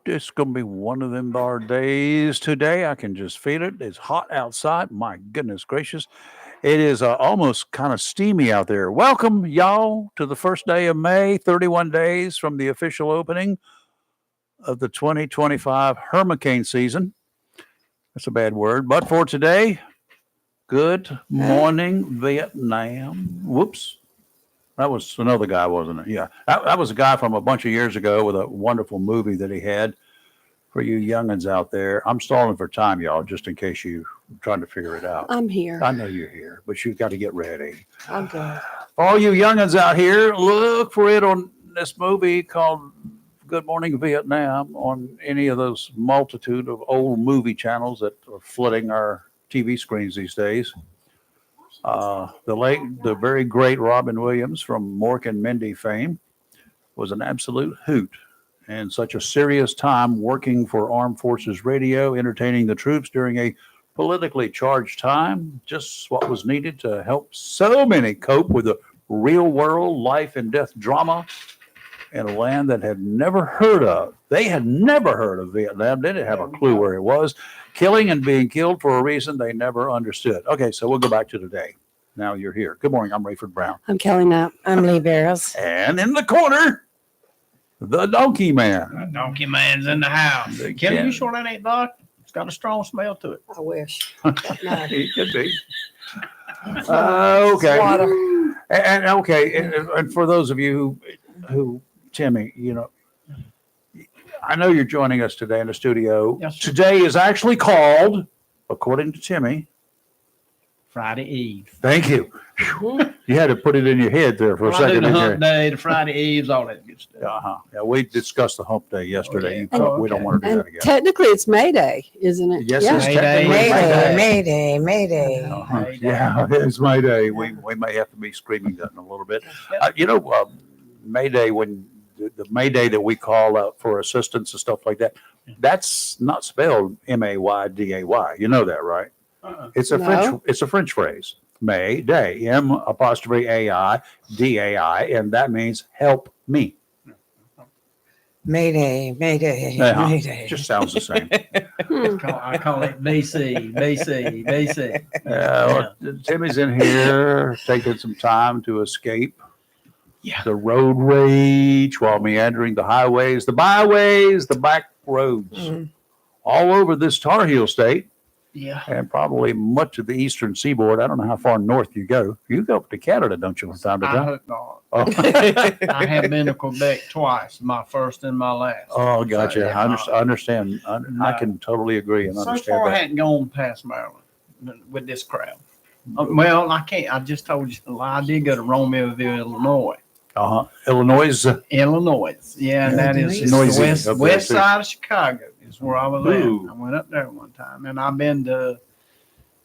It's going to be one of them bar days today. I can just feel it. It's hot outside. My goodness gracious. It is almost kind of steamy out there. Welcome, y'all, to the first day of May, 31 days from the official opening of the 2025 hurricane season. That's a bad word. But for today, good morning, Vietnam. Whoops. That was another guy, wasn't it? Yeah. That was a guy from a bunch of years ago with a wonderful movie that he had for you youngins out there. I'm stalling for time, y'all, just in case you're trying to figure it out. I'm here. I know you're here, but you've got to get ready. I'm good. For all you youngins out here, look for it on this movie called Good Morning Vietnam on any of those multitude of old movie channels that are flooding our TV screens these days. The very great Robin Williams from Mork and Mindy fame was an absolute hoot and such a serious time working for Armed Forces Radio, entertaining the troops during a politically charged time. Just what was needed to help so many cope with the real world life and death drama in a land that had never heard of. They had never heard of Vietnam. They didn't have a clue where it was. Killing and being killed for a reason they never understood. Okay, so we'll go back to today. Now you're here. Good morning. I'm Rayford Brown. I'm Kelly Knapp. I'm Lee Barrows. And in the corner, the Donkey Man. The Donkey Man's in the house. Kelly, you sure that ain't dark? It's got a strong smell to it. I wish. It could be. Okay. Water. And okay. And for those of you who Timmy, I know you're joining us today in the studio. Yes, sir. Today is actually called, according to Timmy, Friday Eve. thank you. You had to put it in your head there for a second. The hump day, the Friday Eves, all that good stuff. Uh-huh. Yeah, we discussed the hump day yesterday. Oh, yeah. We don't want to do And that again. technically, it's May Day, isn't it? Yes, Yeah. it's May Day. technically May Day. Mayday. Uh-huh. May Day. Yeah, it's May Day. We may have to be screaming that in a little bit. May Day, when the May Day that we call out for assistance and stuff like that, that's not spelled Mayday. You know that, right? Uh-uh. It's a No. French phrase. May Day, M''AIDAI, and that means help me. Mayday. Uh-huh. Mayday. Just sounds the same. I call it BC. Timmy's in here taking some time to escape Yeah. the road rage while meandering the highways, the byways, the back roads Mhm. all over this Tar Heel state Yeah. and probably much of the eastern seaboard. I don't know how far north you go. You go up to Canada, don't you, from time to I time? hope not. Oh, I have been to Quebec twice, my first and my last. oh gotcha. Yeah. I understand. I can totally agree and So understand far, I that. hadn't gone past Maryland with this crowd. Well, I can't. I just told you. I did go to Romeoville, Illinois. Illinois. Illinois. Yeah, and that is Noisy the up there, west too. side of Chicago is where I was Ooh. at. I went up there one time, and I've been to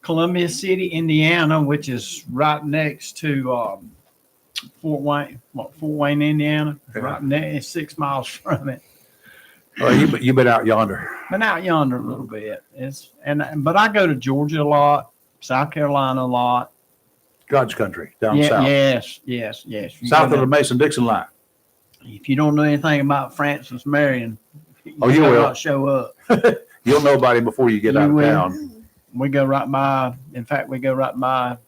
Columbia City, Indiana, which is right next to Fort Wayne, Indiana. Yeah. Right next, 6 miles from it. Oh, you've been out yonder. Been out yonder a little bit. But I go to Georgia a lot, South Carolina a lot. God's country down south. Yes. You South go of the Mason-Dixon line. If you don't know anything about Francis Marion, You better will. not show up. You'll know about him before you get You out of will. town. We go right by. In fact, we go right by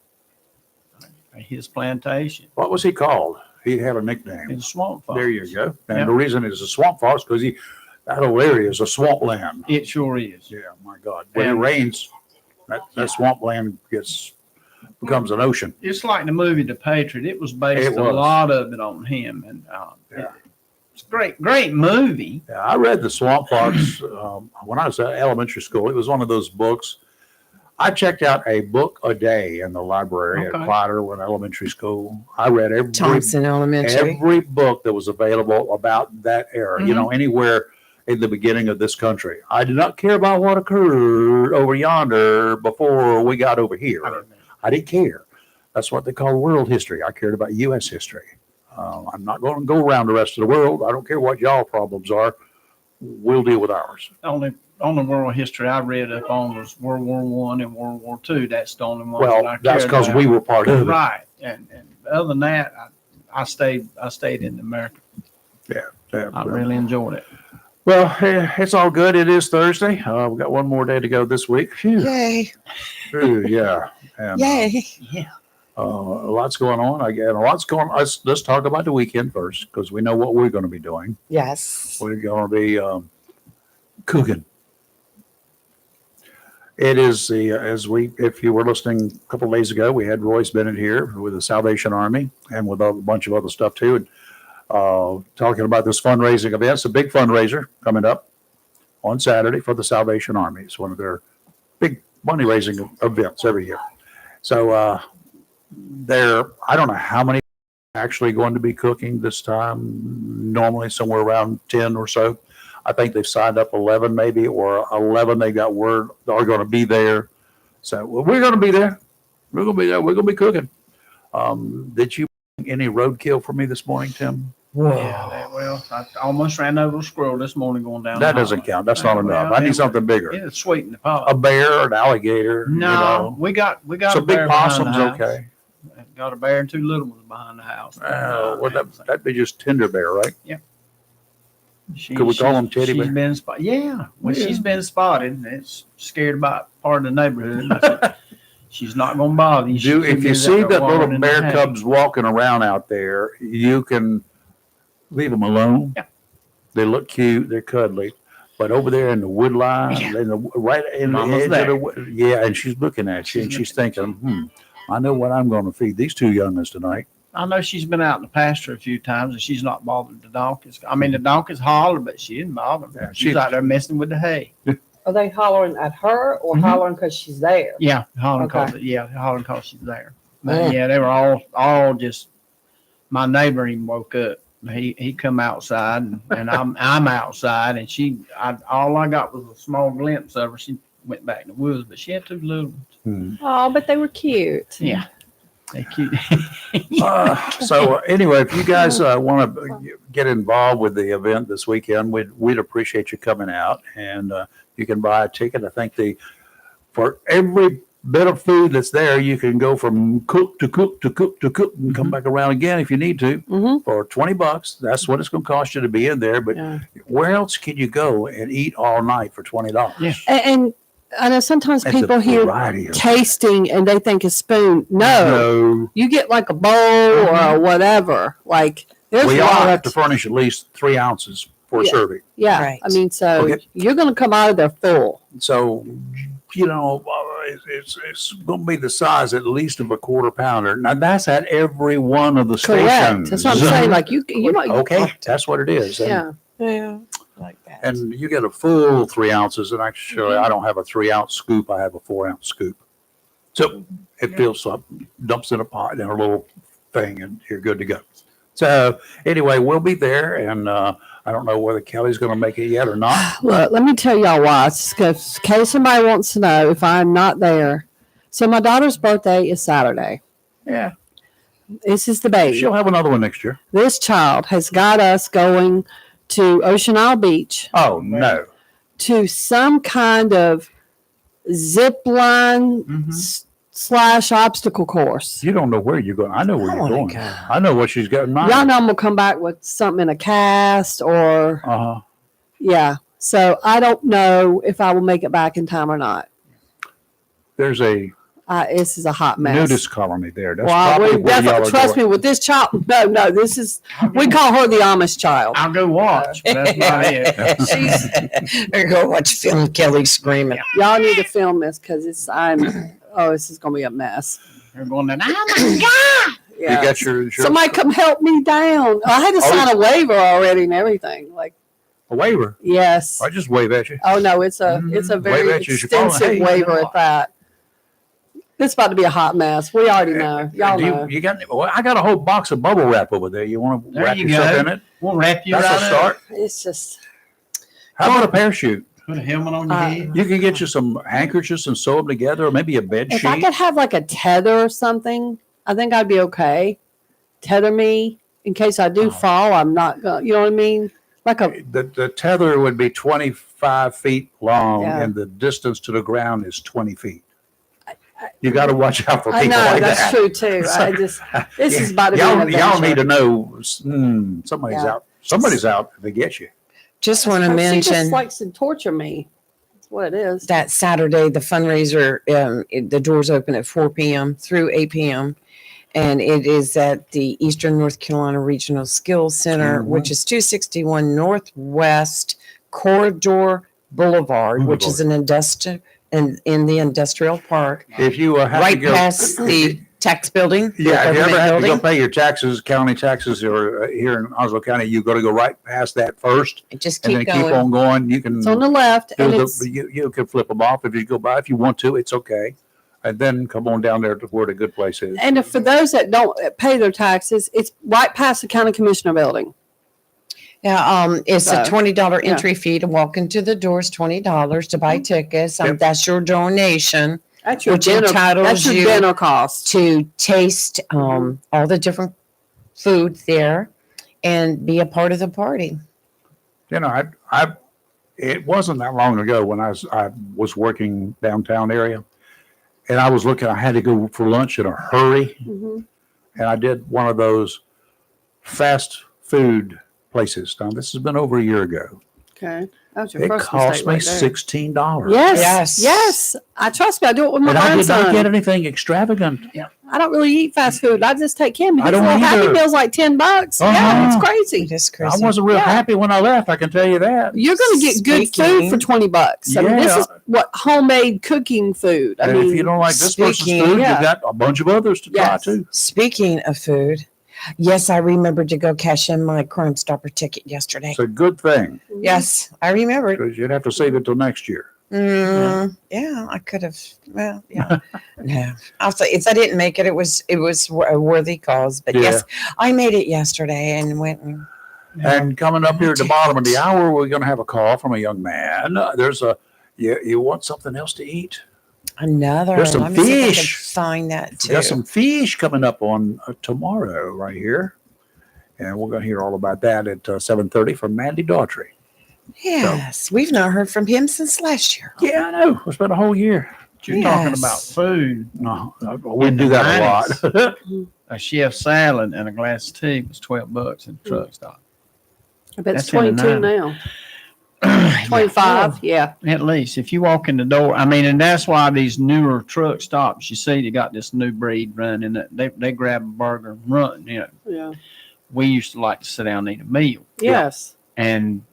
his plantation. What was he called? He had a nickname. It's a swamp fox. There you go. And Yeah. the reason it's a swamp fox because that whole area is a swamp land. It sure is. Yeah, my God. When it And- rains, that swamp land becomes an ocean. It's like the movie The Patriot. It was based It was. a lot of it on him, and Yeah. it's a great movie. Yeah, I read the Swamp Fox when I was at elementary school. It was one of those books. I checked out a book a day in the library at Okay. Clyder Elementary School. I read Thompson Elementary. every book that was available about that era, Mhm. anywhere in the beginning of this country. I did not care about what occurred over yonder before we got over here. I didn't care. That's what they call world history. I cared about U.S. history. I'm not going to go around the rest of the world. I don't care what y'all problems are. We'll deal with ours. Only only world history I read up on was World War One and World War Two. That's the only one. Well, that I that's cared because about. we were part of it. Right, and other than that, I stayed in America. Yeah. I really enjoyed it. Well, it's all good. It is Thursday. We've got one more day to go this week. Phew. Yay. Phew, yeah. And, Yay. Yeah. a lot's going on. Again, a lot's going on. Let's talk about the weekend first because we know what we're going to be doing. Yes. We're going to be cooking. It is if you were listening a couple of days ago, we had Royce Bennett here with the Salvation Army and with a bunch of other stuff too. And talking about this fundraising event. It's a big fundraiser coming up on Saturday for the Salvation Army. It's one of their big money raising events every year. So I don't know how many actually going to be cooking this time. Normally somewhere around 10 or so. I think they've signed up 11 maybe, or 11 they got word are going to be there. So we're going to be there. We're going to be there. We're going to be cooking. Did you bring any roadkill for me this morning, Tim? Whoa. Yeah, well, I almost ran over a squirrel this morning going down. That the doesn't highway. count. That's not enough. Well, I need something bigger. It's sweet in the pot. A bear, an alligator. No, we got So a bear big possums, behind the house. okay. Got a bear and 2 little ones behind the house. Well, that'd be just tender bear, right? Could we call them teddy bear? She's been spotted. Yeah, when Yeah. she's been spotted, it's scared about part of the neighborhood. She's not going to bother you. If you see that little bear cubs walking around out there, you can leave them alone. Yeah. They look cute. They're cuddly. But over there in the wood line, right in the Mama's edge there. of the wood, yeah, and she's looking at you and she's thinking, I know what I'm going to feed these 2 youngins tonight. I know she's been out in the pasture a few times and she's not bothered the donkeys. I mean, the donkeys holler, but she didn't bother them. Yeah, She's out there messing with the hay. Are they hollering at her or Mhm. hollering because she's there? Yeah, hollering Okay. because she's there. But yeah, they were all just. My neighbor even woke up. He come outside and I'm outside and all I got was a small glimpse of her. She went back in the woods, but she had 2 little ones. Oh, but they were cute. Yeah, they cute. So anyway, if you guys want to get involved with the event this weekend, we'd appreciate you coming out, and you can buy a ticket. I think for every bit of food that's there, you can go from cook to cook to cook to cook and come back around again if you need to for $20. That's what it's going to cost you to be in there. But Yeah. where else can you go and eat all night for $20? Yeah. And I know sometimes That's people a hear variety of tasting and they think a spoon. No, you get like a bowl or whatever. Like there's we all have to lots. furnish at least 3 ounces for Yeah. serving. Yeah, Right. I mean, so Okay. you're going to come out of there full. So, it's going to be the size at least of a quarter pounder. Now that's at every one of the Correct. stations. That's what I'm saying. Like you might. Okay, that's what it is. And, Yeah. Yeah. Like that. and you get a full 3 ounces. And actually, I don't have a 3-ounce scoop. I have a 4-ounce scoop. So it fills up, dumps in a pot in a little thing, and you're good to go. So anyway, we'll be there, and I don't know whether Kelly's going to make it yet or not. Look, let me tell y'all why. In case somebody wants to know if I'm not there. So my daughter's birthday is Saturday. Yeah, This is the baby. she'll have another one next year. This child has got us going to Ocean Isle Beach Oh no! to some kind of zip line / obstacle course. You don't know where you're going. I know where I you're wanna going. go. I know what she's got in mind. Y'all know I'm gonna come back with something in a cast or Uh-huh. yeah. So I don't know if I will make it back in time or not. There's a This is a hot mess. nudist colony there. That's Well, probably we where y'all definitely are trust going. me with this child. No, this is we call her the Amish child. I'll go watch, but that's not it. There you go. Watch film Kelly screaming. Y'all need to film this because this is gonna be a mess. They're going to, oh my God. You Yeah. got your Somebody come help me down. I had to sign a waiver already and everything. Like, a waiver. yes. I just wave at you. Oh no, it's a Wave very at you as you're calling. extensive Hey, waiver at that. It's about to be a hot mess. We already know. Y'all Do know. you got? Well, I got a whole box of bubble wrap over there. You want to There wrap you yourself go. in it? We'll wrap you That's right a up. start. It's just How about a parachute? Put a helmet on your head. You can get you some handkerchiefs and sew them together, or maybe a bed if sheet. I could have like a tether or something, I think I'd be okay. Tether me in case I do fall. I'm not gonna. You know what I mean? Like a The tether would be $25 5 feet long, Yeah. and the distance to the ground is 20 feet. You got to watch out for I people know like that's that. true too. This is about to be an Y'all need adventure. to know somebody's Yeah. out. Somebody's out to get you. Just want to She mention just likes to torture me. That's what it is. that Saturday, the fundraiser, the doors open at 4 p.m. through 8 p.m. And it is at the Eastern North Carolina Regional Skills Center, which is 261 Northwest Corridor Boulevard, which is an industrial in the industrial park, If you have right to go, past the tax building. the yeah, if you ever government have to go building. pay your taxes, county taxes, or here in Oslo County, you got to go right past that first, And just and keep then keep going. on going. You can It's on the left, do and the, it's you can flip them off if you go by. If you want to, it's okay. And then come on down there to where the good place is. and for those that don't pay their taxes, it's right past the county commissioner building. Yeah, it's a So, $20 entry fee to walk into the doors, $20 to buy tickets. Yep. That's your donation That's your Which dinner. entitles That's your you dinner cost. to taste all the different food there and be a part of the party. You know, it wasn't that long ago when I was working downtown area, and I was looking. I had to go for lunch in a hurry, Mhm. and I did one of those fast food places. Now this has been over a year ago. Okay, that was your It first cost mistake me right there. $16. Yes, Yes. yes. I trust me. I do it with my And I did not grandson. get anything extravagant. I don't really eat fast food. I just take him. I His don't little Happy either. Meal's like $10. Yeah, Uh-huh. it's It crazy. is I crazy. wasn't real Yeah. happy when I left. I can tell you that. You're going to get good food Speaking- for $20. I mean, this Yeah. is what homemade cooking food. I And mean, if you don't like this person's speaking- food, Yeah. you got a bunch of others to try Yes. too. Speaking of food, yes, I remembered to go cash in my Crime Stopper ticket yesterday. It's a good thing Yes, I remembered. because you'd have to save it till next year. Yeah, I could have. Well, yeah, no. I'll say if I didn't make it, it was a worthy cause. But yes, I made it yesterday and went. And coming up here at the bottom of the hour, we're going to have a call from a young man. You want something else to eat? Another. There's some Let me see if I can fish. find that We too. got some fish coming up on tomorrow right here. And we're going to hear all about that at 7:30 from Mandy Daughtry. Yes, we've not heard from him since last year. Yeah, I know. It's been a whole year. You're talking Yes. about food. No, we In do the that a lot. A chef salad and a glass of tea was $12 in the truck stop. I bet it's That's in the 22 90s. now. 25. Yeah. At least if you walk in the door, I mean, and that's why these newer truck stops, you see, they got this new breed running. That they grab a burger and run. You know, Yeah. we used to like to sit down and eat a meal, Yes. and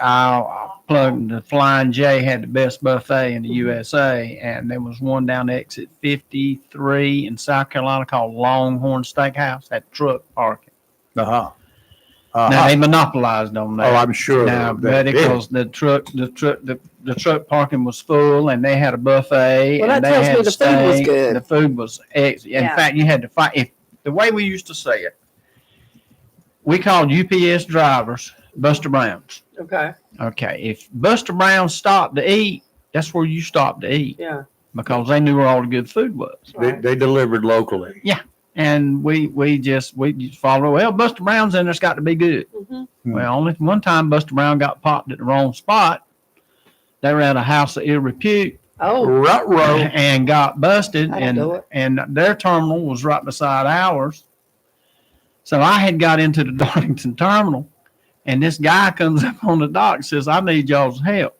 I'll plug the Flying J had the best buffet in the USA, and there was one down exit 53 in South Carolina called Longhorn Steakhouse. Had truck parking. Uh-huh. Now they monopolized on that. Oh, I'm sure. Now, they but did. because the truck parking was full, and they had a buffet, Well, and that they tells had me the food was steak. good. The food was excellent. In Yeah. fact, you had to fight. If the way we used to say it, we called UPS drivers Buster Browns. Okay. Okay, if Buster Brown stopped to eat, that's where you stopped to eat Yeah. because they knew where all the good food was. They delivered locally. And we just followed. Well, Buster Brown's in there's got to be good. Mm-hmm. Well, only one time Buster Brown got popped at the wrong spot. They were at a house of ill repute Oh. Ruh-roh. and got busted, That'll do it. and their terminal was right beside ours. So I had got into the Darlington terminal, and this guy comes up on the dock and says, "I need y'all's help."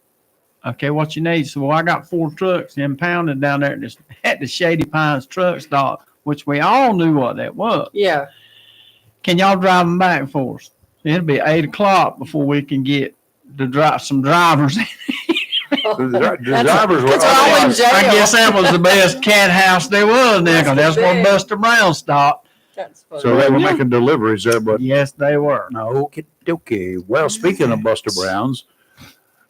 Okay, what you need? So, well, I got 4 trucks impounded down there at the Shady Pines truck stop, which we all knew what that was. Yeah. Can y'all drive them back for us? It'll be 8 o'clock before we can get some drivers in. The drivers were That's all in jail. I guess that was the best cat house there was there, 'cause that's where big. Buster Brown stopped. That's funny. So they were making deliveries there, but Yes, they were. no, okay. Well, speaking of Buster Browns,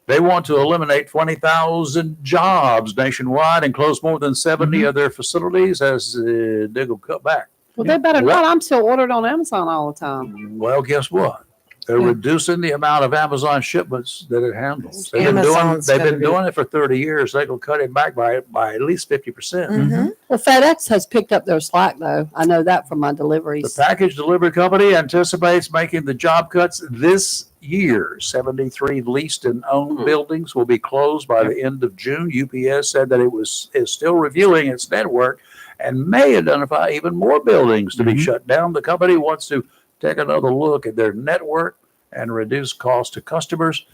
they want to eliminate 20,000 jobs nationwide and close more than 70 of their facilities as they go cut back. Well, they better not. I'm still ordered on Amazon all the time. Well, guess what? They're Yeah. reducing the amount of Amazon shipments that it handles. Amazon's They've gonna been be- doing it for 30 years. They will cut it back by at least 50%. Mhm. Well, FedEx has picked up their slack, though. I know that from my The deliveries. package delivery company anticipates making the job cuts this year. 73 leased and owned buildings will be closed by the end of June. UPS said that is still reviewing its network and may identify even more buildings to be shut down. The company wants to take another look at their network and reduce costs to customers.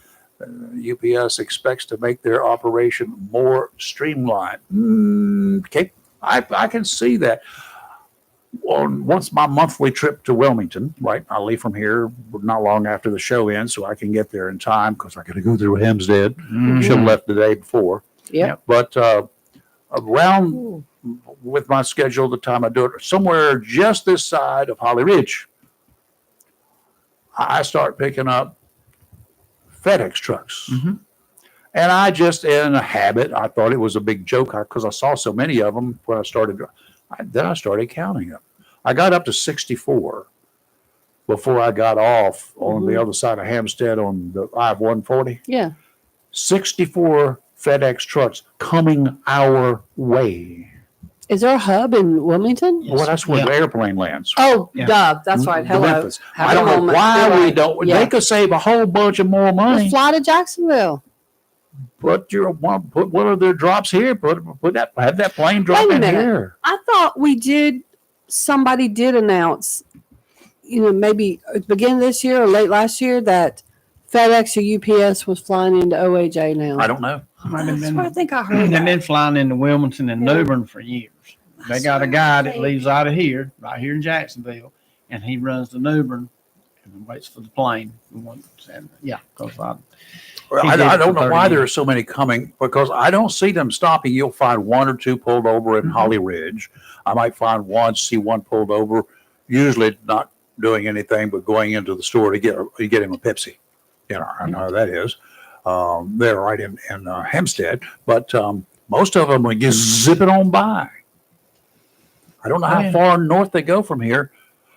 UPS expects to make their operation more streamlined. Okay, I can see that. Once my monthly trip to Wilmington, right? I leave from here not long after the show ends, so I can get there in time because I got to go through Hempstead. Should have left the day before. Yep. But around with my schedule, the time I do it, somewhere just this side of Holly Ridge, I start picking up FedEx trucks. And I just, in a habit, I thought it was a big joke because I saw so many of them when I started. Then I started counting them. I got up to 64 before I got off on the other side of Hampstead on the I-140. Yeah. 64 FedEx trucks coming our way. Is there a hub in Wilmington? Yes. Well, that's where Yeah. the airplane lands. Oh, Yeah. duh. That's right. The Hello. Memphis. Have I a don't know moment. why You're we right. don't. Yeah. They could save a whole bunch of more money. Fly to Jacksonville. Put one of their drops here. Have that plane drop Wait a in minute. here. I thought somebody did announce, maybe at the beginning of this year or late last year that FedEx or UPS was flying into OAJ now. I don't know. That's what I think I heard. They've that. been flying into Wilmington and Yeah. New Bern for years. They got a guy that leaves out of here, right here in Jacksonville, and he runs to New Bern and waits for the plane. And yeah, because He I did it don't for know 30 why there are years. so many coming because I don't see them stopping. You'll find one or two pulled over in Holly Ridge. I might see one pulled over, usually not doing anything but going into the store to get him a Pepsi. I know how that is. They're right in Hempstead, but most of them will just zip it on by. I don't know how far north they go from here,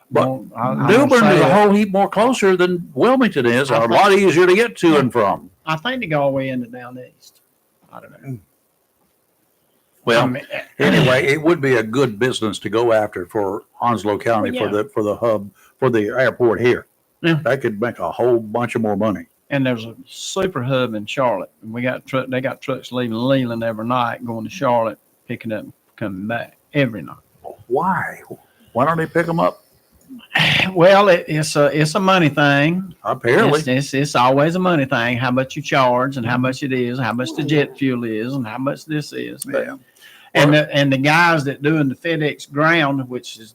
but New Bern is a whole heap more closer than Wilmington is, and a lot easier to get to and from. I think they go all the way into down east. I don't know. Well, I mean, anyway, it would be a good business to go after for Onslow County Well, for the hub for the airport here. Yeah. They could make a whole bunch of more money. and there's a super hub in Charlotte. And they got trucks leaving Leland every night, going to Charlotte, picking up, and coming back every night. Why? Why don't they pick them up? Well, it's a money thing. Apparently, It's always a money thing. How much you charge and how much it is, how much the jet fuel is, and how much this is. But, yeah. and the guys that doing the FedEx ground,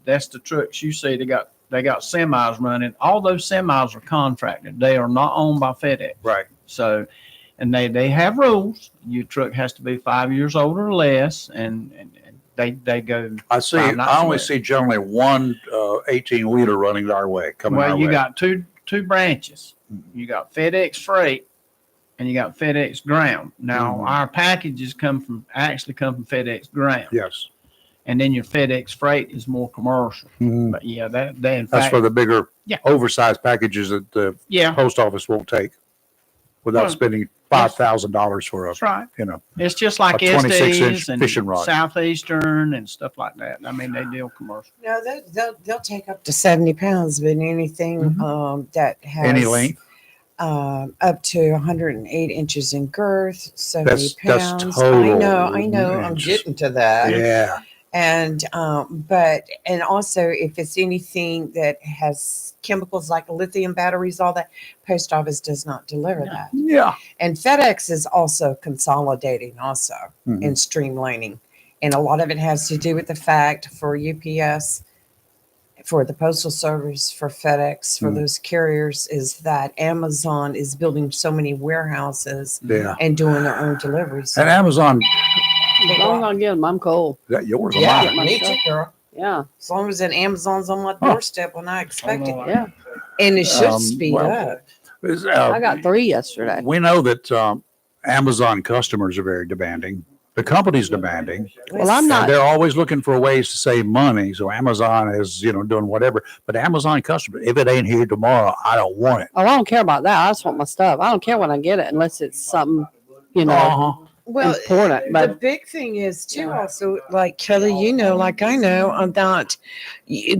that's the trucks you see, they got semis running. All those semis are contracted. They are not owned by FedEx. Right. So, and they have rules. Your truck has to be 5 years old or less, and they go. I see. Five nights I only away. see generally one 18-wheeler running our way, coming our Well, you way. got two branches. You got FedEx Freight, and you got FedEx Ground. Now, Mhm. our packages come from FedEx Ground, Yes. and then your FedEx Freight is more commercial. Mhm. But yeah, that in That's fact, for the bigger, Yeah. oversized packages that the yeah, post office won't take without Well, spending $5,000 for a, that's right. you know. It's just like 26-inch Estes and fishing rod. Southeastern and stuff like that. I mean, they deal commercial. No, they'll take up to 70 pounds, but anything that has Any length. up to 108 inches in girth, 70 That's pounds. total I know. I'm inches. getting to that. Yeah. And and also if it's anything that has chemicals like lithium batteries, all that, post office does not deliver that. Yeah. And FedEx is also consolidating also Mhm. and streamlining. And a lot of it has to do with the fact for UPS, for the Postal Service, for FedEx, for Mhm. those carriers, is that Amazon is building so many warehouses Yeah. and doing their own deliveries. And Amazon, As long as I get them, I'm cool. is that yours or Yeah, mine? me too, girl. Yeah. As long as that Amazon's on my doorstep when I expect it. Yeah. And it should Um, speed well, up. Is, I got 3 yesterday. We know that Amazon customers are very demanding. The company's demanding. Well, I'm And not. they're always looking for ways to save money. So Amazon is, doing whatever. But Amazon customer, if it ain't here tomorrow, I don't want it. Oh, I don't care about that. I just want my stuff. I don't care when I get it unless it's something, Uh-huh. Well, important. the But big thing is too also, like Kelly, like I know about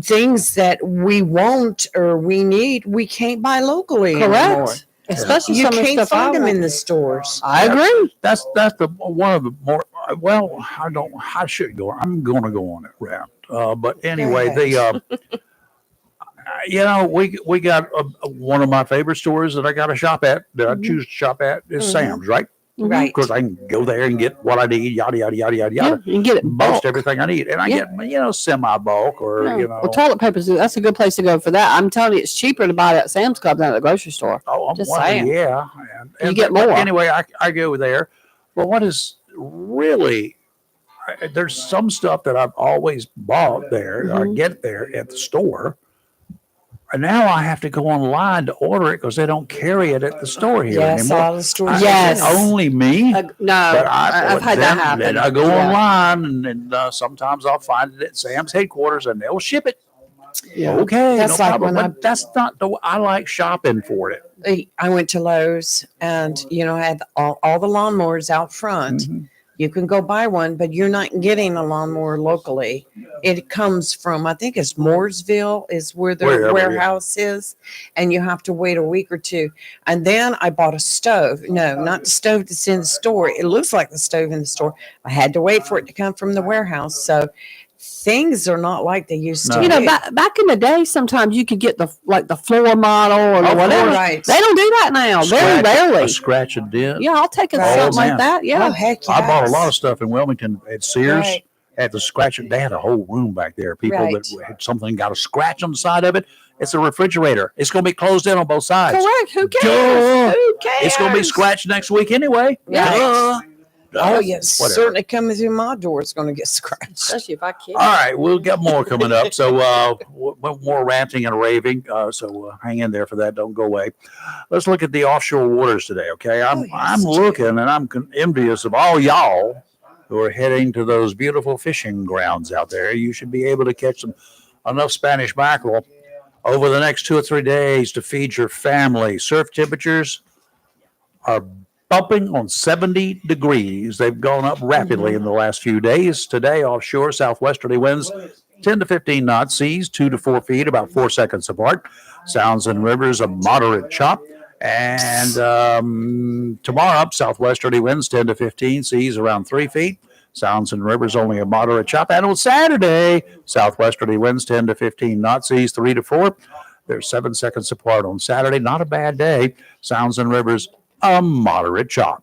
things that we want or we need, we can't buy locally anymore. correct. Especially You some of the can't stuff I find them want. in the stores. I agree. That's the one of the more well. I should go. I'm going to go on that route. But anyway, ahead. we got one of my favorite stores that I got to shop at. That I choose to shop at is Mhm. Sam's, right? Right. Because I can go there and get what I need. Yada yada yada yada Yeah, yada. you can get it Most bulk. everything I need, and I Yeah. get semi bulk or Yeah. Well, toilet paper, that's a good place to go for that. I'm telling you, it's cheaper to buy it at Sam's Club than at the grocery store. Oh, I'm Just wondering, saying. yeah. You get but more. anyway, I go there. But what is really there's some stuff that I've always bought there. I Mhm. get there at the store, and now I have to go online to order it because they don't carry it at the store here Yes, anymore. all the stores. Yes. Is it only me. No, But I've had that happen. Then I go Yeah. online, and sometimes I'll find it at Sam's headquarters, and they'll ship it. Yeah. Okay, That's no like problem. when But that's not the. I like shopping for it. I went to Lowe's and I had all the lawnmowers out front. Mhm. You can go buy one, but you're not getting a lawnmower locally. It comes from, I think it's Mooresville is where their Wherever, yeah. warehouse is, and you have to wait a week or two. And then I bought a stove. No, not the stove that's in the store. It looks like the stove in the store. I had to wait for it to come from the warehouse. So things are not like they used No. to You know, be. back in the day, sometimes you could get the floor model or Oh, whatever. right. They don't do that now. Very A rarely. scratch and dent. Yeah, I'll take a Right. something Oh, man. like that. Yeah. Oh, heck I bought a yes. lot of stuff in Wilmington at Sears. Right. At the scratch, they had a whole room back there. People Right. that had something got a scratch on the side of it. It's a refrigerator. It's going to be closed in on both sides. Correct. Who cares? Duh. Who cares? It's going to be scratched next week anyway. Yeah. Duh. Oh, yes. Whatever. Certainly coming through my door is going to get scratched. Especially if I kid. All right, we'll get more coming up. So more ranting and raving. So hang in there for that. Don't go away. Let's look at the offshore waters today. Okay, I'm yes, looking and I'm envious of all y'all who are heading to those beautiful fishing grounds out there. You should be able to catch enough Spanish mackerel over the next 2 or 3 days to feed your family. Surf temperatures are bumping on 70 degrees. They've gone up rapidly in the last few days. Today, offshore, southwesterly winds 10 to 15 knots, seas 2 to 4 feet, about 4 seconds apart. Sounds and rivers a moderate chop. And tomorrow, up southwesterly winds 10 to 15, seas around 3 feet. Sounds and rivers only a moderate chop. And on Saturday, southwesterly winds 10 to 15 knots, seas 3 to 4. They're 7 seconds apart on Saturday. Not a bad day. Sounds and rivers a moderate chop.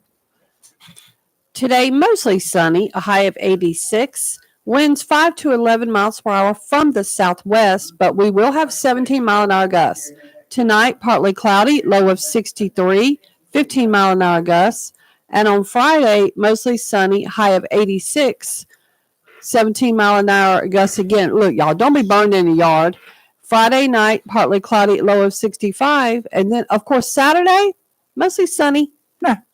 Today, mostly sunny, a high of 86. Winds 5 to 11 miles per hour from the southwest, but we will have 17-mile-an-hour gusts. Tonight, partly cloudy, low of 63, 15-mile-an-hour gusts. And on Friday, mostly sunny, high of 86, 17-mile-an-hour gusts again. Look, y'all, don't be burned in the yard. Friday night, partly cloudy, low of 65. And then, of course, Saturday, mostly sunny,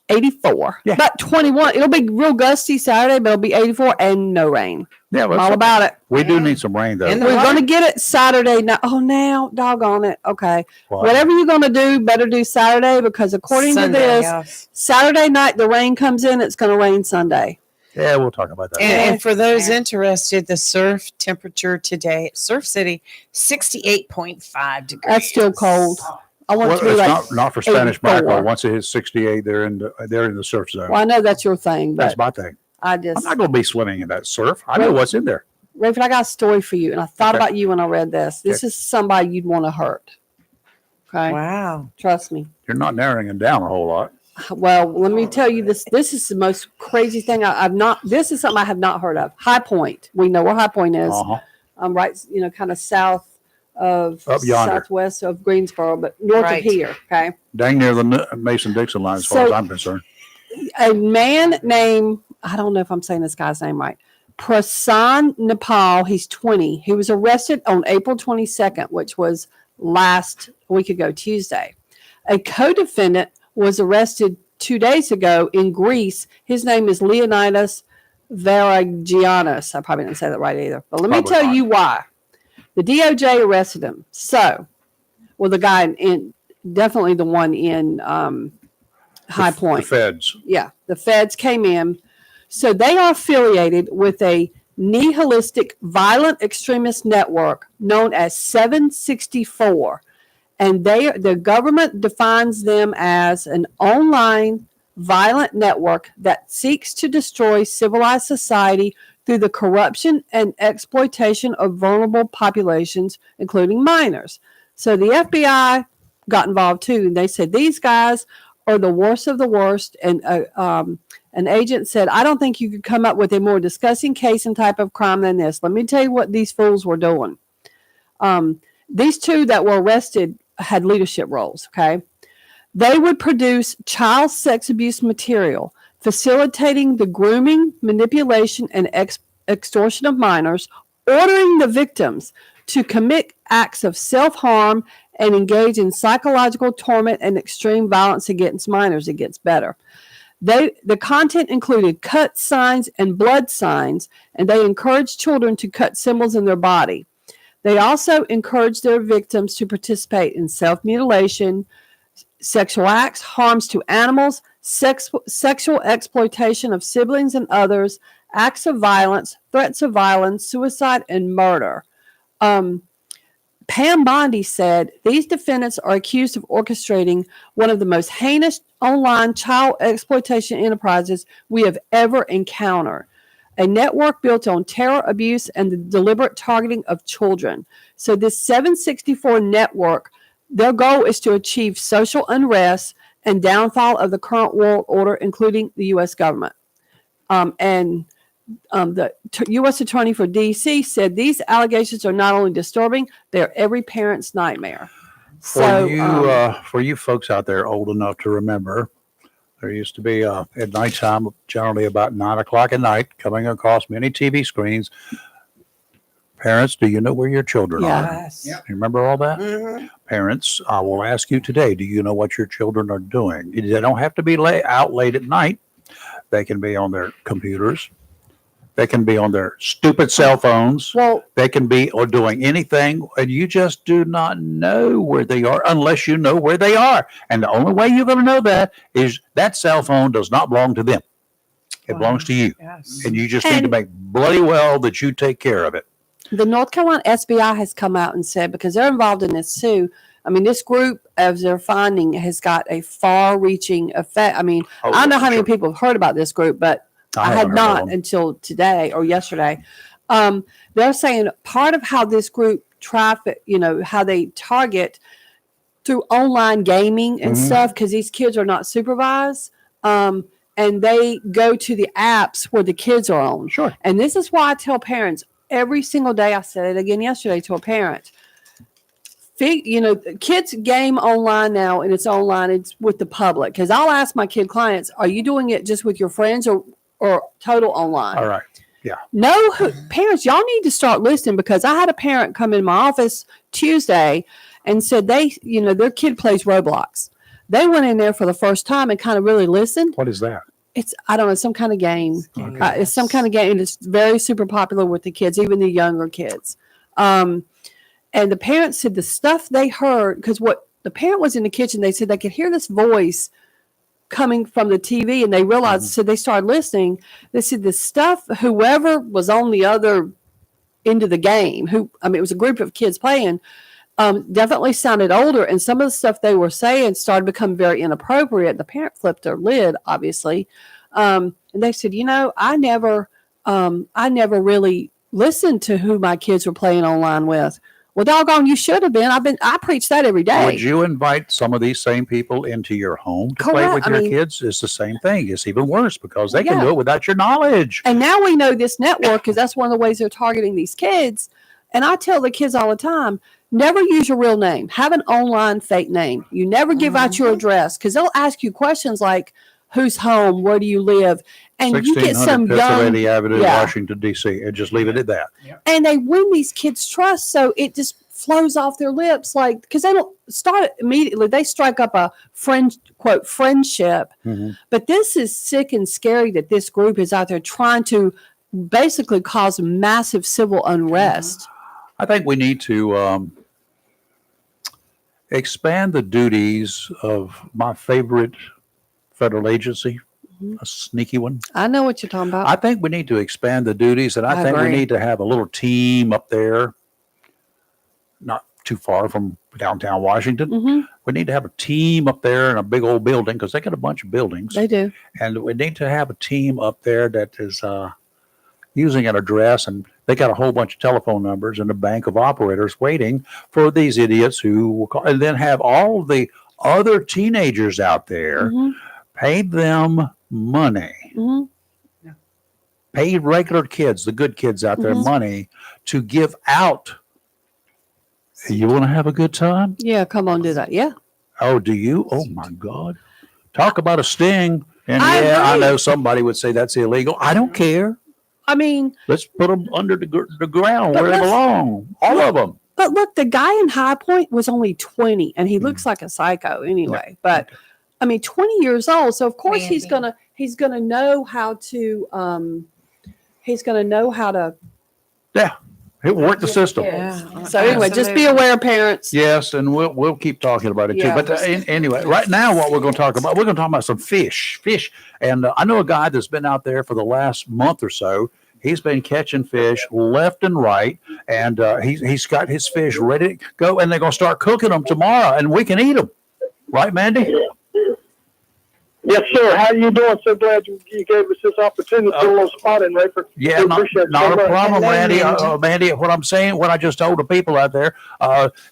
84. Yeah. About 21. It'll be real gusty Saturday, but it'll be 84 and no rain. Yeah, All about it. We do need some rain, though. And We're right. going to get it Saturday night. Oh, now, doggone it. Okay. What? Whatever you're going to do, better do Saturday because according Sunday, to this, yes. Saturday night the rain comes in. It's going to rain Sunday. Yeah, we'll talk about that. And for those interested, the surf temperature today at Surf City, 68.5 degrees. That's still cold. I want Well, it to be it's like. not for Spanish 84. mackerel. Once it hits 68, they're in the surf zone. Well, I know that's your thing, That's but my thing. I I'm just. not going to be swimming in that surf. I know what's in there. Rayford, I got a story for you, and I thought Okay. about you when I read this. This is somebody you'd want to hurt. Okay, Wow. trust me. You're not narrowing it down a whole lot. Well, let me tell you this. This is the most crazy thing I've not. This is something I have not heard of. High Point. We know where High Point is. Uh-huh. Right, kind of south of Up yonder. southwest of Greensboro, but north Right. of here. Okay, Dang near the Mason-Dixon line as far So- as I'm concerned. a man named, I don't know if I'm saying this guy's name right, Prasan Nepal. He's 20. He was arrested on April 22nd, which was last week ago, Tuesday. A co-defendant was arrested 2 days ago in Greece. His name is Leonidas Varagianis. I probably didn't say that right either. But let me Probably tell not. you why. The DOJ arrested him. So, well, the guy in definitely the one in High The Point. feds. Yeah, the feds came in. So they are affiliated with a nihilistic violent extremist network known as 764. And the government defines them as an online violent network that seeks to destroy civilized society through the corruption and exploitation of vulnerable populations, including minors. So the FBI got involved too, and they said these guys are the worst of the worst. And an agent said, I don't think you could come up with a more disgusting case and type of crime than this. Let me tell you what these fools were doing. These two that were arrested had leadership roles, okay? They would produce child sex abuse material, facilitating the grooming, manipulation, and extortion of minors, ordering the victims to commit acts of self-harm and engage in psychological torment and extreme violence against minors. It gets better. The content included cut signs and blood signs, and they encouraged children to cut symbols in their body. They also encouraged their victims to participate in self-mutilation, sexual acts, harms to animals, sexual exploitation of siblings and others, acts of violence, threats of violence, suicide, and murder. Pam Bondi said these defendants are accused of orchestrating one of the most heinous online child exploitation enterprises we have ever encountered. A network built on terror, abuse, and the deliberate targeting of children. So this 764 network, their goal is to achieve social unrest and downfall of the current world order, including the U.S. government. The U.S. Attorney for D.C. said these allegations are not only disturbing, they're every parent's nightmare. For you folks out there old enough to remember, there used to be at nighttime, generally about 9 o'clock at night, coming across many TV screens. Parents, do you know where your children are? Yes. You remember all that? Mhm. Parents, I will ask you today, do you know what your children are doing? They don't have to be out late at night. They can be on their computers. They can be on their stupid cell phones. Well, They can be or doing anything, and you just do not know where they are unless you know where they are. And the only way you're going to know that is that cell phone does not belong to them. It belongs to you. Yes. And you just need to And- make bloody well that you take care of it. the North Carolina SBI has come out and said, because they're involved in this too, I mean, this group, as they're finding, has got a far-reaching effect. I mean, Oh, I don't know how many sure. people have heard about this group, but I haven't had heard of not them. until today or yesterday. They're saying part of how this group traffic, how they target through online gaming and Mhm. stuff, because these kids are not supervised. And they go to the apps where the kids are on. Sure. And this is why I tell parents every single day. I said it again yesterday to a parent. Kids game online now, and it's online. It's with the public. Because I'll ask my kid clients, "Are you doing it just with your friends or total online?" All right. No, parents, y'all need to start listening, because I had a parent come in my office Tuesday and said their kid plays Roblox. They went in there for the first time and kind of really listened. What is that? I don't know, some kind of game. Okay. It's some kind of game, and it's very super popular with the kids, even the younger kids. And the parents said the stuff they heard, because what the parent was in the kitchen, they said they could hear this voice coming from the TV, and they realized, so they started listening. They said the stuff, whoever was on the other end of the game, it was a group of kids playing, definitely sounded older, and some of the stuff they were saying started to become very inappropriate. The parent flipped their lid, obviously, and they said, I never really listened to who my kids were playing online with. Well, doggone, you should have been. I preach that every day. Would you invite some of these same people into your home to play Correct. with your kids? It's the same thing. It's even worse because they can Yeah. do it without your knowledge. And now we know this network, because that's one of the ways they're targeting these kids. And I tell the kids all the time, never use your real name. Have an online fake name. You never give out your address, because they'll ask you questions like, who's home? Where do you live? And you get 1600 some young, Pennsylvania Avenue, yeah. Washington, D.C. And just leave it at that. and they win these kids' trust. So it just flows off their lips, like, because they don't start it immediately. They strike up a quote friendship. But this is sick and scary that this group is out there trying to basically cause massive civil unrest. I think we need to expand the duties of my favorite federal agency, a sneaky one. I know what you're talking about. I think we need to expand the duties, and I think agree. we need to have a little team up there, not too far from downtown Washington. We need to have a team up there in a big old building because they got a bunch of buildings. They do. And we need to have a team up there that is using an address, and they got a whole bunch of telephone numbers and a bank of operators waiting for these idiots who will call, and then have all the other teenagers out there pay them money. Pay regular kids, the good kids out there, money to give out. You want to have a good time? Yeah, come on, do that. Yeah. Oh, do you? Oh my God. Talk about a sting. And I I agree. know somebody would say that's illegal. I don't care. I mean, Let's put them under the ground But where they let's- belong. All of them. but look, the guy in High Point was only 20 and he looks like a psycho anyway. But I mean, 20 years old. So of course he's Mandy. gonna know how to Yeah. It worked the system. Yeah. so anyway, just be aware, parents. Yes, and we'll keep talking about it too. Yeah. But anyway, right now, what we're going to talk about, we're going to talk about some fish. And I know a guy that's been out there for the last month or so. He's been catching fish left and right, and he's got his fish ready to go, and they're going to start cooking them tomorrow, and we can eat them. Right, Mandy? Yes, sir. How are you doing? So glad you gave us this opportunity to put a little spot in there. Yeah, We not appreciate it a so much. problem, Hello, Randy. Mandy. Mandy, what I'm saying, what I just told the people out there,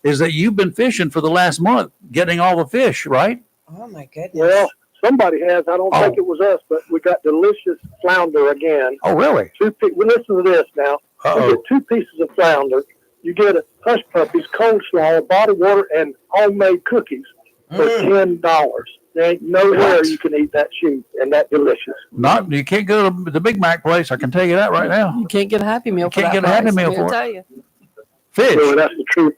is that you've been fishing for the last month, getting all the fish, right? Oh my goodness. Well, somebody has. I don't think Oh. it was us, but we got delicious flounder again. Oh, really? We listen to this now. You Uh-oh. get 2 pieces of flounder. You get a hush puppies, coleslaw, bottled water, and homemade cookies for $10. There ain't nowhere What? you can eat that cheap and that delicious. Not, you can't go to the Big Mac place. I can tell you that right now. You can't get a Happy Meal. You can't get a Happy Meal for it. Tell you. Fish. Really, that's the truth.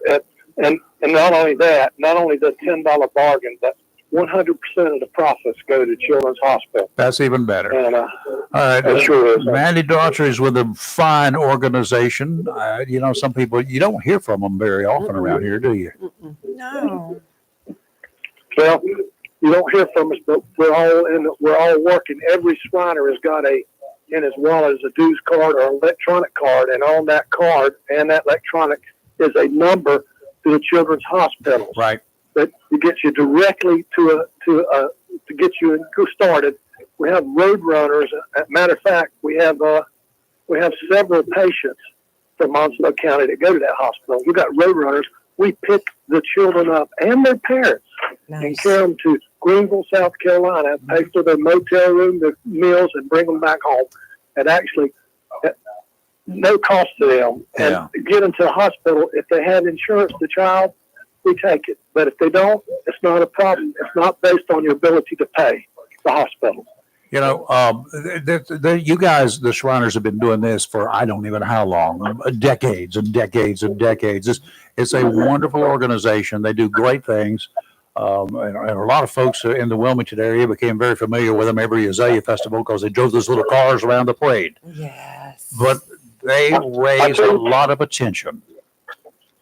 And not only that, not only the $10 bargain, but 100% of the profits go to Children's Hospital. That's even better. And All right. that sure is. Mandy Daughtry is with a fine organization. You know, some people, you don't hear from them very often around here, do you? No. Well, you don't hear from us, but we're all working. Every Shriner has got in his wallet is a dues card or electronic card, and on that card and that electronic is a number to the Children's Hospital Right. that gets you directly to get you started. We have road runners. Matter of fact, we have several patients from Onslow County that go to that hospital. We've got road runners. We pick the children up and their parents and Nice. carry them to Greenville, South Carolina, pay for their motel room, their meals, and bring them back home. And actually, at no cost to them. Yeah. And get them to the hospital. If they have insurance, the child, we take it. But if they don't, it's not a problem. It's not based on your ability to pay the hospital. You know, you guys, the Shriners, have been doing this for I don't even know how long, decades and decades and decades. It's a wonderful organization. They do great things. And a lot of folks in the Wilmington area became very familiar with them every Azalea Festival because they drove those little cars around the parade. Yes. But they raise a lot of attention.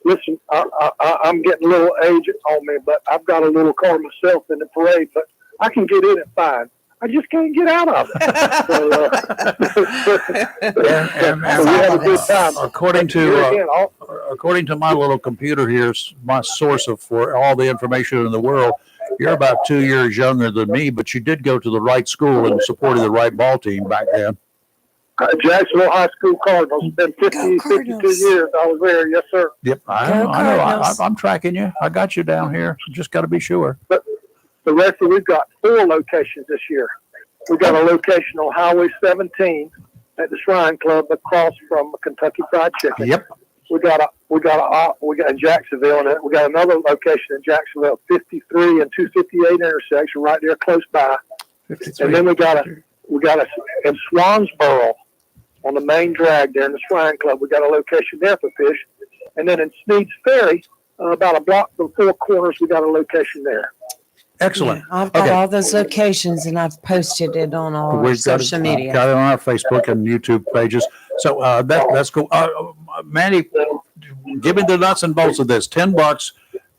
Listen, I'm getting a little age on me, but I've got a little car myself in the parade, but I can get in at 5. I just can't get out of it. And We have a good time. according Here again, to according to my little computer here, my source for all the information in the world, you're about 2 years younger than me, but you did go to the right school and supported the right ball team back then. Jacksonville High School Cardinals. It's been 52 Cardinals. years. I was there. Yes, sir. Yep, I Go know. Cardinals. I'm tracking you. I got you down here. Just got to be sure. The rest of we've got 4 locations this year. We've got a location on Highway 17 at the Shrine Club across from Kentucky Fried Chicken. Yep. We got in Jacksonville, and we got another location in Jacksonville, 53 and 258 intersection, right there close by. 53. And then we got in Swansboro on the main drag there in the Shrine Club. We got a location there for fish. And then in Sneed's Ferry, about a block from Four Corners, we got a location there. Excellent. Yeah, I've got Okay. all those locations and I've posted it on all our We've got social it, media. got it on our Facebook and YouTube pages. So that's cool. Mandy, give me the nuts and bolts of this. $10.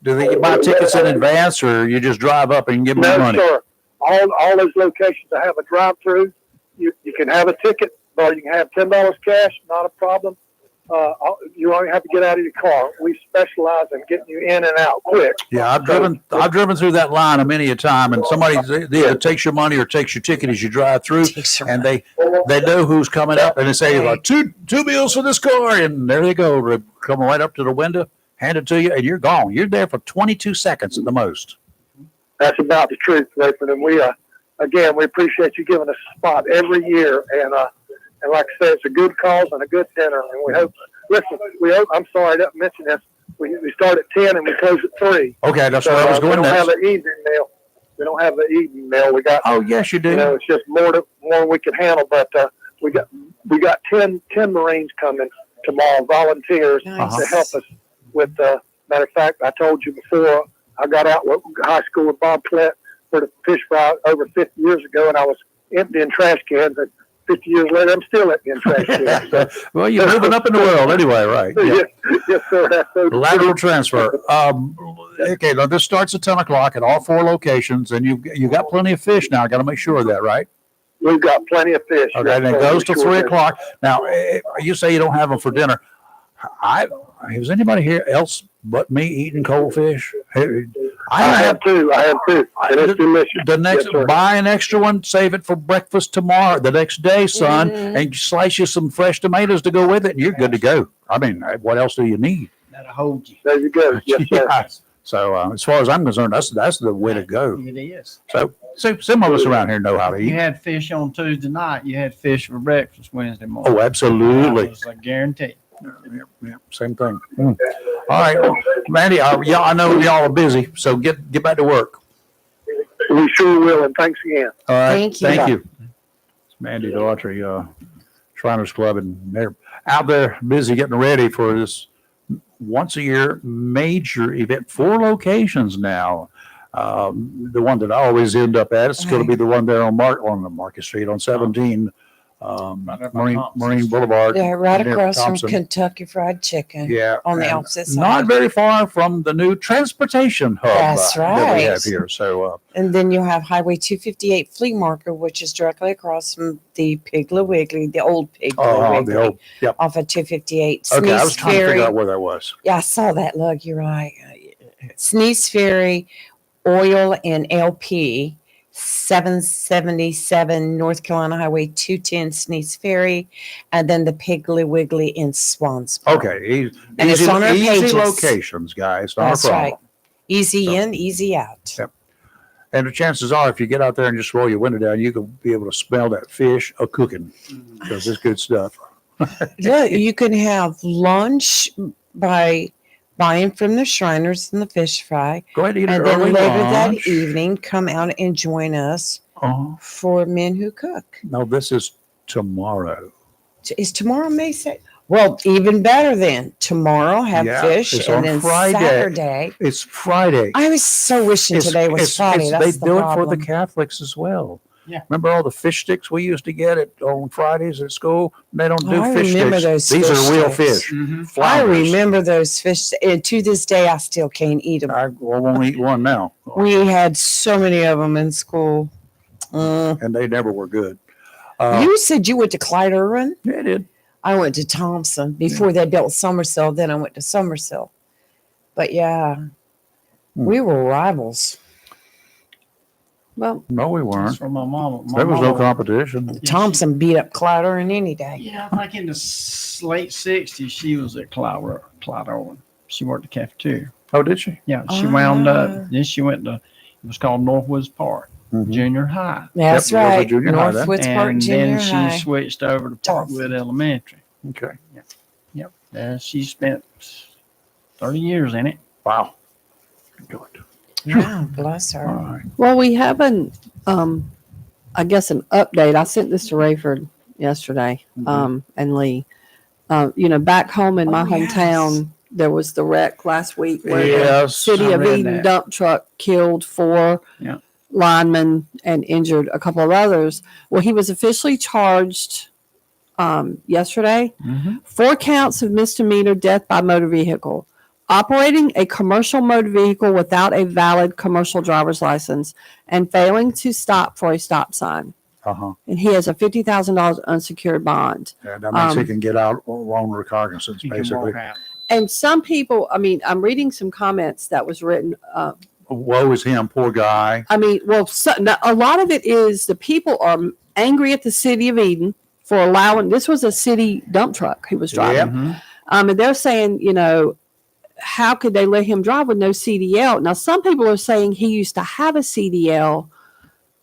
Do they buy tickets in advance, or you just drive up and give them the No, money? sir. All those locations that have a drive-through, you can have a ticket, or you can have $10 cash, not a problem. You only have to get out of your car. We specialize in getting you in and out quick. Yeah, I've driven through that line a many a time, and somebody either takes your money or takes your ticket as you drive through, and they know who's coming up, and they say, two bills for this car, and there they go. They come right up to the window, hand it to you, and you're gone. You're there for 22 seconds at the most. That's about the truth, Rayford. And we appreciate you giving us a spot every year. And like I said, it's a good cause and a good dinner. And we hope. Listen, I'm sorry I didn't mention this. We start at 10 and we close at 3. Okay, that's where I was going We don't next. have an evening meal. We don't have the evening meal. We got. Oh, yes, you do. It's just more than we can handle. But we got 10 Marines coming tomorrow, volunteers Nice. to help us with. Matter of fact, I told you before. I got out with high school with Bob Plett for the fish fry over 50 years ago, and I was emptying trash cans. And 50 years later, I'm still emptying trash cans. So, Well, you're moving up in the world anyway, right? Yeah. yes, sir. That's so Lateral transfer. Okay, now this starts at 10 o'clock at all 4 locations, and you got plenty of fish now. Got to make sure of that, right? We've got plenty of fish. Okay, Yes, and it sir. goes We to sure 3 do. o'clock. Now, you say you don't have them for dinner. Has anybody here else but me eating cold fish? I have two. And it's delicious. The next, Yes, sir. buy an extra one, save it for breakfast tomorrow, the next day, son, and slice you some fresh tomatoes to go with it, and you're good to go. I mean, what else do you need? That'll hold you. There you go. Yes, sir. Yeah. So, as far as I'm concerned, that's the way to go. It is. So some of us around here know how to You eat. had fish on Tuesday night. You had fish for breakfast Wednesday morning. Oh, absolutely. That was a guarantee. Yeah, same thing. All right, well, Mandy. I know y'all are busy, so get back to work. We sure will. And thanks again. All right, Thank you. Thank you. It's Mandy Daughtry, Shriners Club, and they're out there busy getting ready for this once a year major event. 4 locations now. The one that I always end up at is going to be the one there on the Market Street on 17. Right up by Thompson's. Marine Boulevard. Yeah, right near across Thompson. from Kentucky Fried Chicken. Yeah. On the and opposite side. Not very far from the new transportation hub That's that we right. have here. So, And then you'll have Highway 258 Flea Market, which is directly across from the Piggly Wiggly, the old Piggly Wiggly, the old, yep. off of 258. Okay, I was Sneeze trying to Ferry. figure out where that was. Yeah, I saw that. Look, you're right. Sneeze Ferry, Oil and LP, 777 North Carolina Highway 210 Sneeze Ferry, and then the Piggly Wiggly in Swansboro. Okay, And it's easy, on our easy pages. locations, guys. Not That's a problem. right. Easy So- in, easy out. Yep. And the chances are, if you get out there and just roll your window down, you can be able to smell that fish a cooking because it's good stuff. Yeah, you can have lunch by buying from the Shriners and the fish fry. Go ahead and eat an And then early later that lunch. evening, come out and join us Oh, for Men Who Cook. no, this is tomorrow. Is tomorrow May 2nd? Well, even better then. Tomorrow have Yeah, fish, it's and on then Friday. Saturday. It's Friday. I was so wishing today was Friday. they That's the do problem. it for the Catholics as well. Yeah. Remember all the fish sticks we used to get on Fridays at school? They don't do I fish remember sticks. those These fish are real sticks. fish. Mm-hmm. I Flounders. remember those fish, and to this day, I still can't eat them. I won't eat one now. We had so many of them in school. And they never were good. You said you went to Clyde Irwin? Yeah, I did. I went to Thompson before they built Somerville. Then I went to Somerville. But yeah, we were rivals. Well, No, we That's weren't. from my mama. My There was no mama- competition. Yeah, Thompson beat up Clyde Irwin any day. Yeah, I think in the late 60s, she was at Clyde Irwin. She worked at the cafeteria. Oh, did she? Yeah, she wound Ah. up. Then she went to, it was called Northwoods Park Mhm. Junior High. That's Yep, right. Junior High then. Northwoods Park And Junior then she High. switched over to Parkwood Elementary. Okay. Yep. And she spent 30 years in it. Wow. Good. Yeah, bless her. All right. well, we have I guess an update. I sent this to Rayford yesterday, and Lee. Back home in my Oh, yes. hometown, there was the wreck last week where the Yes, City I of read Eden that. dump truck killed 4 Yeah. linemen and injured a couple of others. Well, he was officially charged yesterday. Mhm. 4 counts of misdemeanor death by motor vehicle, operating a commercial motor vehicle without a valid commercial driver's license, and failing to stop for a stop sign. Uh-huh. And he has a $50,000 unsecured bond. Yeah, that means he Um, can get out on recognizance, You can basically. walk out. And some people, I mean, I'm reading some comments that was written. Woe is him, poor guy. I mean, well, now, a lot of it is the people are angry at the City of Eden for allowing, this was a city dump truck he was driving. Yep. Mhm. And they're saying, you know, how could they let him drive with no CDL? Now, some people are saying he used to have a CDL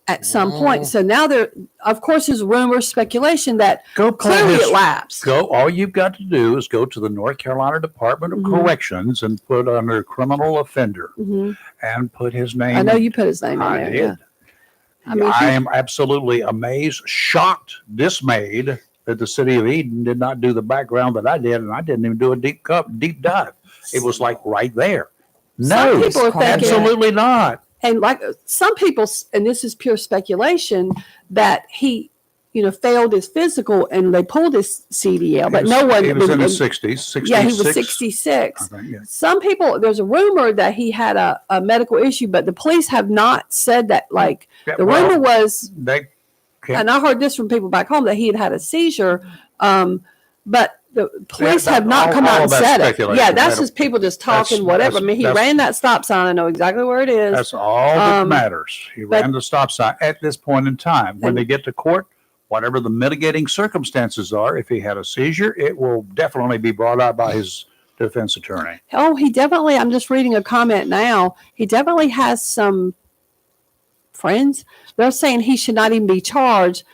at some point. So now there, of course, there's rumors, speculation that Go pull clearly his it lapsed. Go. All you've got to do is go to the North Carolina Department of Mhm. Corrections and put under criminal offender Mhm. and put his name. I know you put his name in I there. did. Yeah. I mean, I am absolutely amazed, shocked, dismayed that the City of Eden did not do the background that I did, and I didn't even do a deep dive. It was like right there. Some No, people are thinking, absolutely not. and like some people, and this is pure speculation, that he, you know, failed his physical and they pulled his CDL, but no one. He was in his 60s. 66. Yeah, he was I 66. think, yeah. Some people, there's a rumor that he had a medical issue, but the police have not said that. Like Yeah, the well, rumor was, they can't. and I heard this from people back home, that he had a seizure. But the police that- have not all- come out all and that's said it. speculation. Yeah, that's That- just people just talking, that's- whatever. I mean, he that's- ran that stop sign. I know exactly where it is. That's all that Um, matters. He but- ran the stop sign at this point in time. When And- they get to court, whatever the mitigating circumstances are, if he had a seizure, it will definitely be brought out by his defense attorney. Oh, he definitely, I'm just reading a comment now. He definitely has some friends. They're saying he should not even be charged.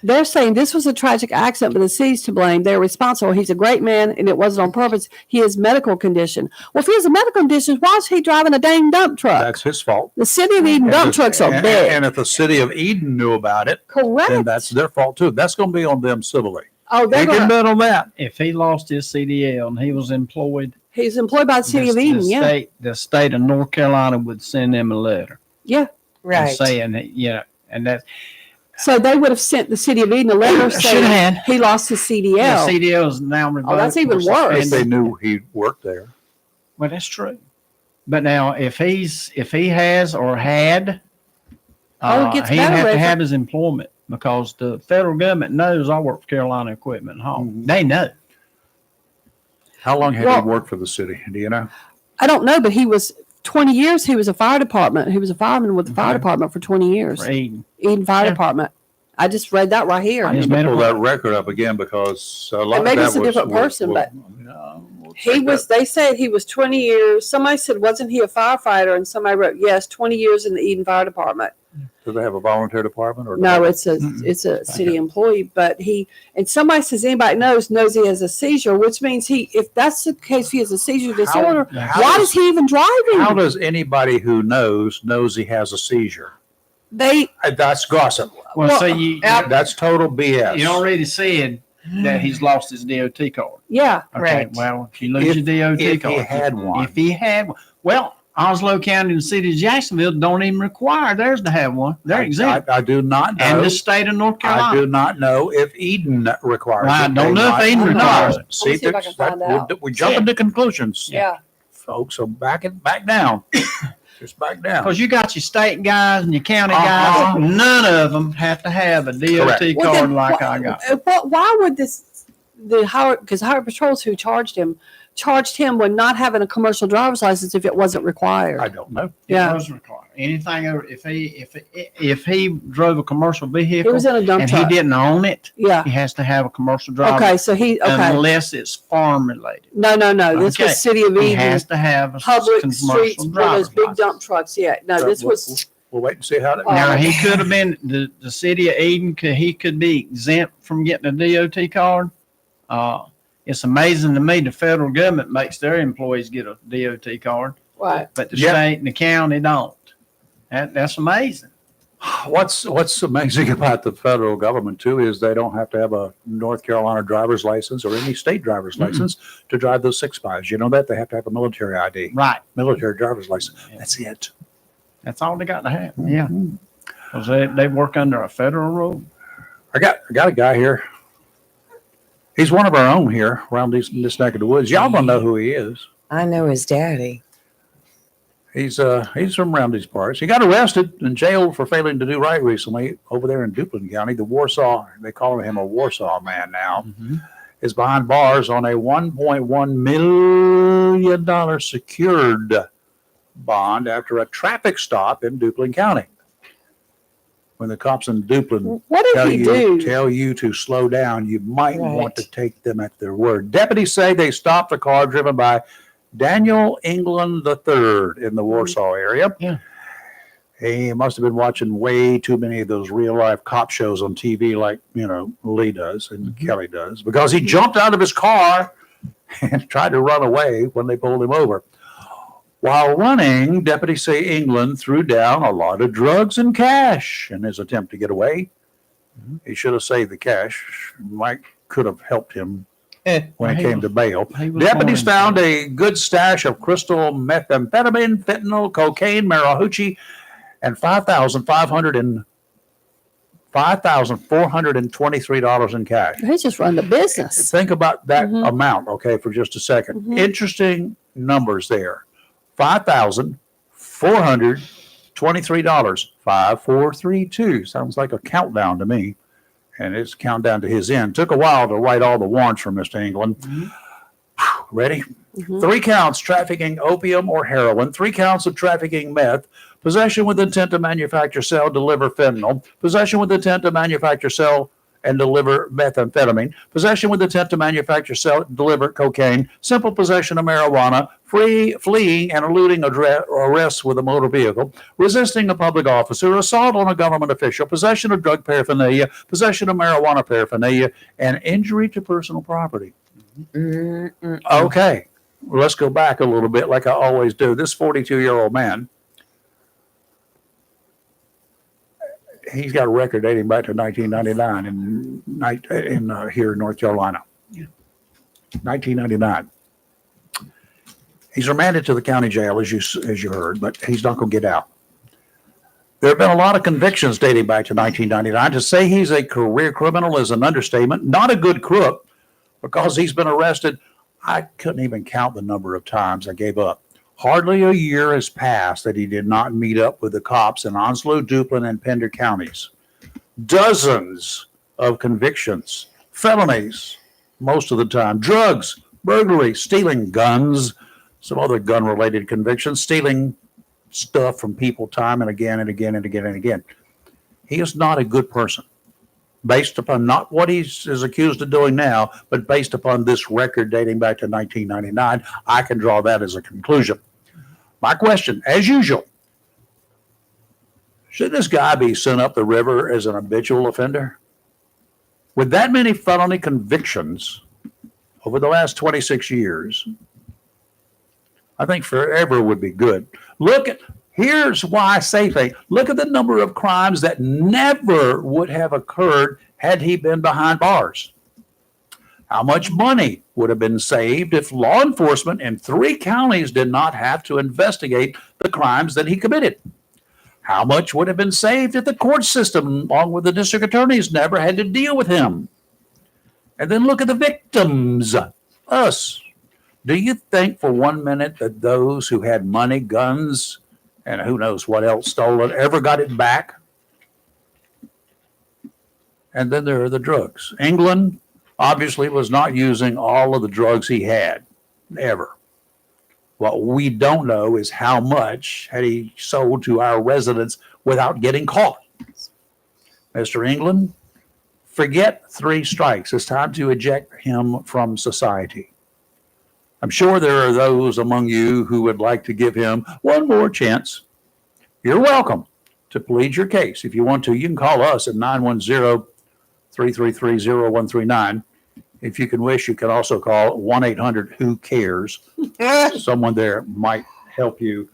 They're saying this was a tragic accident, but the city's to blame. They're responsible. He's a great man, and it wasn't on purpose. He has medical condition. Well, if he has a medical condition, why is he driving a dang dump truck? That's his fault. The City of Eden And dump if- trucks are and- big. And if the City of Eden knew about it, Correct. then that's their fault too. That's going to be on them civilly. Oh, They they're can gonna, bet on that. If he lost his CDL and he was employed, he's employed by the City of Eden. Yeah. the state of North Carolina would send him a letter and Right. saying that, you know, and that So they would have sent the City of Eden a letter should saying have. he lost his The CDL. CDL is now revoked. Oh, that's even or worse. If they suspended. knew he worked there. Well, that's true. But now, if he has or had, Oh, it gets he'd better have to if- have his employment because the federal government knows I work for Carolina Equipment and Home. Mhm. They know. How long had Well- he worked for the city? Do you know? I don't know, but he was 20 years. He was a fire department. He was a fireman with the fire Okay. department for 20 years. For Eden. Eden Fire Yeah. Department. I just read that right here. I His need to pull medical- that record up again because a lot And maybe of it's that a was, different person, but we'll He check was, that. they said he was 20 years. Somebody said, wasn't he a firefighter? And somebody wrote, yes, 20 years in the Eden Fire Department. Do they have a volunteer department or No, not? it's a Mm-mm. it's a city employee, but and somebody says anybody knows he has a seizure, which means if that's the case, he has a seizure disorder. how Why does- is he even How driving? does anybody who knows he has a seizure? They That's gossip. Well, Well, so you That's total BS. you already said that he's lost his DOT card. yeah. Okay, Right. well, if you lose your DOT if he card, had one. if he had one, well, Oslo County and the city of Jacksonville don't even require theirs to have one. They're exempt. I do not know. And the state of North I Carolina. do not know if Eden requires Well, I it. don't They know if might Eden not. requires it. See, see if I can find out. we jump into conclusions, Yeah. folks. So back down. Just back down. Because you got your state guys and your county Uh-huh. guys. None of them have to have a DOT Well, card then like wh- I got. Why would the Howard, because Howard Patrols who charged him with not having a commercial driver's license if it wasn't required. I don't know. Yeah. It was required. Anything over if he drove a commercial He vehicle was in a dump and truck. he didn't own it, Yeah. he has to have a commercial driver. Okay. So okay. Unless it's farm related. No. This Okay. was City of He Eden. has to have a Public commercial streets, one of those driver's big license. dump trucks. Yeah. No, So this was. We'll wait and see how that. Now Oh. he could have been the city of Eden. He could be exempt from getting a DOT card. It's amazing to me the federal government makes their employees get a DOT card, Right. but the Yeah. state and the county don't. That's amazing. What's amazing about the federal government too is they don't have to have a North Carolina driver's license or any state driver's license to drive those 6.5s. You know that they have to have a military ID, Right. military driver's license. That's it. That's all they got to have. Yeah. Because they work under a federal rule. I got a guy here. He's one of our own here around this neck of the woods. Y'all gonna know who he is. I know his daddy. He's from around these parts. He got arrested and jailed for failing to do right recently over there in Duplin County. The Warsaw, they call him a Warsaw man now, is behind bars on a $1.1 million secured bond after a traffic stop in Duplin County. When the cops in Duplin What did he do? tell you to slow down, you might want to take them at their word. Deputies say they stopped a car driven by Daniel England III in the Warsaw area. Yeah. He must have been watching way too many of those real life cop shows on TV like, Lee does and Kelly does, because he jumped out of his car and tried to run away when they pulled him over. While running, deputies say England threw down a lot of drugs and cash in his attempt to get away. He should have saved the cash. Mike could have helped him when it came to bail. Deputies found a good stash of crystal methamphetamine, fentanyl, cocaine, marijuana, and $5,423 in cash. He just run the business. Think about that amount, okay, for just a second. Interesting numbers there. $5,423. 5432 sounds like a countdown to me, and it's countdown to his end. Took a while to write all the warrants for Mr. England. Ready? 3 counts trafficking opium or heroin, 3 counts of trafficking meth, possession with intent to manufacture, sell, deliver fentanyl, possession with intent to manufacture, sell, and deliver methamphetamine, possession with intent to manufacture, sell, deliver cocaine, simple possession of marijuana, fleeing and eluding arrests with a motor vehicle, resisting a public officer, assault on a government official, possession of drug paraphernalia, possession of marijuana paraphernalia, and injury to personal property. Okay, well, let's go back a little bit like I always do. This 42-year-old man, he's got a record dating back to 1999 in here in North Carolina. 1999. He's remanded to the county jail, as you heard, but he's not going to get out. There have been a lot of convictions dating back to 1999. To say he's a career criminal is an understatement. Not a good crook, because he's been arrested. I couldn't even count the number of times. I gave up. Hardly a year has passed that he did not meet up with the cops in Onslow, Duplin, and Pender counties. Dozens of convictions, felonies, most of the time, drugs, burglary, stealing guns, some other gun-related convictions, stealing stuff from people time and again and again and again and again. He is not a good person, based upon not what he is accused of doing now, but based upon this record dating back to 1999. I can draw that as a conclusion. My question, as usual, should this guy be sent up the river as an habitual offender? With that many felony convictions over the last 26 years, I think forever would be good. Here's why I say things. Look at the number of crimes that never would have occurred had he been behind bars. How much money would have been saved if law enforcement in 3 counties did not have to investigate the crimes that he committed? How much would have been saved if the court system, along with the district attorneys, never had to deal with him? And then look at the victims, us. Do you think for 1 minute that those who had money, guns, and who knows what else stolen ever got it back? And then there are the drugs. England obviously was not using all of the drugs he had, ever. What we don't know is how much had he sold to our residents without getting caught. Mr. England, forget 3 strikes. It's time to eject him from society. I'm sure there are those among you who would like to give him one more chance. You're welcome to plead your case. If you want to, you can call us at 910-333-0139. If you can wish, you can also call 1-800-WHO-CARES. Someone there might help you.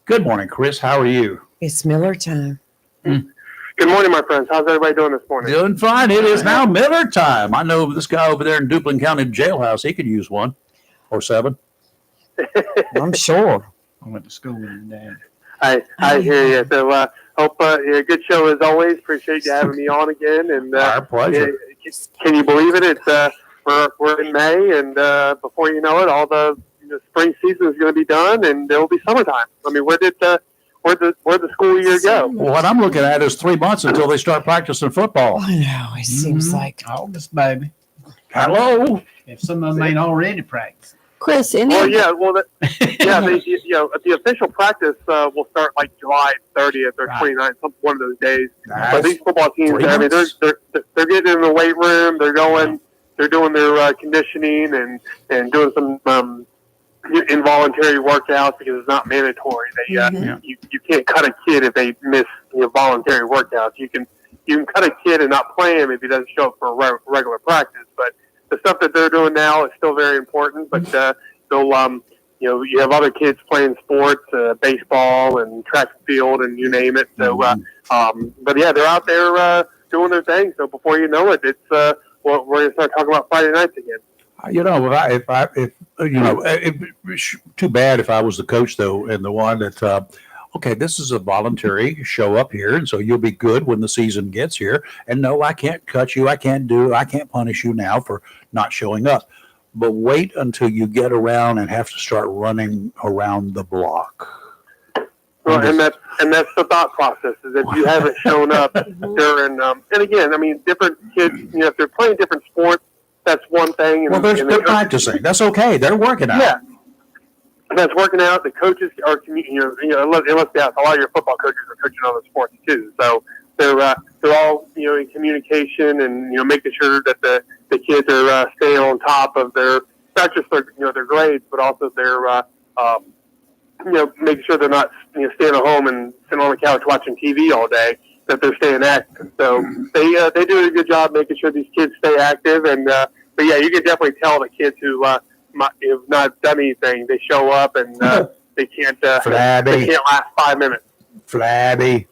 Good morning, Chris. How are you? It's Miller time. Good morning, my friends. How's everybody doing this morning? Doing fine. It is now Miller time. I know this guy over there in Duplin County jailhouse. He could use one or 7. I'm sure. I went to school with him, Dad. I hear you. So hope good show as always. Appreciate you having me on again. And Our pleasure. can you believe it? It's we're in May, and before you know it, all the spring season is going to be done, and it'll be summertime. I mean, where'd the school year go? Well, what I'm looking at is 3 months until they start practicing football. I know. It seems like August, baby. Hello. If some of them ain't already practicing. Chris, any Well, yeah. Well, the official practice will start like July 30th or Right. 29th, one of those days. Nice. But these football teams, 3 I mean, months? they're getting in the weight room. They're doing their conditioning and doing some involuntary workouts because it's not mandatory. They you can't cut a kid if they miss voluntary workouts. You can cut a kid and not play him if he doesn't show up for regular practice. But the stuff that they're doing now is still very important. But they'll you have other kids playing sports, baseball and track and field and you name it. So but yeah, they're out there doing their thing. So before you know it, it's we're going to start talking about Friday nights again. If too bad if I was the coach though, and the one that, okay, this is a voluntary show up here, and so you'll be good when the season gets here. And no, I can't cut you, I can't punish you now for not showing up. But wait until you get around and have to start running around the block. Well, and that's the thought process is if you haven't shown up during and again, I mean, different kids, if they're playing different sports, that's one thing. Well, they're practicing. That's okay. They're working out. Yeah, that's working out. The coaches are, let's be honest, a lot of your football coaches are coaching other sports too. So they're all in communication and making sure that the kids are staying on top of their not just their grades, but also their making sure they're not staying at home and sitting on the couch watching TV all day. That they're staying active. So they do a good job making sure these kids stay active. And but yeah, you can definitely tell the kids who have not done anything. They show up and they can't Flabby. they can't last 5 minutes. Flabby.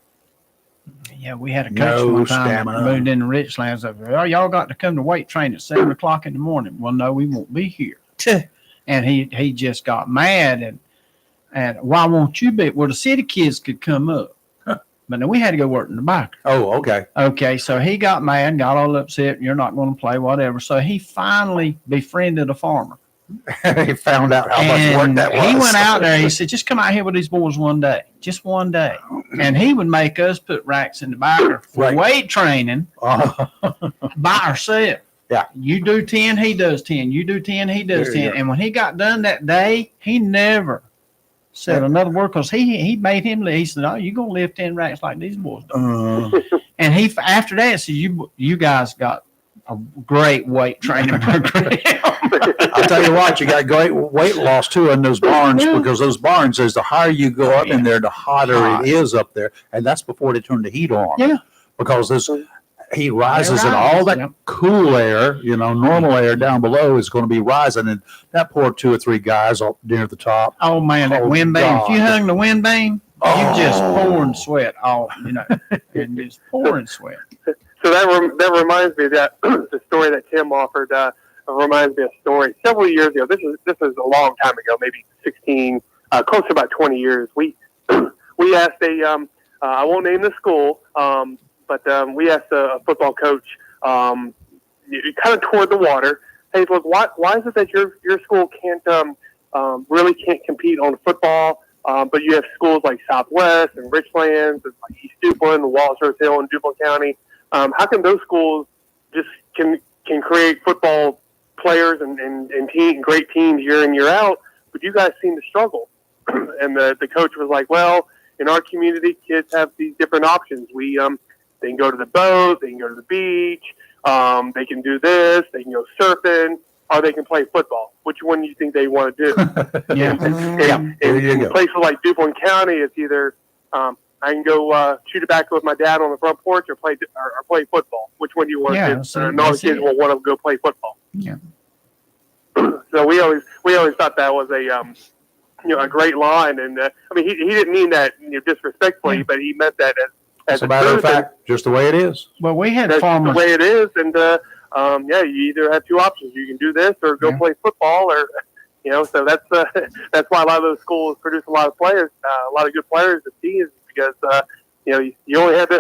Yeah, we had a coach No one time stamina. that moved into Richlands. Oh, y'all got to come to weight train at 7 o'clock in the morning. Well, no, we won't be here. And he just got mad and why won't you be? Well, the city kids could come up. But then we had to go work in the back. Oh, okay. Okay, so he got mad, got all upset. You're not going to play, whatever. So he finally befriended a farmer. He found out how much work that was. He went out there. He said, just come out here with these boys one day. Just one day. And he would make us put racks in the backer for Right. weight training by ourselves. Yeah. You do 10, he does 10. You do 10, he does There you 10. And when he got done that day, he never said another word because he made him live. He said, "Oh, you're gonna lift 10 racks like these boys do." And he after that said, "You guys got a great weight training program." I'll tell you what, you got great weight loss too in those barns because those barns, as the higher you go up in there, the hotter it is up there, and that's before they turn the heat on. Yeah. Because this heat rises and rise, all that yep. cool air, normal air down below is going to be rising, and that poor 2 or 3 guys up near the top. Oh man, that Oh, wind beam! If you God. hung the wind beam, you just pouring sweat all and just pouring sweat. So that reminds me that the story that Tim offered reminds me of a story several years ago. This is a long time ago, maybe 16, close to about 20 years. We asked I won't name the school, but we asked a football coach, kind of toward the water. Hey, look, why is it that your school really can't compete on football? But you have schools like Southwest and Richlands and like East Duplin, Walsworth Hill, and Duplin County. How come those schools just can create football players and great teams year in, year out, but you guys seem to struggle? And the coach was like, well, in our community, kids have these different options. They can go to the boat, they can go to the beach, they can do this, they can go surfing, or they can play football. Which one do you think they want to do? In places like Duplin County, it's either I can go chew tobacco with my dad on the front porch or play football. Which one do you want to do? And all the kids will want to go play football. Yeah. So we always thought that was a great line, and I mean he didn't mean that disrespectfully, but he meant that As a matter of fact, just the way it is. Well, we had That's farmers. the way it is, and yeah, you either have two options: you can do this or go play football, or So that's why a lot of those schools produce a lot of players, a lot of good players and teams, because you only have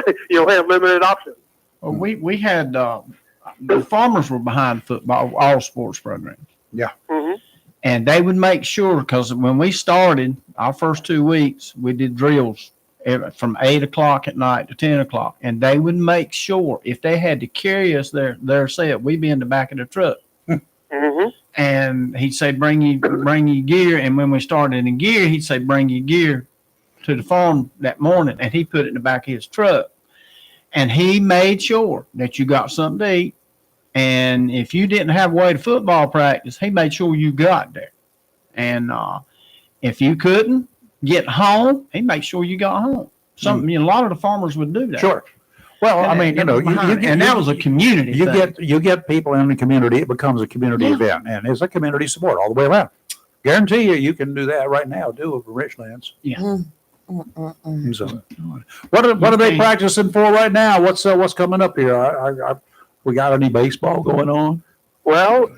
limited options. Well, we had the farmers were behind football, all sports programs. Yeah. Mm-hmm. And they would make sure, because when we started our first 2 weeks, we did drills from 8 o'clock at night to 10 o'clock. And they would make sure if they had to carry us their set, we'd be in the back of the truck. Mm-hmm. And he'd say, bring your gear. And when we started in gear, he'd say, bring your gear to the farm that morning. And he put it in the back of his truck. And he made sure that you got something to eat. And if you didn't have a way to football practice, he made sure you got there. And if you couldn't get home, he made sure you got home. A lot of the farmers would do that. Sure. Well, I mean, that was a community thing. You get people in the community. It becomes a community event, and it's a community support all the way around. Guarantee you can do that right now. Do it for Richlands. Yeah. So, what are they practicing for right now? What's coming up here? We got any baseball going on? Well,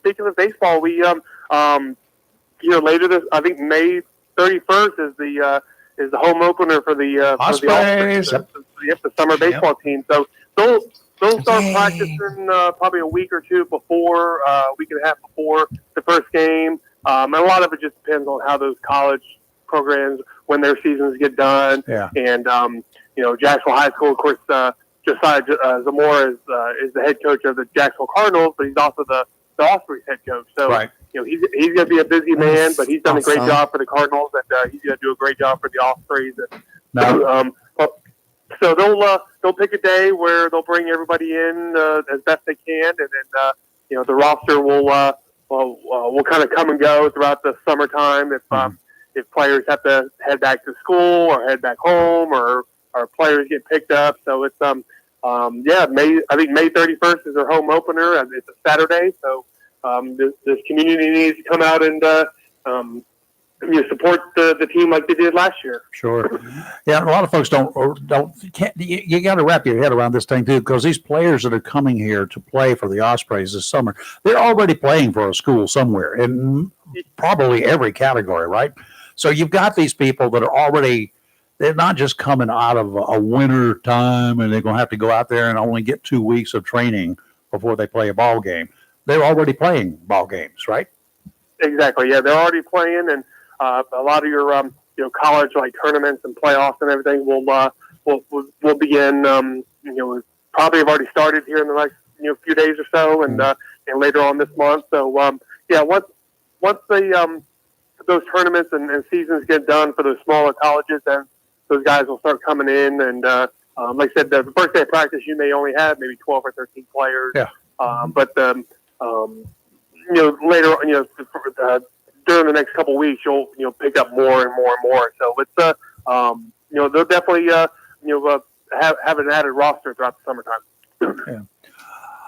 speaking of baseball, we later this, I think May 31st is the home opener for the Ospreys. The summer baseball team. So they'll start practicing probably a week or two before, week and a half before the first game. And a lot of it just depends on how those college programs, when their seasons get done. Yeah. And Jacksonville High School, of course, Josiah Zamora is the head coach of the Jacksonville Cardinals, but he's also the Ospreys head coach. So right. He's going to be a busy man, but he's done a great job for the Cardinals, and he's going to do a great job for the Ospreys. And, so they'll pick a day where they'll bring everybody in as best they can, and then the roster will kind of come and go throughout the summertime if players have to head back to school or head back home or players get picked up. So it's May 31st is their home opener, and it's a Saturday. So this community needs to come out and support the team like they did last year. Sure. Yeah, a lot of folks you got to wrap your head around this thing too, because these players that are coming here to play for the Ospreys this summer, they're already playing for a school somewhere in probably every category, right? So you've got these people that are already, they're not just coming out of a winter time and they're going to have to go out there and only get 2 weeks of training before they play a ball game. They're already playing ball games, right? Exactly. Yeah, they're already playing, and a lot of your college like tournaments and playoffs and everything will begin. Probably have already started here in the next few days or so, and later on this month. So once those tournaments and seasons get done for those smaller colleges, then those guys will start coming in. And like I said, the first day of practice, you may only have maybe 12 or 13 players. Yeah. But later, during the next couple of weeks, you'll pick up more and more and more. So it's they'll definitely have an added roster throughout the summertime. Yeah.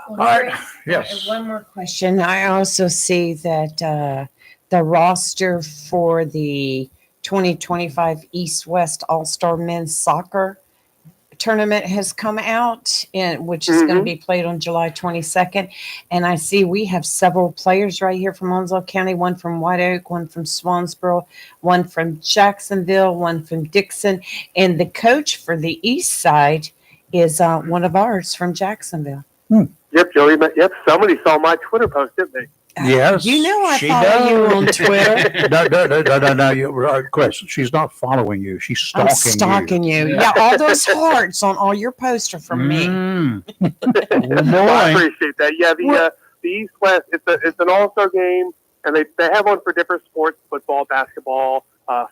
Well, All right. Yes. One more question. I also see that the roster for the 2025 East-West All-Star Men's Soccer Tournament has come out, which is going to be played on July 22nd. And I see we have several players right here from Onslow County, one from White Oak, one from Swansboro, one from Jacksonville, one from Dixon. And the coach for the East Side is one of ours from Jacksonville. Yep, Joey. Yep, somebody saw my Twitter post, didn't they? Yes. You know I she follow you does. on Twitter. No. Question. She's not following you. She's stalking I'm stalking you. Yeah, all those hearts on all your posts are from me. Well, I appreciate that. Yeah, the East West. It's an all-star game, and they have one for different sports: football, basketball,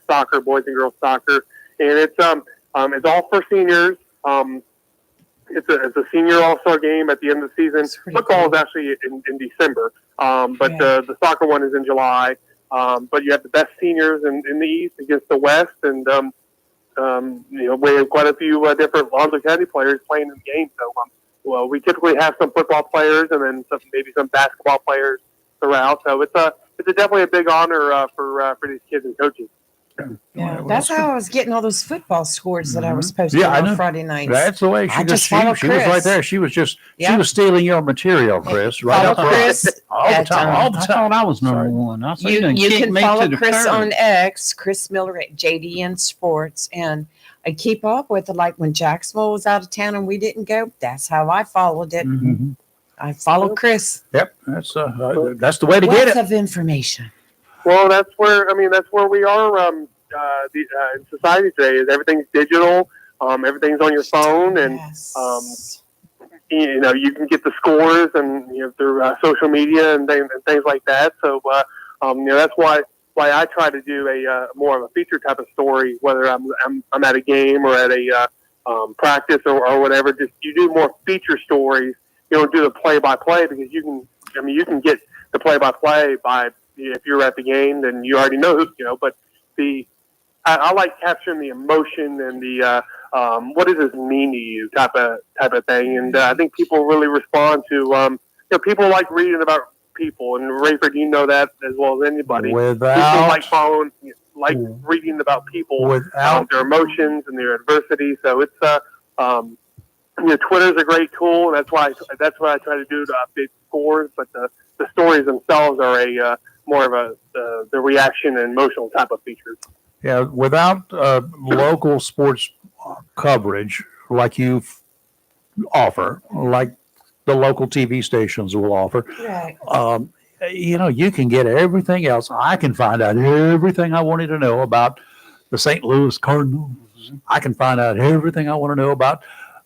soccer, boys and girls soccer, and it's all for seniors. It's a senior all-star game at the end of the season. Football is actually in December, but the soccer one is in July. But you have the best seniors in the East against the West, and we have quite a few different Onslow County players playing in the game. So, we typically have some football players and then maybe some basketball players throughout. So it's definitely a big honor for these kids and coaches. Yeah, Well, that's good. how I was getting all those football scores that I was Mhm. posting Yeah, I on know. Friday nights. That's the way I she just follow she was right Chris. there. She Yeah. was stealing your material, Chris. Right Follow up front. Chris All the at, time. All the I time. thought I was number Sorry. one. I said, You done you kicked can me follow to the Chris curb. on X, Chris Miller at JDN Sports, and I keep up with it. Like when Jacksonville was out of town and we didn't go, that's how I followed it. Mhm. Mhm. I follow Chris. Yep, that's the way to get Wealth it. of information. Well, that's where we are. In society today is everything's digital. Everything's on your phone, and Yes. you can get the scores and through social media and things like that. So that's why I try to do a more of a feature type of story, whether I'm at a game or at a practice or whatever. Just you do more feature stories. You don't do the play by play because you can get the play by play by if you're at the game, then you already know who. But I like capturing the emotion and the what does this mean to you type of thing, and I think people really respond to people like reading about people, and Rayford, you know that as well as anybody. People like following, reading about people, their emotions and their adversity. So it's Twitter's a great tool, and that's what I try to do to update scores. But the stories themselves are a more of the reaction and emotional type of features. Yeah, without local sports coverage like you offer, like the local TV stations will offer, Right. you can get everything else. I can find out everything I wanted to know about the St. Louis Cardinals. I can find out everything I want to know about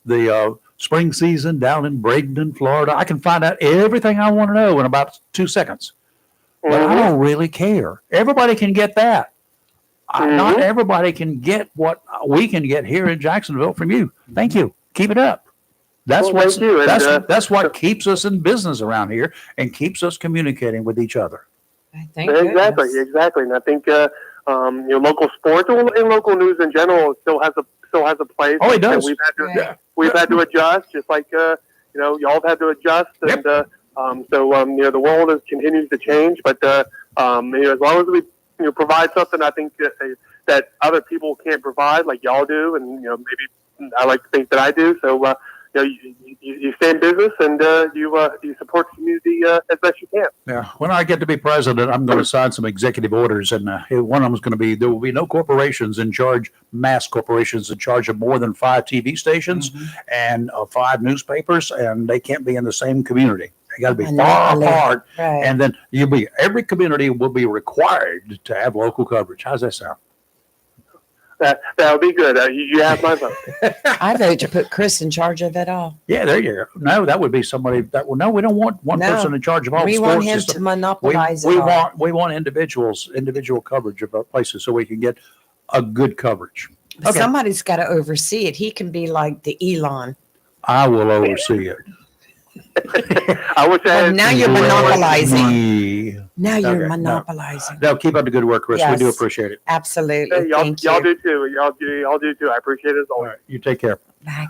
the spring season down in Bradenton, Florida. I can find out everything I want to know in about 2 seconds. But I don't really care. Everybody can get that. Not everybody can get what we can get here in Jacksonville from you. Thank you. Keep it up. That's thank you. And, that's what keeps us in business around here and keeps us communicating with each other. Exactly. And I think local sports and local news in general still has a place. Oh, it does. We've had to adjust, just like y'all have had to adjust, and the world continues to change. But as long as we provide something, I think that other people can't provide, like y'all do, and maybe I like to think that I do. So you stay in business and you support the community as best you can. Yeah. When I get to be president, I'm going to sign some executive orders, and one of them is going to be there will be no mass corporations in charge of more than 5 TV stations and 5 newspapers, and they can't be in the same community. They got to be far apart, Right. and then every community will be required to have local coverage. How's that sound? That'll be good. You have my vote. I vote to put Chris in charge of it all. Yeah, there you go. No, that would be somebody that no, we don't want one person in charge of all the We sports. want him to monopolize it all. We want individual coverage of places so we can get a good coverage. But somebody's got to oversee it. He can be like the Elon. I will oversee it. I wish I had. Now you're monopolizing. Now Okay, you're no. monopolizing. No, keep up the good work, Chris. We do appreciate it. Absolutely. Hey, y'all Thank you. do too. Y'all do too. I appreciate it as All always. right, you take care. Bye.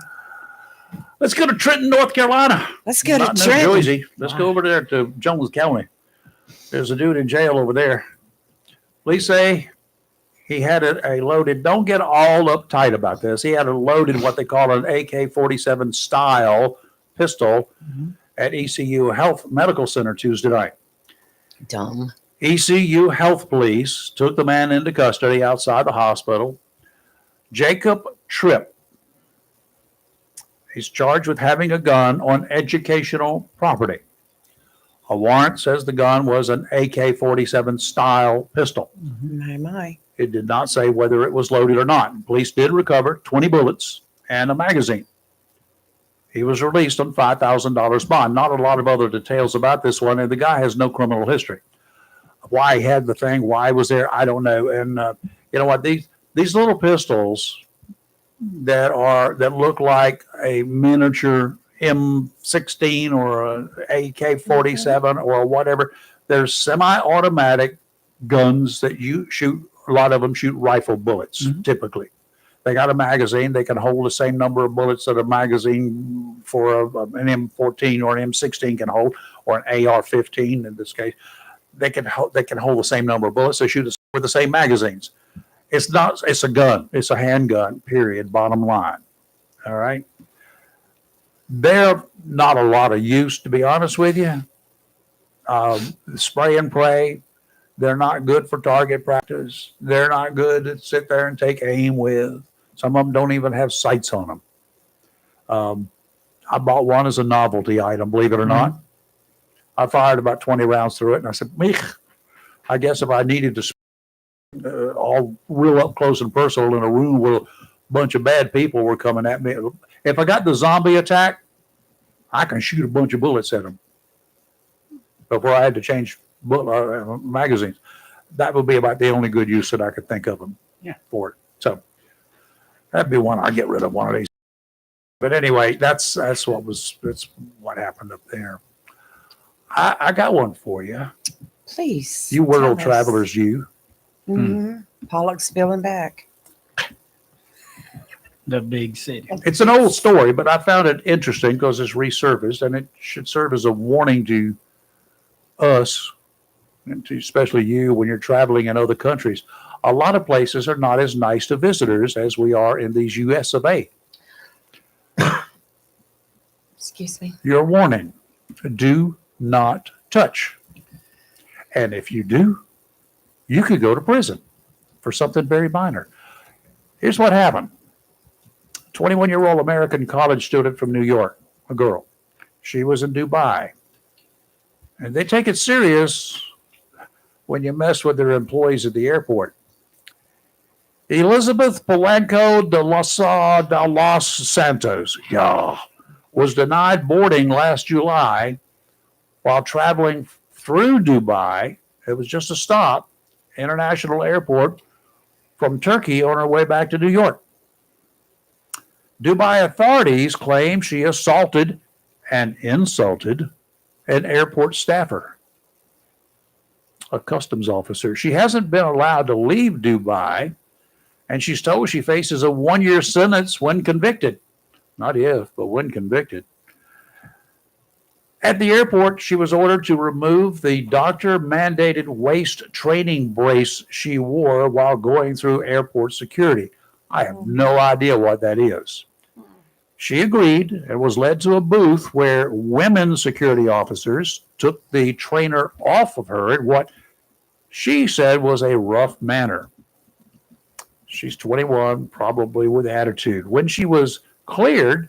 Let's go to Trenton, North Carolina. Let's go to Not New Trenton. Jersey. Let's go over there to Jones County. There's a dude in jail over there. Police say he had a loaded, don't get all uptight about this. He had a loaded, what they call an AK-47 style pistol at ECU Health Medical Center Tuesday night. Dumb. ECU Health Police took the man into custody outside the hospital. Jacob Tripp. He's charged with having a gun on educational property. A warrant says the gun was an AK-47 style pistol. My. It did not say whether it was loaded or not. Police did recover 20 bullets and a magazine. He was released on $5,000 bond. Not a lot of other details about this one, and the guy has no criminal history. Why he had the thing, why he was there, I don't know. And you know what? These little pistols that look like a miniature M16 or an AK-47 or whatever, they're semi-automatic guns that you shoot. A lot of them shoot rifle bullets, typically. They got a magazine. They can hold the same number of bullets that a magazine for an M14 or an M16 can hold, or an AR-15 in this case. They can hold the same number of bullets. They shoot with the same magazines. It's not, it's a gun. It's a handgun, period, bottom line. All right. They're not a lot of use, to be honest with you. Spray and pray, they're not good for target practice. They're not good to sit there and take aim with. Some of them don't even have sights on them. I bought one as a novelty item, believe it or not. I fired about 20 rounds through it, and I said, Meek, I guess if I needed to all real up close and personal in a room where a bunch of bad people were coming at me, if I got the zombie attack, I can shoot a bunch of bullets at them before I had to change magazines. That would be about the only good use that I could think of them for it. So that'd be one I'd get rid of one of these. But anyway, that's what happened up there. I got one for you. Please. You tell world us. travelers, you. Pollock spilling back. The big city. It's an old story, but I found it interesting because it's resurfaced, and it should serve as a warning to us, and to especially you when you're traveling in other countries. A lot of places are not as nice to visitors as we are in these U.S. of A. Excuse me. Your warning: do not touch. And if you do, you could go to prison for something very minor. Here's what happened. 21-year-old American college student from New York, a girl. She was in Dubai. And they take it serious when you mess with their employees at the airport. Elizabeth Polanco de Los Santos was denied boarding last July while traveling through Dubai. It was just a stop, international airport, from Turkey on her way back to New York. Dubai authorities claim she assaulted and insulted an airport staffer, a customs officer. She hasn't been allowed to leave Dubai, and she's told she faces a 1-year sentence when convicted. Not if, but when convicted. At the airport, she was ordered to remove the doctor-mandated waist training brace she wore while going through airport security. I have no idea what that is. She agreed and was led to a booth where women security officers took the trainer off of her in what she said was a rough manner. She's 21, probably with attitude. When she was cleared,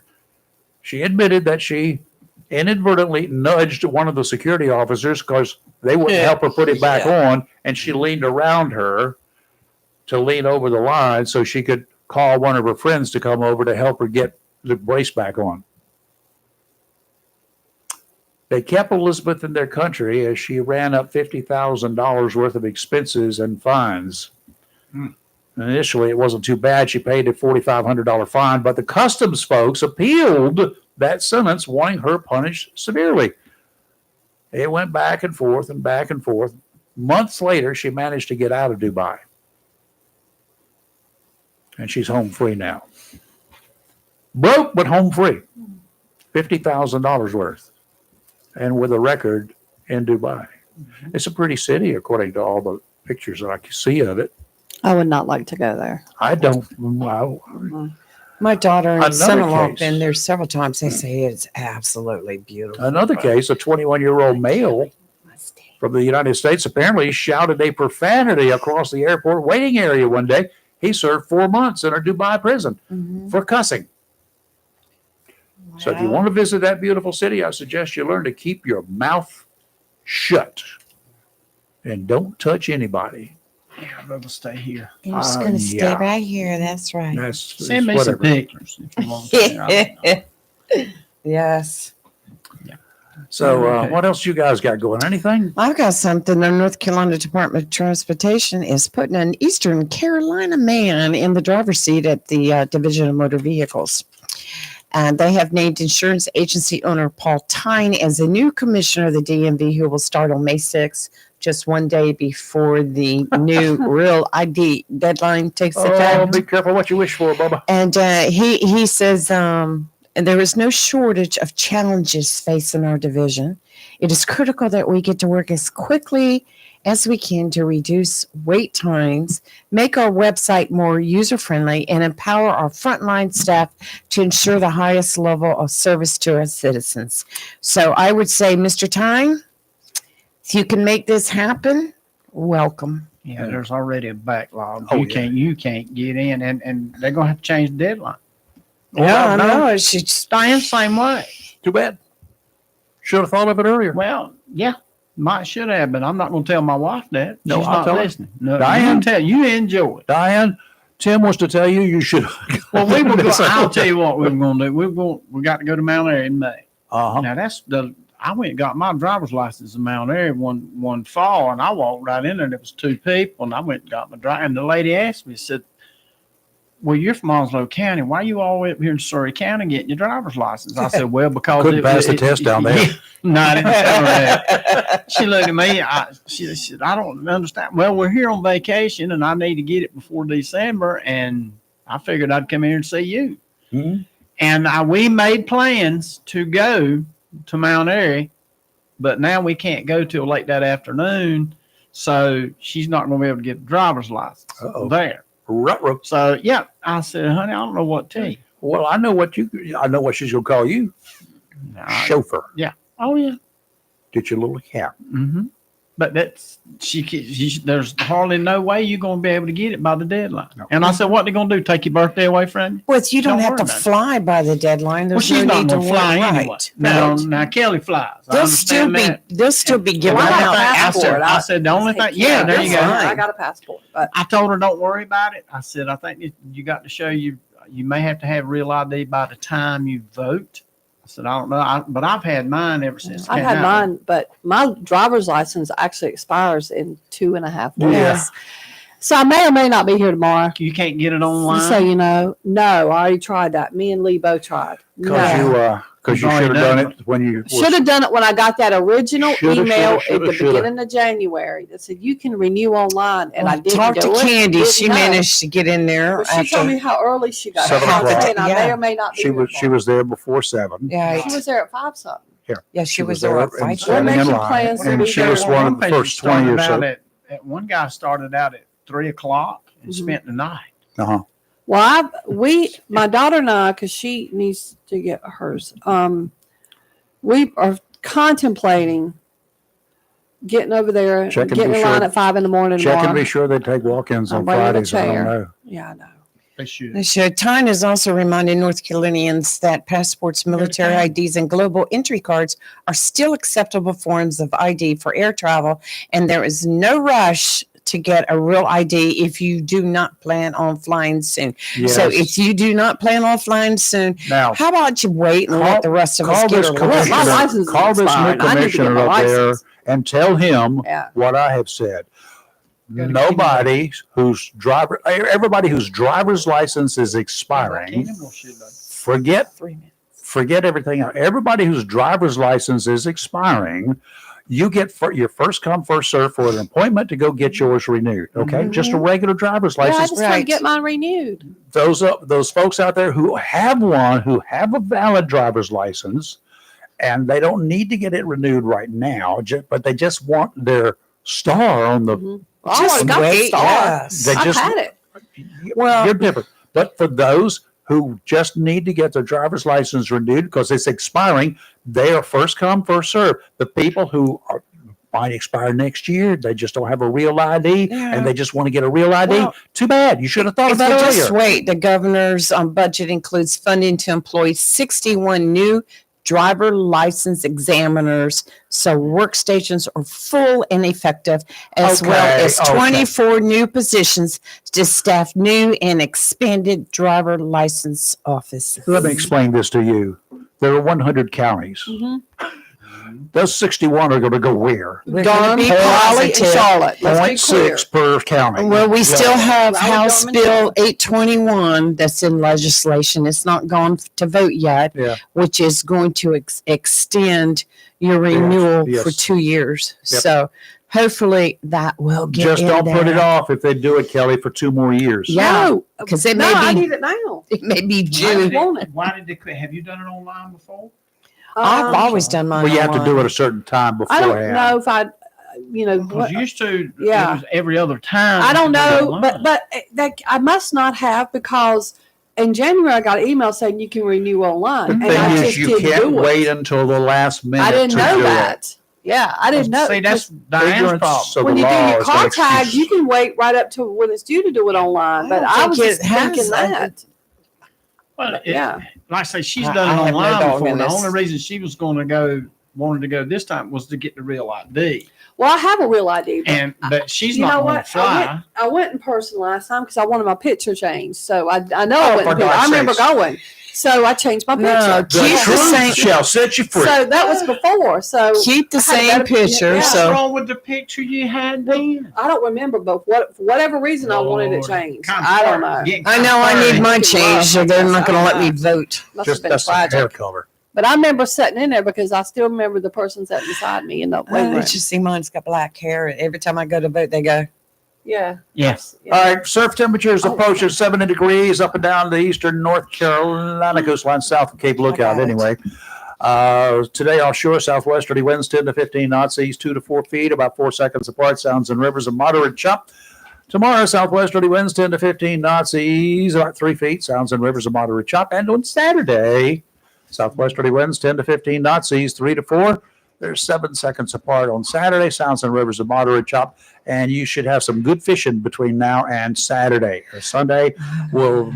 she admitted that she inadvertently nudged one of the security officers because they wouldn't help her put it back on, and she leaned around her to lean over the line so she could call one of her friends to come over to help her get the brace back on. They kept Elizabeth in their country as she ran up $50,000 worth of expenses and fines. Initially, it wasn't too bad. She paid a $4,500 fine, but the customs folks appealed that sentence, wanting her punished severely. It went back and forth and back and forth. Months later, she managed to get out of Dubai. And she's home free now. Broke, but home free. $50,000 worth. And with a record in Dubai. It's a pretty city, according to all the pictures that I can see of it. I would not like to go there. I don't. My daughter and Another son-in-law have case. been there several times. They say it's absolutely beautiful. Another case, a 21-year-old male from the United States apparently shouted a profanity across the airport waiting area one day. He served 4 months in a Dubai prison for cussing. So if you want to visit that beautiful city, I suggest you learn to keep your mouth shut and don't touch anybody. Yeah, I'd rather stay here. I'm just going to stay yeah. right here. That's right. Send me some pictures if you want to. Yes. So what else you guys got going? Anything? I've got something. The North Carolina Department of Transportation is putting an Eastern Carolina man in the driver's seat at the Division of Motor Vehicles. And they have named insurance agency owner Paul Tyne as the new commissioner of the DMV, who will start on May 6th, just one day before the new Real ID deadline takes effect. Be careful what you wish for, Bubba. And he says, and there is no shortage of challenges facing our division. It is critical that we get to work as quickly as we can to reduce wait times, make our website more user-friendly, and empower our frontline staff to ensure the highest level of service to our citizens. So I would say, Mr. Tyne, if you can make this happen, welcome. Yeah, there's already a backlog. Oh, You can't get in, and they're gonna have to change the deadline. Yeah, I no. know. It's just, Diane, same way. Too bad. Should have thought of it earlier. Well, yeah, might should have, but I'm not gonna tell my wife that. No, She's I'll not tell her. listening. No, Diane? you tell you enjoy it. Diane, Tim wants to tell you you should. Well, we were. I'll tell you what we were gonna do. We got to go to Mount Airy in May. Uh-huh. Now I went and got my driver's license in Mount Airy one fall, and I walked right in there, and there was two people, and I went and got my driver. And the lady asked me, said, "Well, you're from Onslow County. Why are you all the way up here in Surrey County getting your driver's license?" I said, "Well, because Couldn't pass the test down there. No, I didn't tell her that. She looked at me. She said, "I don't understand." Well, we're here on vacation, and I need to get it before December, and I figured I'd come here and see you. Mhm. And we made plans to go to Mount Airy, but now we can't go till late that afternoon, so she's not going to be able to get a driver's license there. Ruh-roh. So yeah, I said, "Honey, I don't know what to tell you." Well, I know what she's gonna call you. Chauffeur. Oh yeah. Get your little cap. Mm-hmm. But there's hardly no way you're going to be able to get it by the deadline. No. And I said, "What they going to do? Take your birthday away from you?" well, you don't Don't have worry to about it. fly by the deadline. Well, There's she's no not need to going to fly worry. anyway. Right. Now Kelly flies. I They'll still understand be that. given Well, I out have a after. passport. I said, the only thing, Yeah, there you that's go. fine. I got a passport, but I told her, don't worry about it. I said, I think you got to show you may have to have real ID by the time you vote. I said, I don't know, but I've had mine ever since. it I've came had out. mine, but my driver's license actually expires in 2.5 weeks. Yeah. So I may or may not be here tomorrow. You can't get it online. So you know, no, I already tried that. Me and Lee both tried. Because you You've should have already done it when you Should have done it when I got that original Shoulda, email shoulda, at the shoulda. beginning of January that said you can renew online, and I didn't Talk do to it. Candy. Didn't She know. managed to get in there. But she told me how early she got 7 it, o'clock. and I may Yeah. or may not be. She was there before 7. Yeah, She was there at 5 something. yeah, she was there at and fight. standing We're in making line, plans to and be she there. was one of the person first 20 or started so. out at one guy started out at 3:00 and Mhm. spent the night. Uh-huh. Well, my daughter and I, because she needs to get hers. We are contemplating getting over there, Check and getting be in line sure- at 5 a.m. Check and tomorrow. be sure they take walk-ins I'm on bringing a Fridays. I don't chair. know. Yeah, I know. They should. They should. Tyne is also reminding North Carolinians that passports, military IDs, and global entry cards are still acceptable forms of ID for air travel, and there is no rush to get a real ID if you do not plan on flying soon. Yes. So if you do not plan on flying soon, Now, how about you wait and Call- let the rest of us call get this our Well, commissioner. my license? license is Call this new expired. I need to get commissioner my up there license. and tell him Yeah. what I have said. Gotta Everybody whose driver's license is expiring, forget 3 minutes. forget everything else. Everybody whose driver's license is expiring, you get your first come, first serve for an appointment to go get yours renewed. Okay, just a regular driver's Yeah, I license. just want to Right. get mine renewed. Those folks out there who have a valid driver's license, and they don't need to get it renewed right now, but they just want their star on the. Mhm. Well, I already got the wait, star. yes. They I've just had it. Well- you're different. But for those who just need to get their driver's license renewed because it's expiring, they are first come, first serve. The people who might expire next year, they just don't have a real ID, Yeah. and they just want to get a real ID. Well, Too bad. You should have thought If of you that just earlier. wait, the governor's budget includes funding to employ 61 new driver license examiners, so workstations are full and effective, as well Okay, as okay. 24 new positions to staff new and expanded driver license offices. Let me explain this to you. There are 100 counties. Mhm. Those 61 are going to go where? We're gonna Durham, be Raleigh, and positive. Charlotte. Let's be clear. 0.6 per county. Well, we still have Raleigh, House Durham, and Bill 821 that's in legislation. It's not gone to vote yet, Yeah. which is going to extend your renewal yes. for 2 years. Yep. So hopefully that will get Just in don't put it there. off if they do it, Kelly, for 2 more years. Yeah, No, because it no, may I be need it now. it may be I June. want it. Why did they quit? Have you done it online before? I've Um, always done mine. Well, you have to do online. it a certain time I don't beforehand. know if Because used to, Yeah. it was every other time. I don't you could do it know, online. but that I must not have, because in January I got an email saying you can renew online, The and thing I is, just you didn't can't do wait it. until the last minute I didn't to know do that. Yeah, I didn't know. See, that's 'cause Diane's Ignorance problem. of when the you do law your is no car tag, excuse. you can wait right up to when it's due to do it online. But I was just thinking that. Well, Yeah. like I say, she's I done it have no online dog before. in The this. only reason she was going to go, wanted to go this time, was to get the real ID. Well, I have a real ID. But she's you know not going to what? fly. I went in person last time because I wanted my picture changed. So I know Oh, I went for in person. I God's remember sakes. going. So I changed my No, picture. The keep the truth same- shall set you free. So that was before. So Keep the I had a same better- picture. yeah. What's So wrong with the picture you had then? I don't remember, but for whatever reason, I wanted it Lord, changed. kinda I don't start know. getting I kinda know I started. need my It's change, rough, so I they're guess. not going to I let don't me know. vote. Must Just have been that's the hair tragic. color. But I remember sitting in there because I still remember the person sitting beside me in the waiting room. It's just see, mine's got black hair. And every time I go to vote, they go, Yeah. Yes. All right, surf temperatures Oh. approaching 70 degrees up and down the eastern North Carolina coastline, south of Cape Lookout. got it. Anyway, today offshore, southwesterly winds 10 to 15 knots, east 2 to 4 feet, about 4 seconds apart. Sounds and rivers of moderate chop. Tomorrow, southwesterly winds 10 to 15 knots, ease about 3 feet. Sounds and rivers of moderate chop. And on Saturday, southwesterly winds 10 to 15 knots, ease 3 to 4. They're 7 seconds apart on Saturday. Sounds and rivers of moderate chop. And you should have some good fishing between now and Saturday. Or Sunday will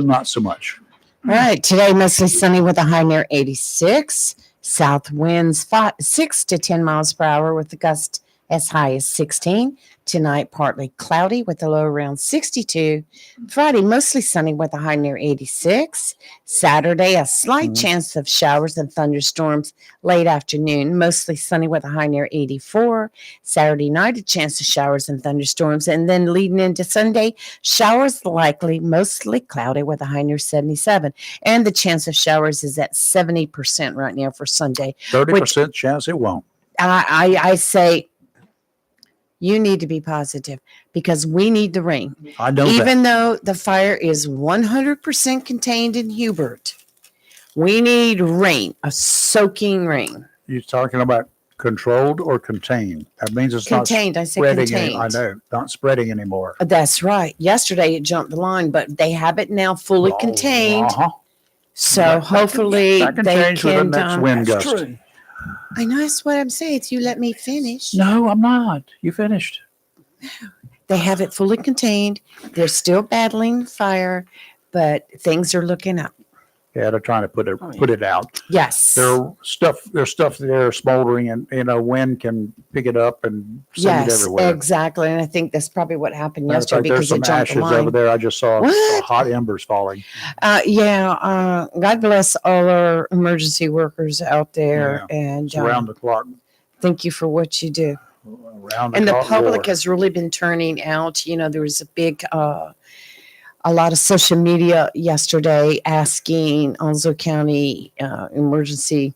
not so much. all right, today mostly sunny with a high near 86. South winds 6 to 10 miles per hour with a gust as high as 16. Tonight, partly cloudy with a low around 62. Friday, mostly sunny with a high near 86. Saturday, a slight chance of showers and thunderstorms late afternoon, mostly sunny with a high near 84. Saturday night, a chance of showers and thunderstorms. And then leading into Sunday, showers likely, mostly cloudy with a high near 77. And the chance of showers is at 70% right now for Sunday. 30% chance it won't. I say you need to be positive because we need the rain. I know that. Even though the fire is 100% contained in Hubert, we need rain, a soaking rain. You're talking about controlled or contained. That means it's Contained, I not say spreading. contained. I know, not spreading anymore. That's right. Yesterday it jumped the line, but they have it now fully contained. Uh-huh. So That can- hopefully that can they change with the can. next wind gust. True. I know that's what I'm saying. If you let me finish. No, I'm not. You finished. They have it fully contained. They're still battling fire, but things are looking up. Yeah, they're trying to put it out. Yes. There's stuff there smoldering, and wind can pick it up and send it Yes, everywhere. exactly. And I think that's probably what happened Matter of yesterday fact, there's because it some jumped the ashes over line. there. I just saw What? hot embers falling. God bless all our emergency workers out there. And It's around the clock. thank you for what you do. Around the And the clock public war. has really been turning out. You know, there was a lot of social media yesterday asking Onslow County emergency,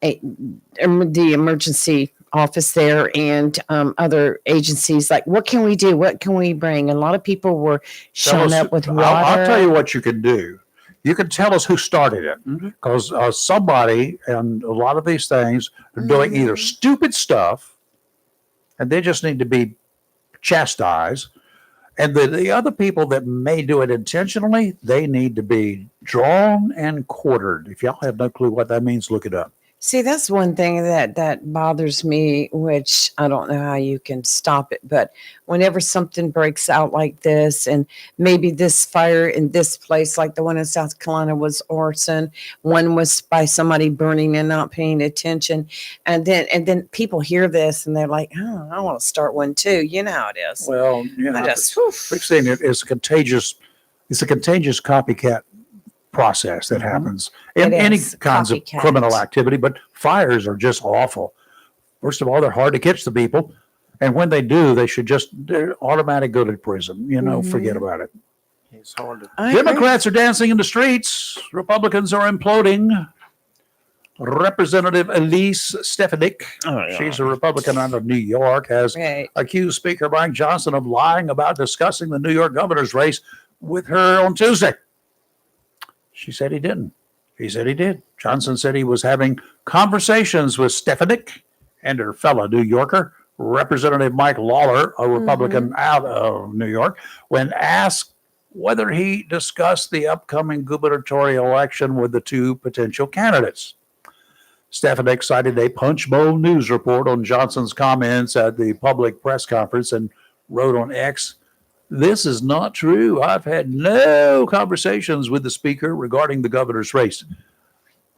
the emergency office there and other agencies, like, what can we do? What can we bring? And a lot of people were Tell showing us- up with water. I'll tell you what you can do. You can tell us who started it, because somebody, and a lot of these things are doing either stupid stuff, and they just need to be chastised, and the other people that may do it intentionally, they need to be drawn and quartered. If y'all have no clue what that means, look it up. See, that's one thing that bothers me, which I don't know how you can stop it. But whenever something breaks out like this, and maybe this fire in this place, like the one in South Carolina was arson, one was by somebody burning and not paying attention, and then people hear this and they're like, "Oh, I want to start one too." You know how it is. Well, I just, whew. fixing it is it's a contagious copycat process that happens in It any is, kinds of copycat. criminal activity, but fires are just awful. First of all, they're hard to catch the people, and when they do, they're automatic go to prison. Forget about it. It's hard to. I agree. Democrats are dancing in the streets. Republicans are imploding. Representative Elise Stefanik, she's a Republican out of New York, has Right. accused Speaker Mike Johnson of lying about discussing the New York governor's race with her on Tuesday. She said he didn't. He said he did. Johnson said he was having conversations with Stefanik and her fellow New Yorker, Representative Mike Lawler, a Republican out of New York, when asked whether he discussed the upcoming gubernatorial election with the two potential candidates. Stefanik cited a Punch Bowl News report on Johnson's comments at the public press conference and wrote on X, "This is not true. I've had no conversations with the speaker regarding the governor's race."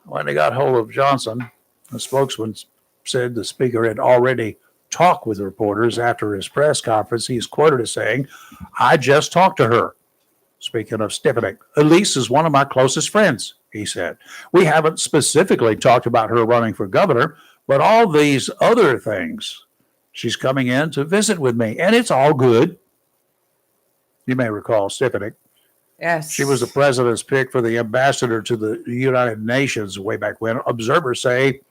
When they got hold of Johnson, the spokesman said the speaker had already talked with reporters after his press conference. He's quoted as saying, "I just talked to her." Speaking of Stefanik, "Elise is one of my closest friends," he said. "We haven't specifically talked about her running for governor, but all these other things. She's coming in to visit with me, and it's all good." You may recall Stefanik. Yes. She was the president's pick for the ambassador to the United Nations way back when. Observers say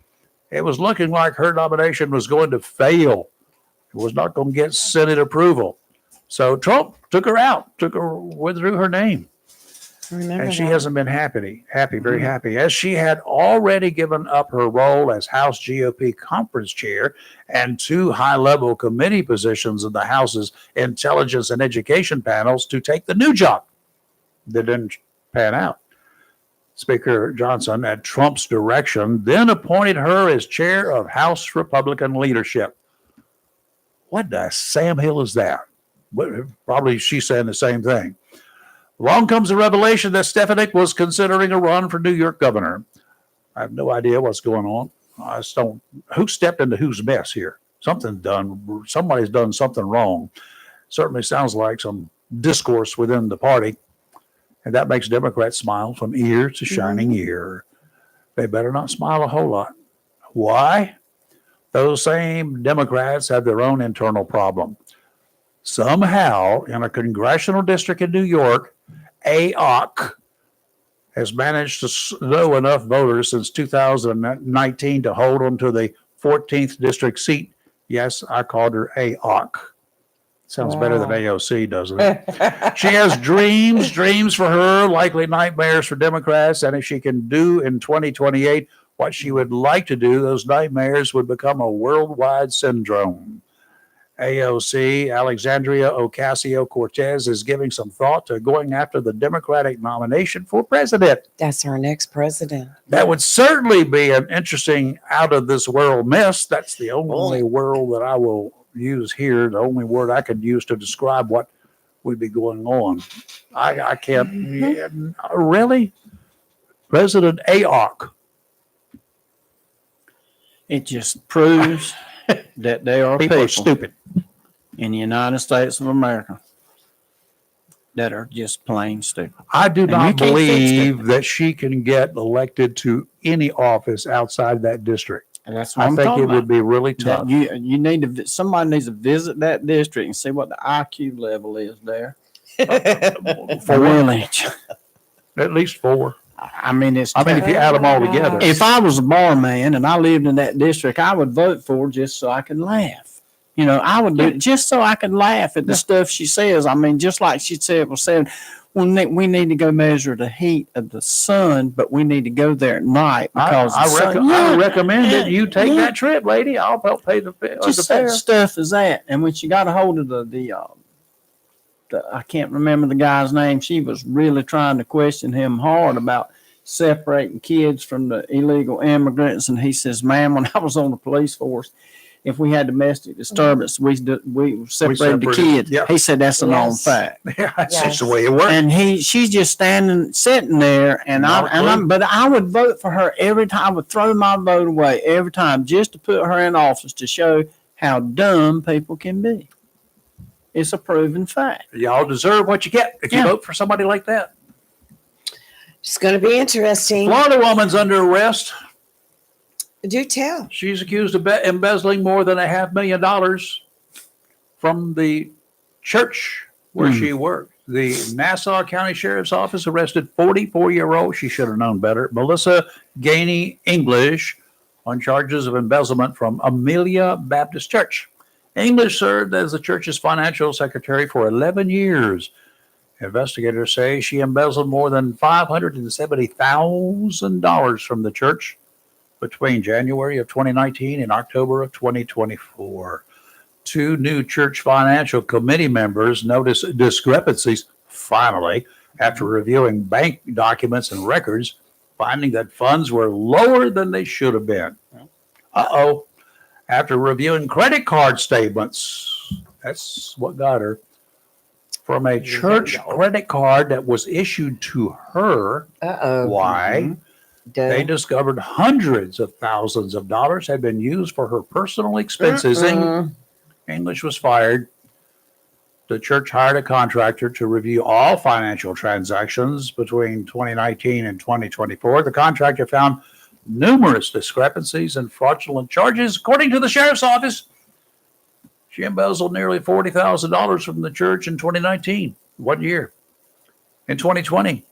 it was looking like her nomination was going to fail. It was not going to get Senate approval. So Trump took her out, withdrew her name. Remember And she that. hasn't been very happy, as she had already given up her role as House GOP conference chair and 2 high-level committee positions in the House's Intelligence and Education panels to take the new job. That didn't pan out. Speaker Johnson, at Trump's direction, then appointed her as chair of House Republican leadership. What the Sam Hill is that? Probably she's saying the same thing. Along comes the revelation that Stefanik was considering a run for New York governor. I have no idea what's going on. I just don't. Who stepped into whose mess here? Somebody's done something wrong. Certainly sounds like some discourse within the party. And that makes Democrats smile from ear to shining ear. They better not smile a whole lot. Why? Those same Democrats have their own internal problem. Somehow, in a congressional district in New York, AOC has managed to snow enough voters since 2019 to hold on to the 14th district seat. Yes, I called her AOC. Sounds better than AOC, doesn't it? She has dreams for her, likely nightmares for Democrats. And if she can do in 2028 what she would like to do, those nightmares would become a worldwide syndrome. AOC, Alexandria Ocasio-Cortez, is giving some thought to going after the Democratic nomination for president. That's our next president. That would certainly be an interesting out-of-this-world mess. That's the only world that I will use here, the only word I could use to describe what would be going on. I can't. Really? President AOC. It just proves that there are People people are stupid. in the United States of America that are just plain stupid. I do you not can't fix believe that she can get elected to any office outside that district. And that's what I I'm think talking it about. would be really tough. That you need to, somebody needs to visit that district and see what the IQ level is there. For really, At least 4. I mean, it's. If you add them all together. If I was a barman and I lived in that district, I would vote for her just so I could laugh. You know, I would do it just so I could laugh at the stuff she says. I mean, just like she said, we need to go measure the heat of the sun, but we need to go there at night because I recommend that you take that trip, lady. I'll help pay the just fare. that stuff is that. And when she got a hold of the I can't remember the guy's name, she was really trying to question him hard about separating kids from the illegal immigrants. And he says, "Ma'am, when I was on the police force, if we had domestic disturbance, we separated the kids." Yep. He said that's a known fact. Yeah, that's just the way it works. And she's just sitting there, but I would vote for her every time. I would throw my vote away every time just to put her in office to show how dumb people can be. It's a proven fact. Y'all deserve what you get if you vote for somebody like that. It's going to be interesting. Florida woman's under arrest. Do tell. She's accused of embezzling more than $500,000 from the church where she worked. The Nassau County Sheriff's Office arrested 44-year-old, she should have known better, Melissa Gainey English on charges of embezzlement from Amelia Baptist Church. English served as the church's financial secretary for 11 years. Investigators say she embezzled more than $570,000 from the church. between January of 2019 and October of 2024. 2 new church financial committee members noticed discrepancies, finally, after reviewing bank documents and records, finding that funds were lower than they should have been. Uh-oh. After reviewing credit card statements, that's what got her, from a church credit card that was issued to her. Uh-oh. Why? They discovered hundreds of thousands of dollars had been used for her personal expenses. English was fired. The church hired a contractor to review all financial transactions between 2019 and 2024. The contractor found numerous discrepancies and fraudulent charges. According to the sheriff's office, she embezzled nearly $40,000 from the church in 2019, 1 year. In 2020,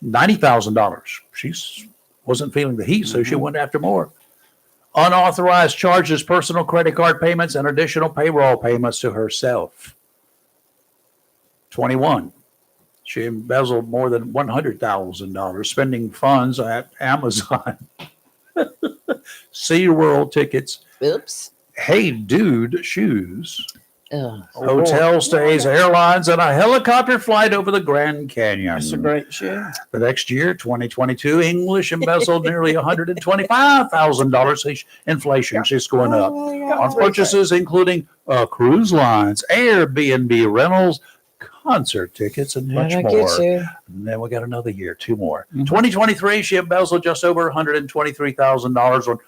$90,000. She wasn't feeling the heat, so she went after more. Unauthorized charges, personal credit card payments, and additional payroll payments to herself. 21. She embezzled more than $100,000 spending funds at Amazon, SeaWorld tickets, Oops. Hey Dude shoes, Ugh. hotel stays, airlines, and a helicopter flight over the Grand Canyon. That's a great show. The next year, 2022, English embezzled nearly $125,000. Inflation just going up on purchases, including cruise lines, Airbnb rentals, concert tickets, and much That'll more. get you. And then we got another year, 2 more. 2023, she embezzled just over $123,000 on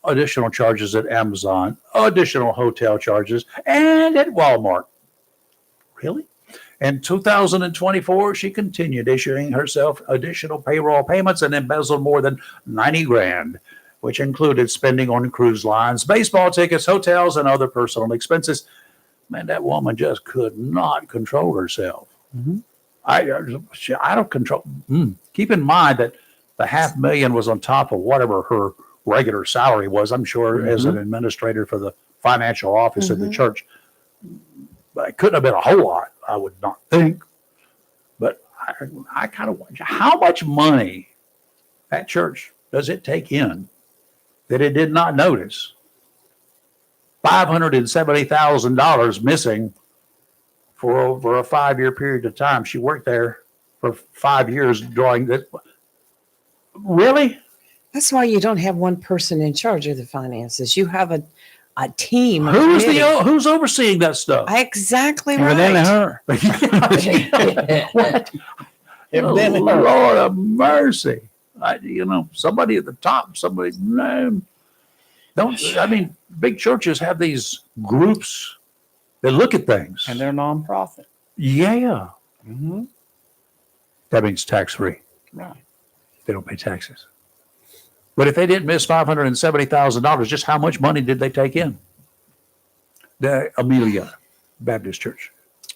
additional charges at Amazon, additional hotel charges, and at Walmart. Really? In 2024, she continued issuing herself additional payroll payments and embezzled more than 90 grand, which included spending on cruise lines, baseball tickets, hotels, and other personal expenses. Man, that woman just could not control herself. I don't control. Keep in mind that the $500,000 was on top of whatever her regular salary was, I'm sure, as an administrator for the financial office of the church. But it couldn't have been a whole lot, I would not think. But I kind of wonder how much money that church does it take in that it did not notice? $570,000 missing for over a 5-year period of time. She worked there for 5 years drawing that. Really? That's why you don't have one person in charge of the finances. You have a team. Who's overseeing that stuff? Exactly Evidently right. her. What? Evidently her. Lord of mercy. Somebody at the top, big churches have these groups that look at things. And they're nonprofit. Yeah. Mm-hmm. That means tax-free. Right. They don't pay taxes. But if they didn't miss $570,000, just how much money did they take in? The Amelia Baptist Church.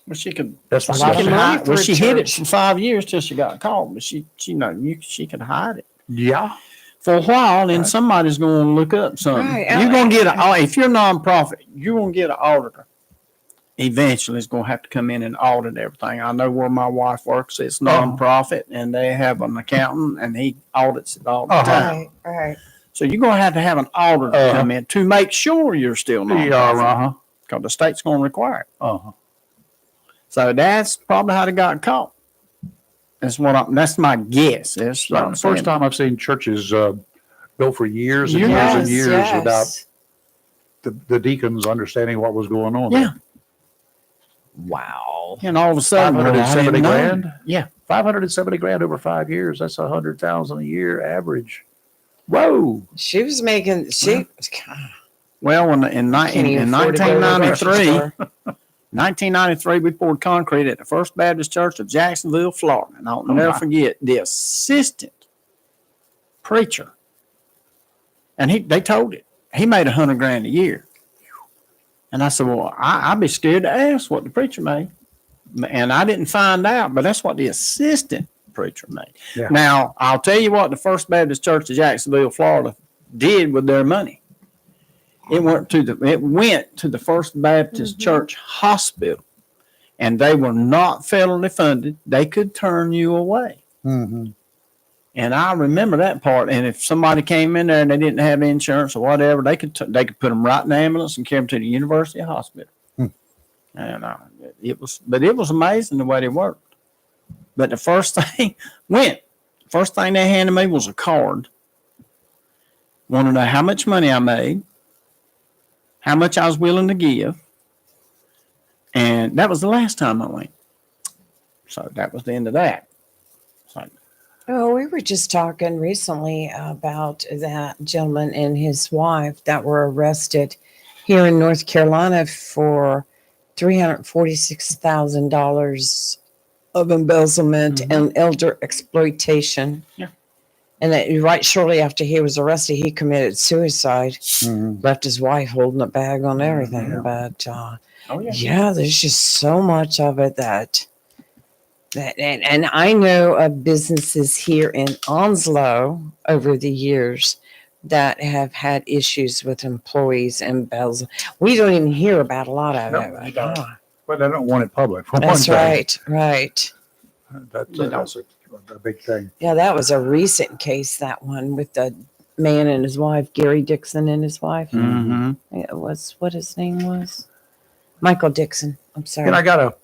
Well, she could. That's Well, what she she can hide- Well, for a she hid it church. for 5 years till she got caught, but she could hide it Yeah. for a while, and Right. somebody's going to look up something. Right. You're going to get if you're a nonprofit, you're going to get an auditor. Eventually, it's going to have to come in and audit everything. I know where my wife works; it's nonprofit, and they have an accountant, and he audits it all the time. Right. So you're going to have an auditor come in to make sure you're still nonprofit, because the state's going to require it. So that's probably how they got caught. That's my guess. It's Not the first time I've seen churches go for years and years Yes, and years yes. without the deacons understanding what was going on. Yeah. Wow. And all of a sudden, 570 grand. Yeah. 570 grand over 5 years. That's 100,000 a year average. Whoa. She was making, Well, in can't even afford to go to the grocery 1993, we poured concrete at the First Baptist Church of Jacksonville, Florida. And I'll never forget the assistant preacher. And they told it. He made 100 grand a year. And I said, well, I'd be scared to ask what the preacher made. And I didn't find out, but that's what the assistant preacher made. Yeah. Now, I'll tell you what the First Baptist Church of Jacksonville, Florida did with their money. It went to the First Baptist Church Hospital, and they were not federally funded. They could turn you away. Mm-hmm. And I remember that part. And if somebody came in there and they didn't have insurance or whatever, they could put them right in the ambulance and carry them to the University Hospital. And it was amazing the way they worked. But the first thing they handed me was a card. Want to know how much money I made, how much I was willing to give. And that was the last time I went. So that was the end of that. So, Oh, we were just talking recently about that gentleman and his wife that were arrested here in North Carolina for $346,000 of embezzlement and elder exploitation. Yeah. And that right shortly after he was arrested, he committed suicide. Mhm. Left his wife holding a bag on everything. Yeah. But oh yeah. yeah, there's just so much of it that and I know of businesses here in Onslow over the years that have had issues with employees embezzling. We don't even hear about a lot of No, it. we don't. But I don't want it public. For That's one thing. right, right. That's a big thing. Yeah, that was a recent case, that one with the man and his wife, Gary Dixon and his wife. Mm-hmm. It was what his name was? Michael Dixon. I'm sorry. And I got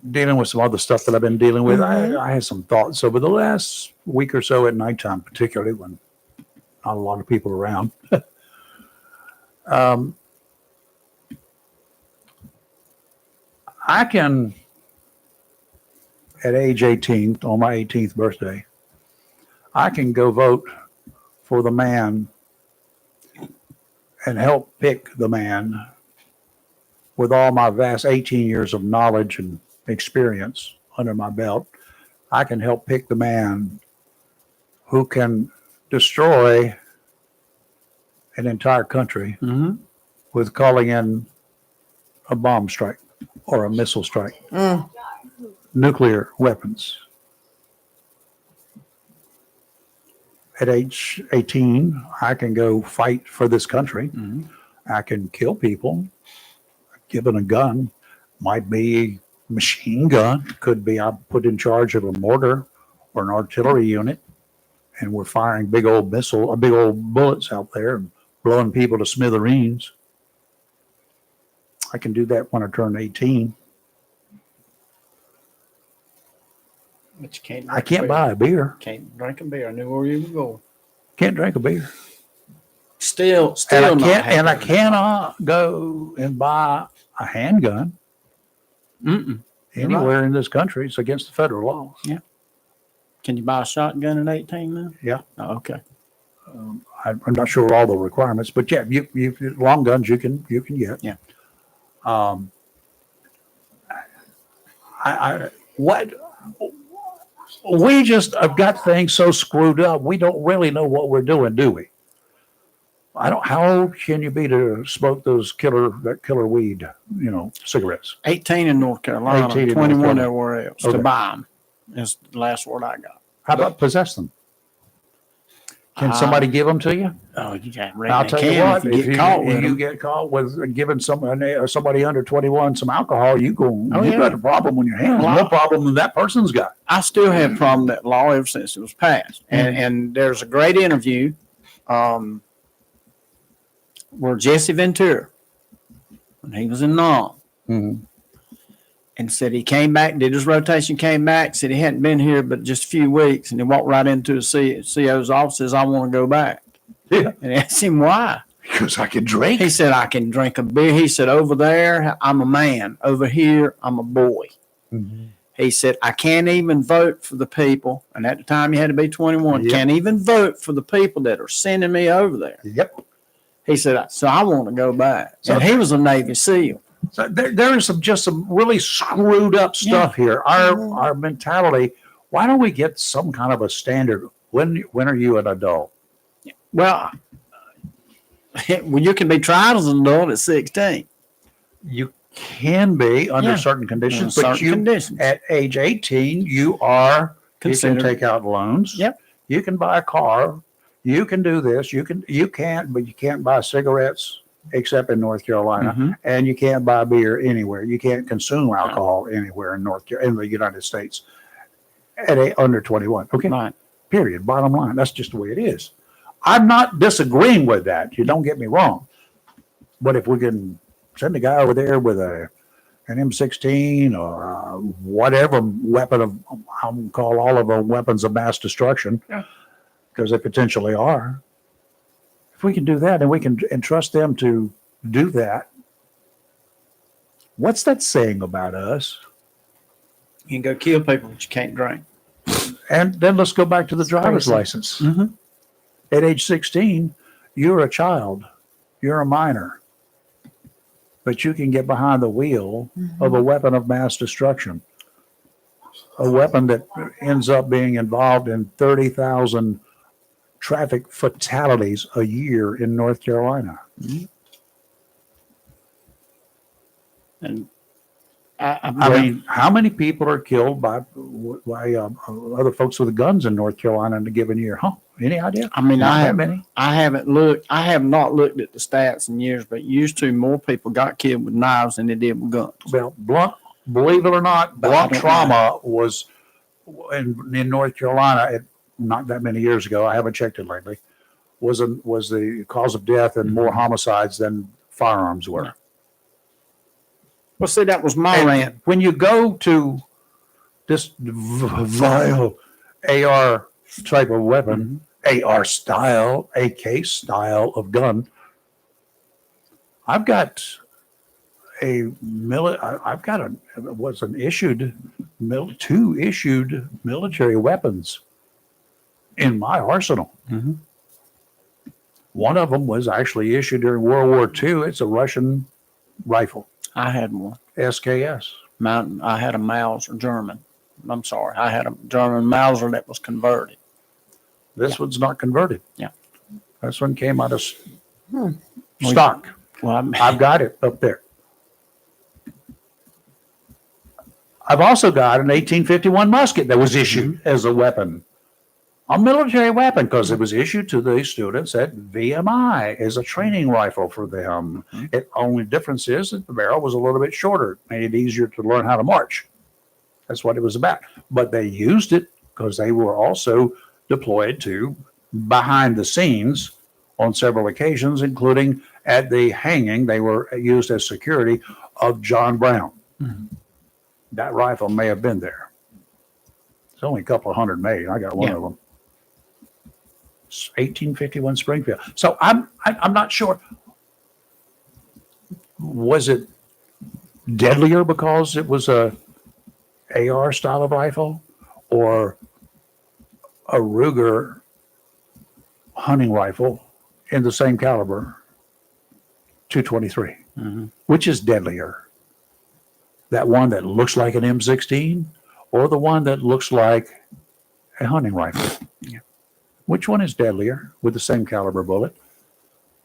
dealing with some other stuff that I've been dealing with. I had some thoughts over the last week or so at nighttime, particularly when not a lot of people around. I can, at age 18, on my 18th birthday, I can go vote for the man and help pick the man with all my vast 18 years of knowledge and experience under my belt. I can help pick the man who can destroy an entire country with calling in a bomb strike or a missile strike, nuclear weapons. At age 18, I can go fight for this country. I can kill people. Given a gun, might be a machine gun, could be I'm put in charge of a mortar or an artillery unit, and we're firing big old bullets out there and blowing people to smithereens. I can do that when I turn 18. But you can't. I can't buy a beer. Can't drink a beer. I knew where you were going. Can't drink a beer. Still And not I happy. cannot go and buy a handgun anywhere in this country. It's against the federal laws. Can you buy a shotgun at 18 now? Yeah. Oh, okay. I'm not sure all the requirements, but yeah, you long guns you can get. Yeah. We just have got things so screwed up. We don't really know what we're doing, do we? How old can you be to smoke that killer weed, cigarettes? 18 in North Carolina, 18 in North 21 Carolina. everywhere else Okay. to buy them. Is the last word I got. How about possess them? Can somebody give them to you? Oh, you got I'll tell you what, if you get caught with if you them. get caught with giving somebody under 21 some alcohol, you've yeah. got a problem on your hands. Well, More problem than that person's got. I still have a problem with that law ever since it was passed. And there's a great interview where Jesse Ventura, when he was in Nam, and said he came back, did his rotation, came back, said he hadn't been here but just a few weeks, and he walked right into the CO's office, says, I want to go back. Yeah. And asked him why. Because I can drink. He said, I can drink a beer. He said, over there, I'm a man. Over here, I'm a boy. He said, I can't even vote for the people. And at the time, you had to be 21. Yep. Can't even vote for the people that are sending me over there. Yep. He said, so I want to go back. So- And he was a Navy SEAL. So there is some really screwed up stuff here. Our mentality. Why don't we get some kind of a standard? When are you an adult? Well, you can be tried as an adult at 16. You can be under Yeah. certain conditions, Under but certain conditions. at age 18, you can Considered. take out loans. Yep. You can buy a car. You can do this. But you can't buy cigarettes except in North Carolina, and you can't buy beer anywhere. You can't consume alcohol anywhere in the United States. under 21. Okay. Right. Period. Bottom line. That's just the way it is. I'm not disagreeing with that. You don't get me wrong. But if we can send a guy over there with an M16 or whatever weapon of, I'm going to call all of them weapons of mass destruction, because they potentially are. If we can do that and we can entrust them to do that, what's that saying about us? You can go kill people, but you can't drink. And then let's go back to the driver's crazy. license. Mm-hmm. At age 16, you're a child, you're a minor, but you can get behind the wheel of a weapon of mass destruction, a weapon that ends up being involved in 30,000 traffic fatalities a year in North Carolina. And I mean, how many people are killed by other folks with guns in North Carolina in a given year? Huh? Any idea? I mean, Not I that have many. I haven't looked. I have not looked at the stats in years, but used to more people got killed with knives than they did with guns. Well, believe it or not, But I blunt don't trauma was in North Carolina not that many years ago. I haven't checked it lately. Was the cause of death and more homicides than firearms were. Well, see, that was my And rant. when you go to this vile AR type of weapon, AR style, AK style of gun, I've got two issued military weapons in my arsenal. Mhm. One of them was actually issued during World War II. It's a Russian rifle, I had one. SKS. I had a Mauser German. I'm sorry. I had a German Mauser that was converted. This one's not converted. Yeah. This one came out of stock. Well, I've got it up there. I've also got an 1851 musket that was issued as a weapon, a military weapon, because it was issued to the students at VMI as a training rifle for them. It only difference is that the barrel was a little bit shorter, made it easier to learn how to march. That's what it was about. But they used it because they were also deployed to behind the scenes on several occasions, including at the hanging. They were used as security of John Brown. That rifle may have been there. It's only a couple of hundred made. I got one of them. It's 1851 Springfield. So I'm not sure. Was it deadlier because it was a AR style of rifle, or a Ruger hunting rifle in the same caliber, 223? Which is deadlier? That one that looks like an M16 or the one that looks like a hunting rifle? Yeah. Which one is deadlier with the same caliber bullet?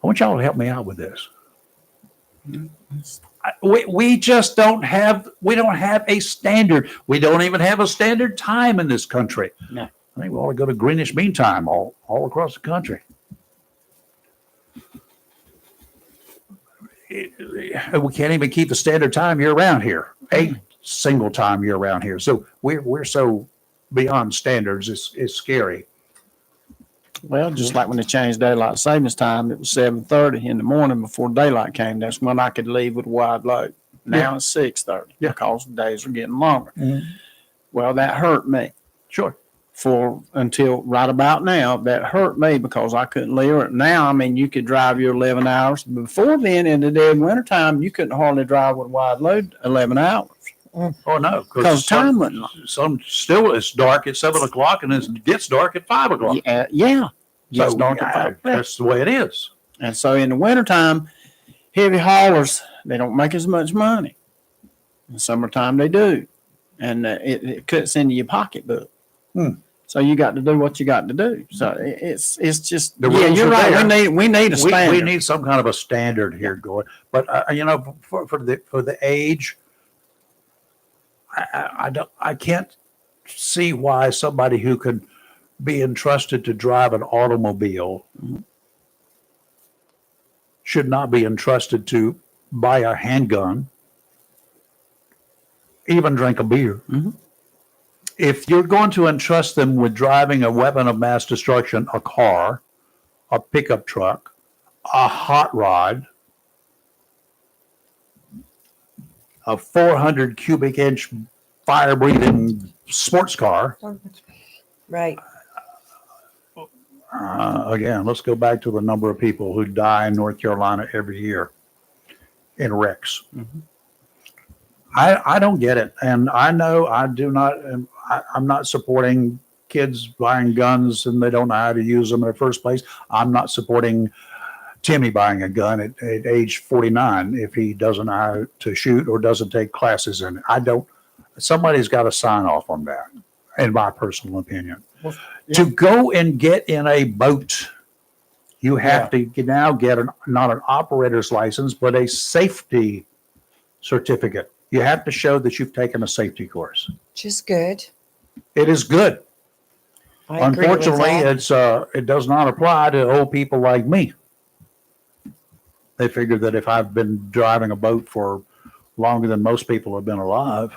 I want y'all to help me out with this. We just don't have a standard. We don't even have a standard time in this country. No. I think we ought to go to Greenwich Mean Time all across the country. We can't even keep the standard time year round here. A single time year round here. So we're so beyond standards. It's scary. well, just like when they changed daylight savings time, it was 7:30 in the morning before daylight came. That's when I could leave with a wide load. Now it's 6:30 because the days are getting longer. Well, that hurt me. Sure. For until right about now, that hurt me because I couldn't leave. Now, I mean, you could drive your 11 hours. Before then, in the dead wintertime, you couldn't hardly drive with a wide load 11 hours. Oh no, Because time wasn't long. Still it's dark at 7 o'clock and it gets dark at 5 o'clock. Yeah. It's So, dark at 5 o'clock. that's the way it is. And so in the wintertime, heavy haulers, they don't make as much money. In summertime, they do. And it cuts into your pocketbook. So you got to do what you got to do. So it's just, The yeah, rules you're are right. there. We need a standard. We need some kind of a standard here going. But for the age, I can't see why somebody who could be entrusted to drive an automobile should not be entrusted to buy a handgun, even drink a beer, if you're going to entrust them with driving a weapon of mass destruction, a car, a pickup truck, a hot rod, a 400 cubic inch fire breathing sports car. Right. Again, let's go back to the number of people who die in North Carolina every year in wrecks. I don't get it. And I know I do not, I'm not supporting kids buying guns and they don't know how to use them in the first place. I'm not supporting Timmy buying a gun at age 49 if he doesn't know how to shoot or doesn't take classes in it. I don't, somebody's got to sign off on that, in my personal opinion. Well, To go and get in a boat, you have to now get not an operator's license, but a safety certificate. You have to show that you've taken a safety course. Just good. It is good. I agree with Unfortunately, that. it does not apply to old people like me. They figure that if I've been driving a boat for longer than most people have been alive,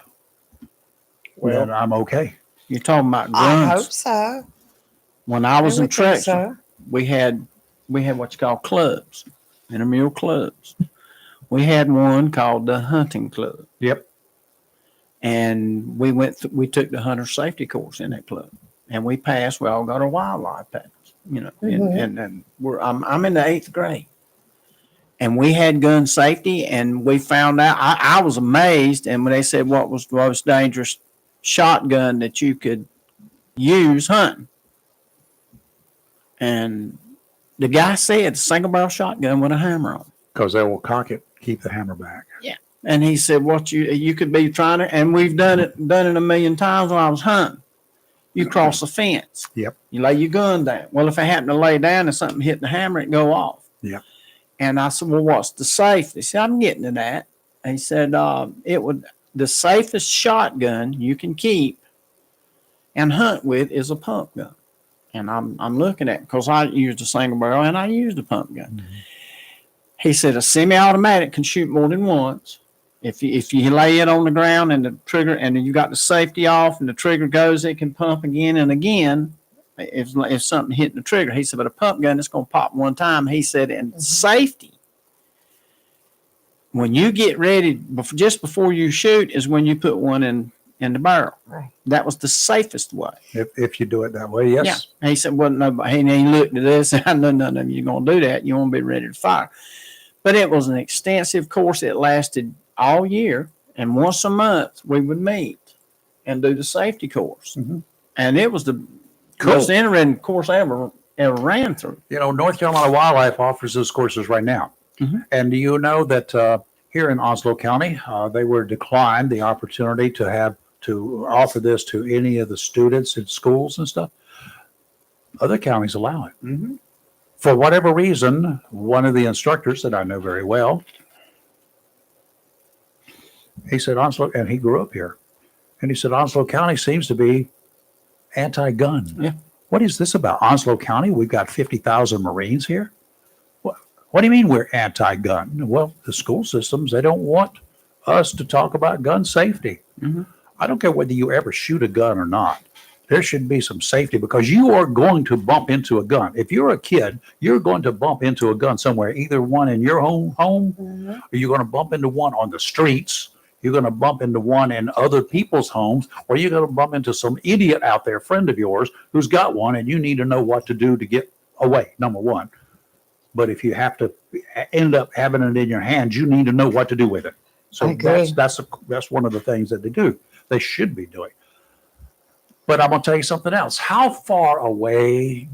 then I'm okay. You're talking about I hope guns. so. When I was I in would think Texas, so. we had what you call clubs, intramural clubs. We had one called the hunting club. Yep. And we took the hunter safety course in that club, and we passed. We all got our wildlife pass, and I'm in the 8th grade, and we had gun safety, and we found out. I was amazed, and when they said what was the most dangerous shotgun that you could use hunting, and the guy said single barrel shotgun with a hammer on. Because they will cock it, keep the hammer back. And he said, "What you could be trying to," and we've done it a million times when I was hunting. You cross the fence. Yep. You lay your gun down. Well, if I happen to lay down and something hit the hammer, it go off. Yep. And I said, "Well, what's the safety?" He said, "I'm getting to that." And he said, the safest shotgun you can keep and hunt with is a pump gun." And I'm looking at it because I used a single barrel and I used a pump gun. Mm-hmm. He said a semi-automatic can shoot more than once. If you lay it on the ground and the trigger, and then you got the safety off and the trigger goes, it can pump again and again if something hit the trigger. He said, but a pump gun is going to pop one time. He said, and safety, when you get ready, just before you shoot, is when you put one in the barrel. Right. That was the safest way. If you do it that way, yes. Yeah. And he said, well, no, he looked at this and no, you're going to do that. You want to be ready to fire. But it was an extensive course. It lasted all year. And once a month, we would meet and do the safety course. Mhm. And it was the Cool. most interesting course I ever ran through. North Carolina Wildlife offers those courses right now. Mhm. And do you know that here in Onslow County, they were declined the opportunity to offer this to any of the students in schools and stuff? Other counties allow it. Mm-hmm. For whatever reason, one of the instructors that I know very well, he said Onslow, and he grew up here, and he said Onslow County seems to be anti-gun. Yeah. What is this about? Onslow County, we've got 50,000 Marines here. What do you mean we're anti-gun? Well, the school systems, they don't want us to talk about gun safety. Mm-hmm. I don't care whether you ever shoot a gun or not. There should be some safety because you are going to bump into a gun. If you're a kid, you're going to bump into a gun somewhere, either one in your home, Mm-hmm. or you're going to bump into one on the streets. You're going to bump into one in other people's homes, or you're going to bump into some idiot out there, friend of yours, who's got one, and you need to know what to do to get away, number one. But if you have to end up having it in your hands, you need to know what to do with it. So I agree. that's one of the things that they do. They should be doing. But I'm going to tell you something else. How far away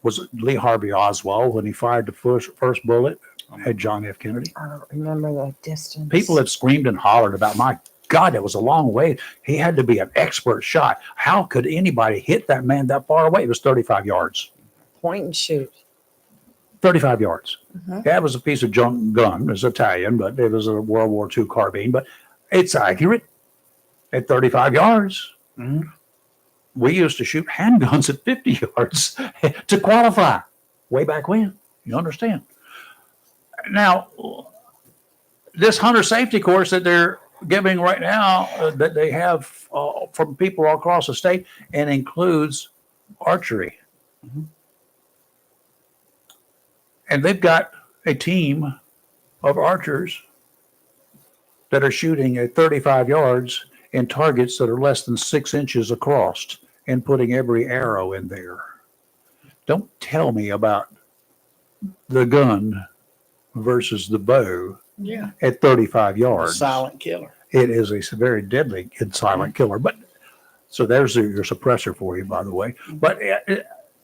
was Lee Harvey Oswald when he fired the first bullet at John F. Kennedy? I don't remember the distance. People have screamed and hollered about, my God, that was a long way. He had to be an expert shot. How could anybody hit that man that far away? It was 35 yards. Point and shoot. 35 yards. Mhm. That was a piece of junk gun. It was Italian, but it was a World War II carbine. But it's accurate at 35 yards. Mhm. We used to shoot handguns at 50 yards to qualify way back when. You understand? Now, this hunter safety course that they're giving right now that they have from people all across the state and includes archery. And they've got a team of archers that are shooting at 35 yards in targets that are less than 6 inches across and putting every arrow in there. Don't tell me about the gun versus the bow Yeah. at 35 yards. Silent killer. It is a very deadly and silent killer. But so there's your suppressor for you, by the way. But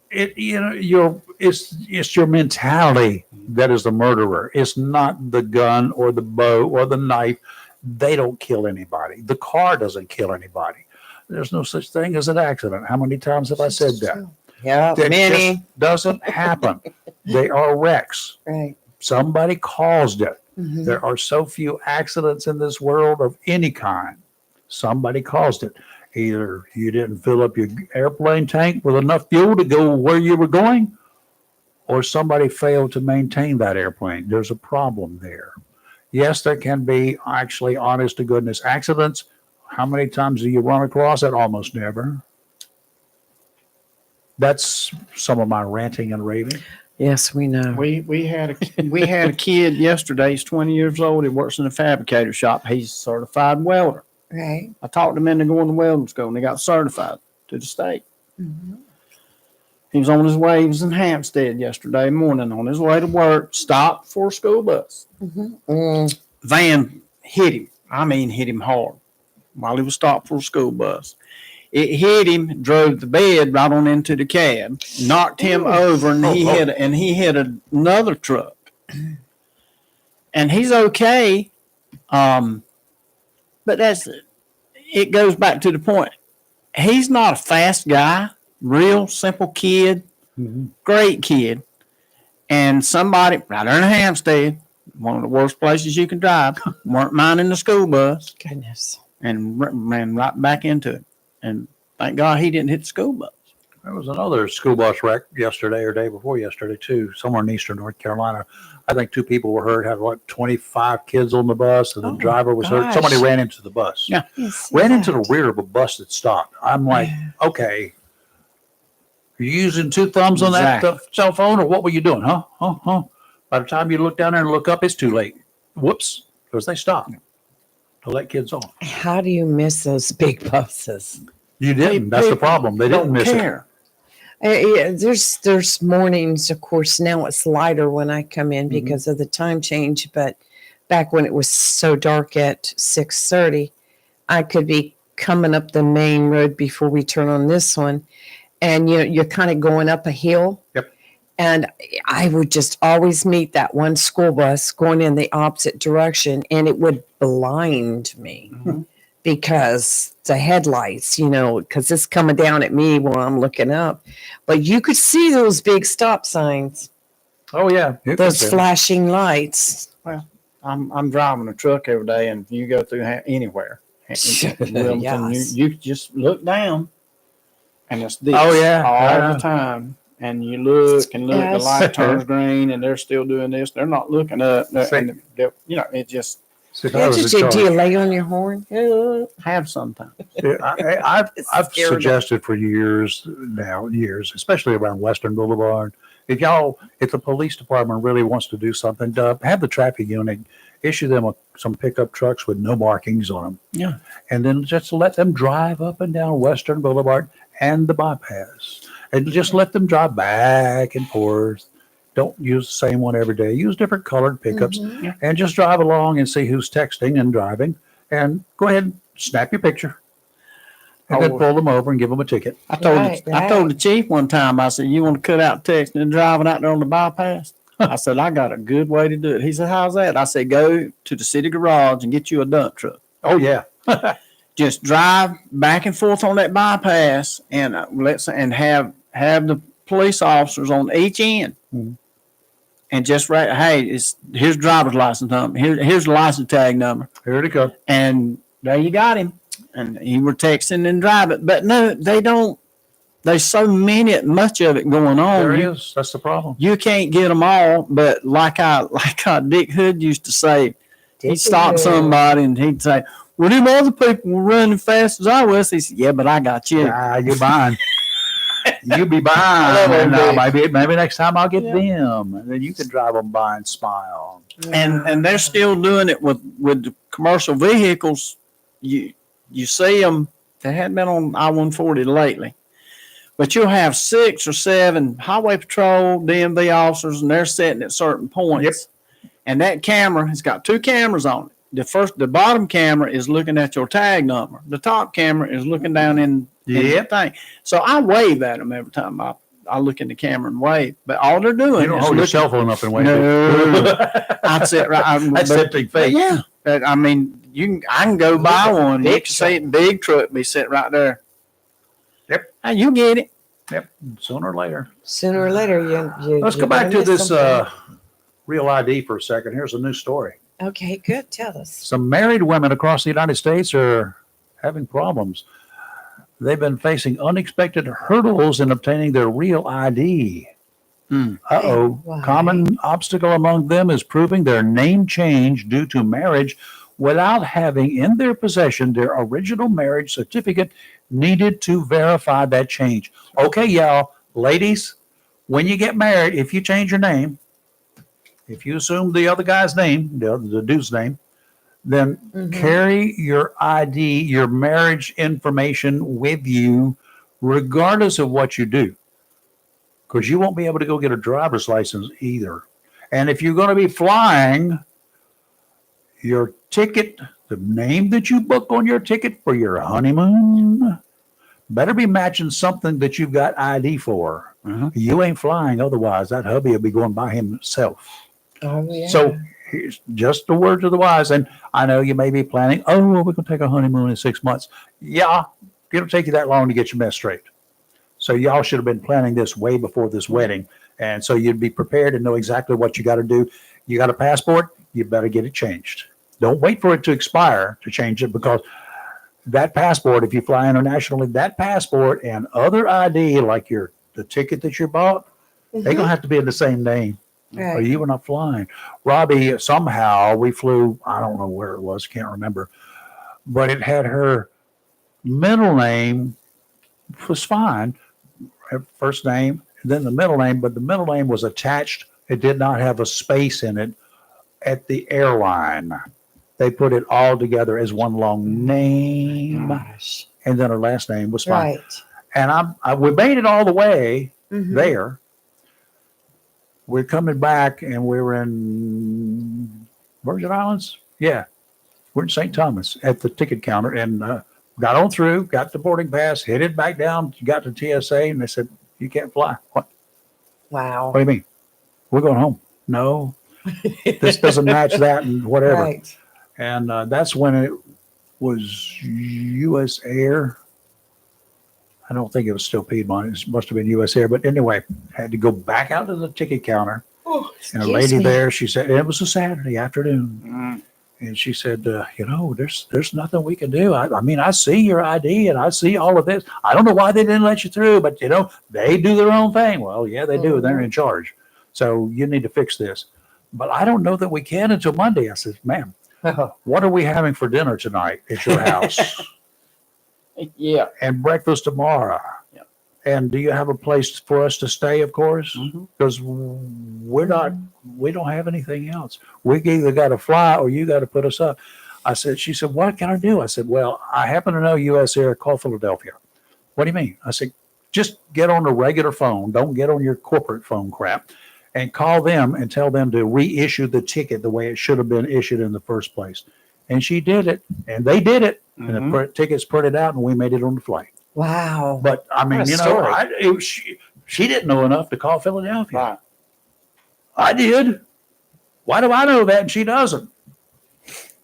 it's your mentality that is the murderer. It's not the gun or the bow or the knife. They don't kill anybody. The car doesn't kill anybody. There's no such thing as an accident. How many times have I said that? Yeah, That many. just doesn't happen. They are wrecks. Right. Somebody caused it. Mhm. There are so few accidents in this world of any kind. Somebody caused it. Either you didn't fill up your airplane tank with enough fuel to go where you were going, or somebody failed to maintain that airplane. There's a problem there. Yes, there can be actually, honest to goodness, accidents. How many times do you run across it? Almost never. That's some of my ranting and raving. Yes, we know. We had a kid yesterday. He's 20 years old. He works in a fabricator shop. He's a certified welder. Right. I talked him into going to welding school, and he got certified to the state. Mhm. He was on his way. He was in Hampstead yesterday morning on his way to work. Stopped for a school bus. Mhm. Mm. Van hit him. I mean, hit him hard while he was stopped for a school bus. It hit him, drove the bed right on into the cab, knocked him over, and he hit another truck. And he's okay. But it goes back to the point. He's not a fast guy, real simple kid, great kid. And somebody right there in Hampstead, one of the worst places you can drive, weren't minding the school bus Goodness. and ran right back into it. And thank God he didn't hit the school bus. There was another school bus wreck yesterday or day before yesterday, too, somewhere in eastern North Carolina. I think 2 people were hurt, had 25 kids on the bus, and the driver was hurt. gosh. Somebody ran into the bus. Yeah. Ran into the rear of a bus that stopped. I'm like, okay, are you using 2 thumbs on that Exactly. cell phone, or what were you doing? Huh? By the time you look down there and look up, it's too late. Whoops, because they stopped to let kids off. How do you miss those big buses? You didn't. That's the problem. They didn't Don't miss it. care. Yeah, there's mornings, of course. Now it's lighter when I come in Mhm. because of the time change. But back when it was so dark at 6:30, I could be coming up the main road before we turn on this one, and you're kind of going up a hill. Yep. And I would just always meet that one school bus going in the opposite direction, and it would blind me. Mhm. Because the headlights, because it's coming down at me while I'm looking up. But you could see those big stop signs, Oh, yeah. You those can see. flashing lights. I'm driving a truck every day, and you go through anywhere. Wilmington, Yes. you just look down, and it's this Oh, yeah. all Yeah. the time. And you look and look, Yes. the light turns green, and they're still doing this. They're not looking up. And it just See, if I Yeah, was in do charge- you lay on your horn? Yeah. have sometimes. Yeah, I've It's scary. suggested for years, especially around Western Boulevard, if the police department really wants to do something, have the traffic unit issue them some pickup trucks with no markings on them. Yeah. And then just let them drive up and down Western Boulevard and the bypass, and just let them drive back and forth. Don't use the same one every day. Use different colored pickups Mhm. and just drive along and see who's texting and driving, and go ahead and snap your picture and then Oh. pull them over and give them a ticket. I told Right, I told the chief one time. I said, "You want to cut out texting and driving out there on the bypass?" I said, "I got a good way to do it." He said, "How's that?" I said, "Go to the city garage and get you a dump truck. Oh, yeah. Just drive back and forth on that bypass, and have the police officers on each end." Mhm. And just here's driver's license number. Here's the license tag number. Here it goes. And there you got him. And he were texting and driving. But no, they don't. There's so much of it going on. There it is. That's the problem. You can't get them all. But like Dick Hood used to say, He'd stop somebody and he'd say, well, them other people were running fast as I was. He said, yeah, but I got you. You're behind. You be love behind. old Maybe next time I'll get Yeah. them, and then you can drive them by and smile. And they're still doing it with the commercial vehicles. You see them. They hadn't been on I-140 lately, but you'll have 6 or 7 highway patrol DMV officers, and they're sitting at certain points. And that camera has got 2 cameras on it. The bottom camera is looking at your tag number. The top camera is looking down in the thing. So I wave at them every time I look in the camera and wave. But all they're doing You don't is hold your looking. cell phone up and wave. No, I'd sit right. That's septic face. Yeah, but, I mean, I can go by one. You can see it, big truck be sitting right there. Yep. And you get it. Yep. Sooner or later. Sooner or later, you Let's you're go back gonna to miss this something. real ID for a second. Here's a new story. Okay, good. Tell us. Some married women across the United States are having problems. They've been facing unexpected hurdles in obtaining their real ID. Uh-oh. Why? Common obstacle among them is proving their name change due to marriage without having in their possession their original marriage certificate needed to verify that change. Okay, y'all, ladies, when you get married, if you change your name, if you assume the other guy's name, the dude's name, then carry your ID, your marriage information with you, regardless of what you do. Because you won't be able to go get a driver's license either. And if you're going to be flying, your ticket, the name that you book on your ticket for your honeymoon, better be matching something that you've got ID for. You ain't flying otherwise. That hubby will be going by himself. Oh, yeah. So here's just a word to the wise. And I know you may be planning, oh, well, we're going to take a honeymoon in 6 months. Yeah, it'll take you that long to get your mess straight. So y'all should have been planning this way before this wedding. And so you'd be prepared and know exactly what you got to do. You got a passport, you better get it changed. Don't wait for it to expire to change it, because that passport, if you fly internationally, that passport and other ID, like the ticket that you bought, they're going to have to be in the same name. Right. Or you were not flying. Robbie, somehow we flew, I don't know where it was, can't remember, but it had her middle name was fine, her first name, then the middle name, but the middle name was attached. It did not have a space in it at the airline. They put it all together as one long name, Gosh. and then her last name was fine. Right. And we made it all the way Mhm. there. We're coming back, and we were in Virgin Islands. Yeah, we're in St. Thomas at the ticket counter, and got on through, got the boarding pass, headed back down, got to TSA, and they said, "You can't fly." What? Wow. What do you mean? We're going home. No, this doesn't match that, and whatever. Right. And that's when it was U.S. Air. I don't think it was still Piedmont. It must have been U.S. Air. But anyway, had to go back out to the ticket counter. Oh, And a excuse lady me. there, she said, it was a Saturday afternoon. And she said, there's nothing we can do. I mean, I see your ID and I see all of this. I don't know why they didn't let you through, but they do their own thing. Well, yeah, they do. They're in charge. So you need to fix this. But I don't know that we can until Monday. I said, ma'am, what are we having for dinner tonight at your house? Yeah. And breakfast tomorrow. Yep. And do you have a place for us to stay, of course? Mhm. Because we don't have anything else. We either got to fly or you got to put us up. She said, what can I do? I said, well, I happen to know U.S. Air, call Philadelphia. What do you mean? I said, just get on the regular phone. Don't get on your corporate phone crap, and call them and tell them to reissue the ticket the way it should have been issued in the first place. And she did it, and they did it. And the tickets printed out, and we made it on the flight. Wow. But I mean, What a story. she didn't know enough to call Philadelphia. Right. I did. Why do I know that and she doesn't?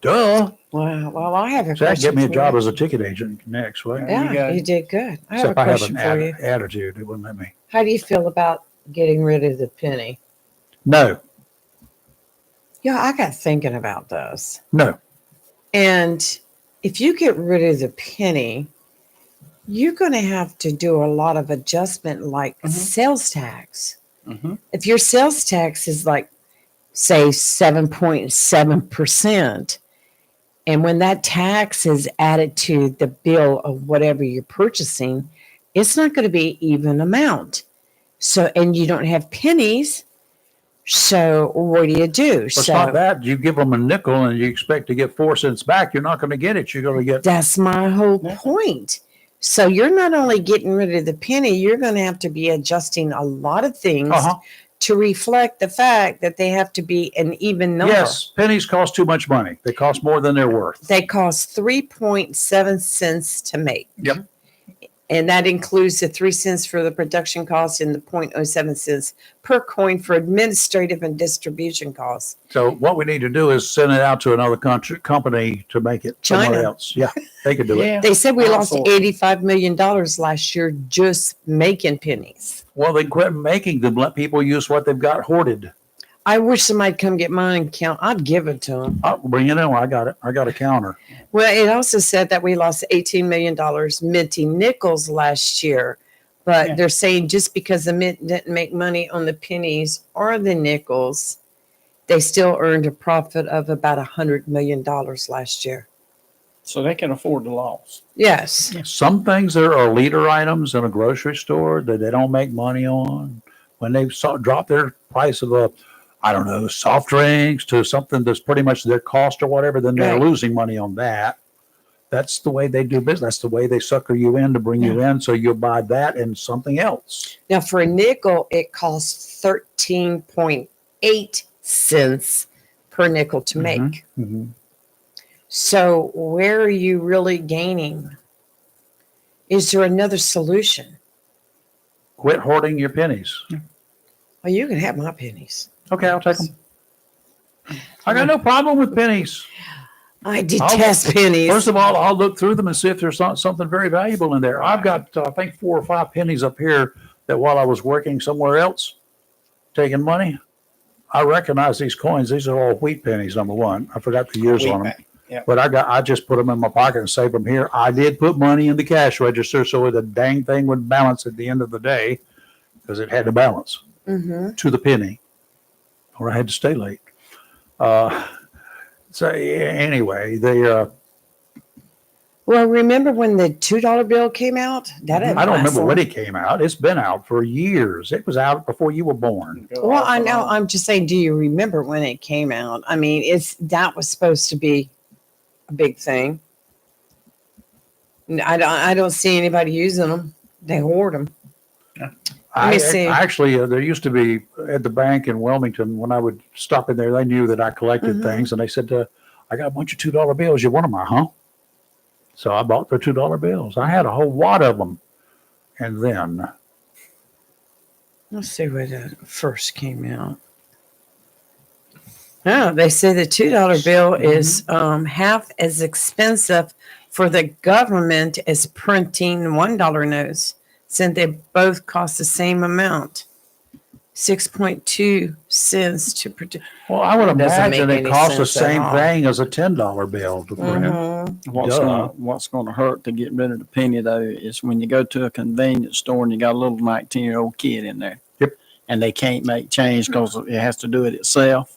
Duh. Wow. Well, I have a So that'd question get me a for job you. as a ticket agent next, right? Yeah, you did good. I have Except a I have question an for you. attitude. It wouldn't let me. How do you feel about getting rid of the penny? No. Yeah, I got thinking about those. No. And if you get rid of the penny, you're going to have to do a lot of adjustment, like sales tax. Mhm. If your sales tax is like say 7.7%. And when that tax is added to the bill of whatever you're purchasing, it's not going to be even amount. So, and you don't have pennies. So what do you do? Well, it's not that. You give them a nickel and you expect to get 4 cents back. You're not going to get it. You're going to get. That's my whole point. So you're not only getting rid of the penny, you're going to have to be adjusting a lot of things to reflect the fact that they have to be an even number. Yes, pennies cost too much money. They cost more than they're worth. They cost 3.7 cents to make. Yep. And that includes the 3 cents for the production cost and the 0.07 cents per coin for administrative and distribution costs. So what we need to do is send it out to another company to make it somewhere China. else. Yeah, they could do it. Yeah. They said we lost Also- $85 million last year just making pennies. Well, they quit making them. Let people use what they've got hoarded. I wish somebody'd come get mine and count. I'd give it to them. I'll bring it in. I got it. I got a counter. Well, it also said that we lost $18 million minting nickels last year. But Yeah. they're saying just because the mint didn't make money on the pennies or the nickels, they still earned a profit of about $100 million last year. So they can afford the loss. Yes. Some things there are leader items in a grocery store that they don't make money on. When they drop their price of soft drinks to something that's pretty much their cost or whatever, then they're Right. losing money on that. That's the way they do business. That's the way they sucker you in to bring you in. So you'll buy that and something else. Now, for a nickel, it costs 13.8 cents per nickel to make. Mm-hmm. So, where are you really gaining? Is there another solution? Quit hoarding your pennies. Well, you can have my pennies. Okay, I'll take them. I got no problem with pennies. I detest pennies. First of all, I'll look through them and see if there's not something very valuable in there. I've got, I think, 4 or 5 pennies up here that while I was working somewhere else, taking money, I recognize these coins. These are all wheat pennies, number one. I forgot the years on them. Yeah. But I just put them in my pocket and saved them here. I did put money in the cash register so the dang thing would balance at the end of the day because it had to balance Mm-hmm. to the penny or I had to stay late. So anyway, Well, remember when the $2 bill came out? That I don't remember when it came out. It's been out for years. It was out before you were born. Well, I know. I'm just saying, do you remember when it came out? I mean, that was supposed to be a big thing. I don't see anybody using them. They hoard them. Let me see. Actually, there used to be at the bank in Wilmington, when I would stop in there, they knew that I collected Mhm. things and they said, I got a bunch of $2 bills. You want them, huh? So I bought the $2 bills. I had a whole wad of them. And then Let's see when it first came out. Oh, they say the $2 bill is half as expensive for the government as printing $1 notes, since they both cost the same amount, 6.2 cents to print. well, I would It doesn't imagine make it any costs the sense at same all. thing as a $10 bill to print. Mhm. What's gonna hurt to get rid of the penny though is when you go to a convenience store and you got a little 19-year-old kid in there. Yep. And they can't make change because it has to do it itself.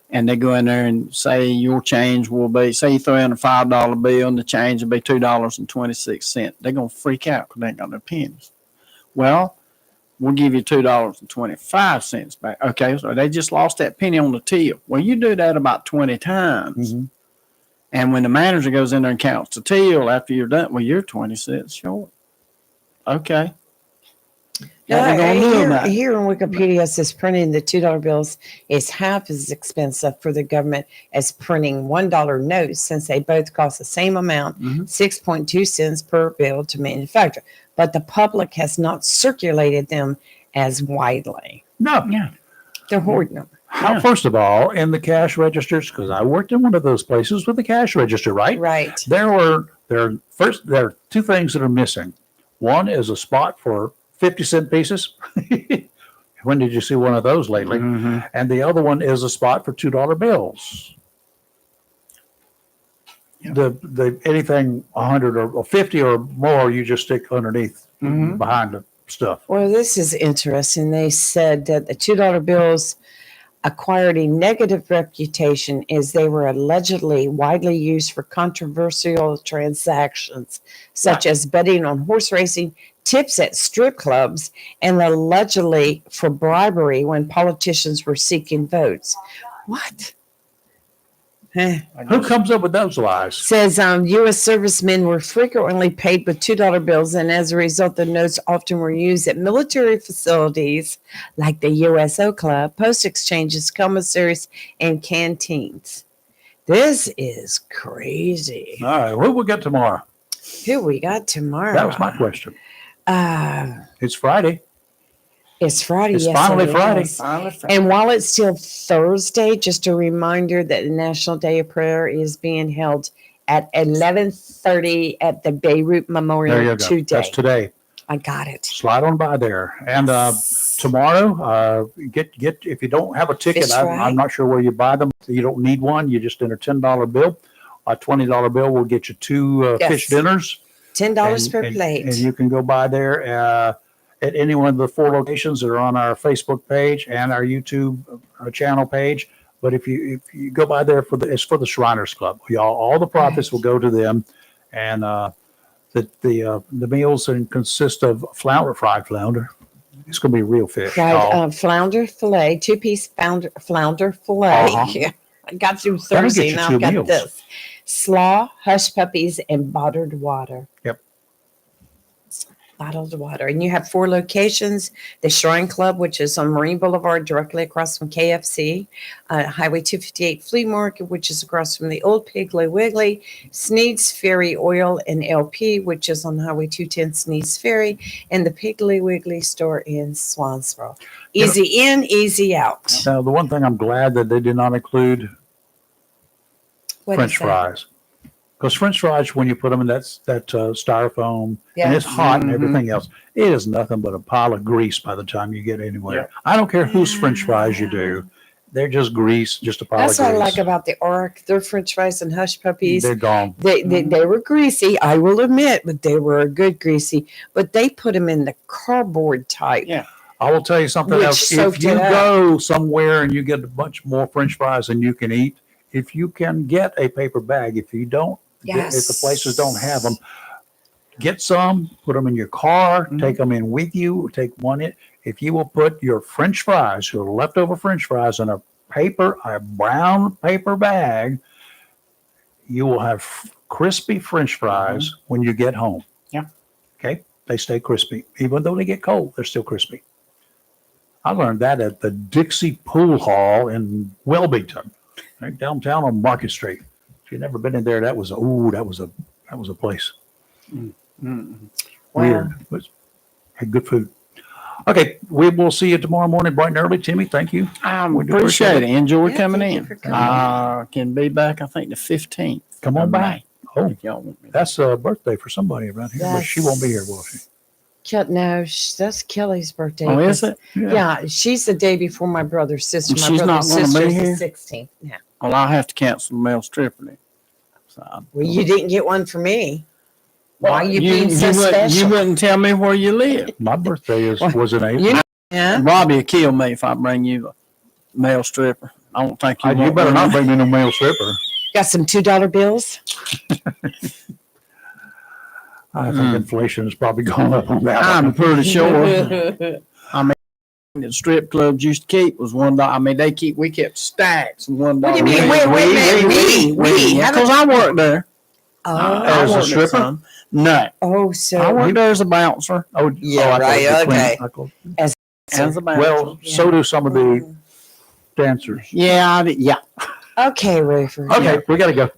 And they go in there and say your change will be, say you throw in a $5 bill and the change will be $2.26. They're gonna freak out because they ain't got no pennies. Well, we'll give you $2.25 back. Okay, so they just lost that penny on the till. Well, you do that about 20 times. Mhm. And when the manager goes in there and counts the till after you're done, well, you're 20 cents short. Okay. What we gonna do about it? Here on Wikipedia, it says printing the $2 bills is half as expensive for the government as printing $1 notes, since they both cost the same amount, Mhm. 6.2 cents per bill to manufacture. But the public has not circulated them as widely. No. Yeah. They're hoarding them. How, first of all, in the cash registers, because I worked in one of those places with the cash register, right? Right. There are 2 things that are missing. One is a spot for 50-cent pieces. When did you see one of those lately? Mhm. And the other one is a spot for $2 bills. Yeah. The anything 100 or 50 or more, you just stick underneath Mhm. behind the stuff. Well, this is interesting. They said that the $2 bills acquired a negative reputation as they were allegedly widely used for controversial transactions, such as betting on horse racing, tips at strip clubs, and allegedly for bribery when politicians were seeking votes. What? Who comes up with those lies? Says U.S. servicemen were frequently paid with $2 bills, and as a result, the notes often were used at military facilities like the USO Club, post exchanges, commissaries, and canteens. This is crazy. All right, what we got tomorrow? Who we got tomorrow? That was my question. It's Friday. It's Friday. It's yes, finally it Friday. is. And while it's still Thursday, just a reminder that the National Day of Prayer is being held at 11:30 at the Beirut Memorial There you go. today. That's today. I got it. Slide on by there. And tomorrow, get if you don't have a ticket, Fish fry. I'm not sure where you buy them. You don't need one. You just enter $10 bill. A $20 bill will get you two Yes. fish dinners. $10 per plate. And you can go by there at any one of the 4 locations that are on our Facebook page and our YouTube channel page. But if you go by there it's for the Shriners Club. All the profits will go to them, and the meals consist of fried flounder. It's going to be real fish. Fried flounder fillet, 2-piece flounder fillet. Uh-huh. I got through That'll get Thursday, you now 2 I've got meals. this. Slaw, hush puppies, and bottled water. Yep. Bottled water. And you have 4 locations. The Shrine Club, which is on Marine Boulevard, directly across from KFC. Highway 258 Flea Market, which is across from the old Piggly Wiggly. Sneed's Ferry Oil and LP, which is on Highway 210 Sneed's Ferry. And the Piggly Wiggly store in Swansboro. Easy in, easy out. Now, the one thing I'm glad that they did not include What French is that? fries. Because French fries, when you put them in that styrofoam, Yeah. and it's hot and everything else, it is nothing but a pile of grease by the time you get anywhere. Yeah. I don't care whose French fries you do. They're just grease, just a pile That's of what I grease. like about the Ark. Their French fries and hush puppies. They're gone. They were greasy, I will admit, but they were a good greasy. But they put them in the cardboard type. Yeah. I will tell you something Which else. If soaked you it up. go somewhere and you get a bunch more French fries than you can eat, if you can get a paper bag, if you don't, if the places don't have them, get some, put them in your car, take them in with you, take one in. If you will put your French fries, your leftover French fries in a brown paper bag, you will have crispy French fries when you get home. Yeah. Okay. They stay crispy. Even though they get cold, they're still crispy. I learned that at the Dixie Pool Hall in Welbyton, right downtown on Market Street. If you've never been in there, that was a place. Weird, but had good food. Okay, we will see you tomorrow morning, bright and early. Timmy, thank you. I We do appreciate it. Enjoy Yeah, coming thank you in. for coming. Can be back, I think, the 15th. Come on of by. May, Oh, if y'all want me. that's a birthday for somebody around here, but she won't be here, will she? No, that's Kelly's birthday. Oh, is it? Yeah, she's the day before my brother's sister. And My she's brother's not gonna be sister's here? the 16th. Yeah. Well, I'll have to cancel the male stripper then. So, Well, you didn't get one for me. Why are you being so wouldn't- special? You wouldn't tell me where you live. My birthday was in April. You know- Yeah. Robbie will kill me if I bring you a male stripper. I don't think you You want better one. not bring me no male stripper. Got some $2 bills. I think inflation has probably gone up on that. I'm one. pretty sure. The strip clubs used to keep was $1. I mean, we kept stacks of $1. What do you mean? Wait a minute. We. How Because I worked there. Oh, As a I worked at stripper? some. No, oh, I so worked there as a bouncer. Yeah, I right, thought it was okay. between- As a bouncer. Well, so do some of the dancers. Yeah, yeah. okay, Rayford. Okay, we got to go.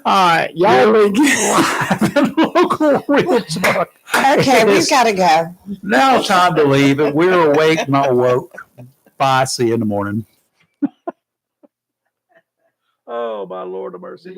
All right, y'all be good. Local real talk. Okay, we've got to go. Now it's time to leave. We're awake, not woke. Bye. See you in the morning. Oh, my Lord of mercy.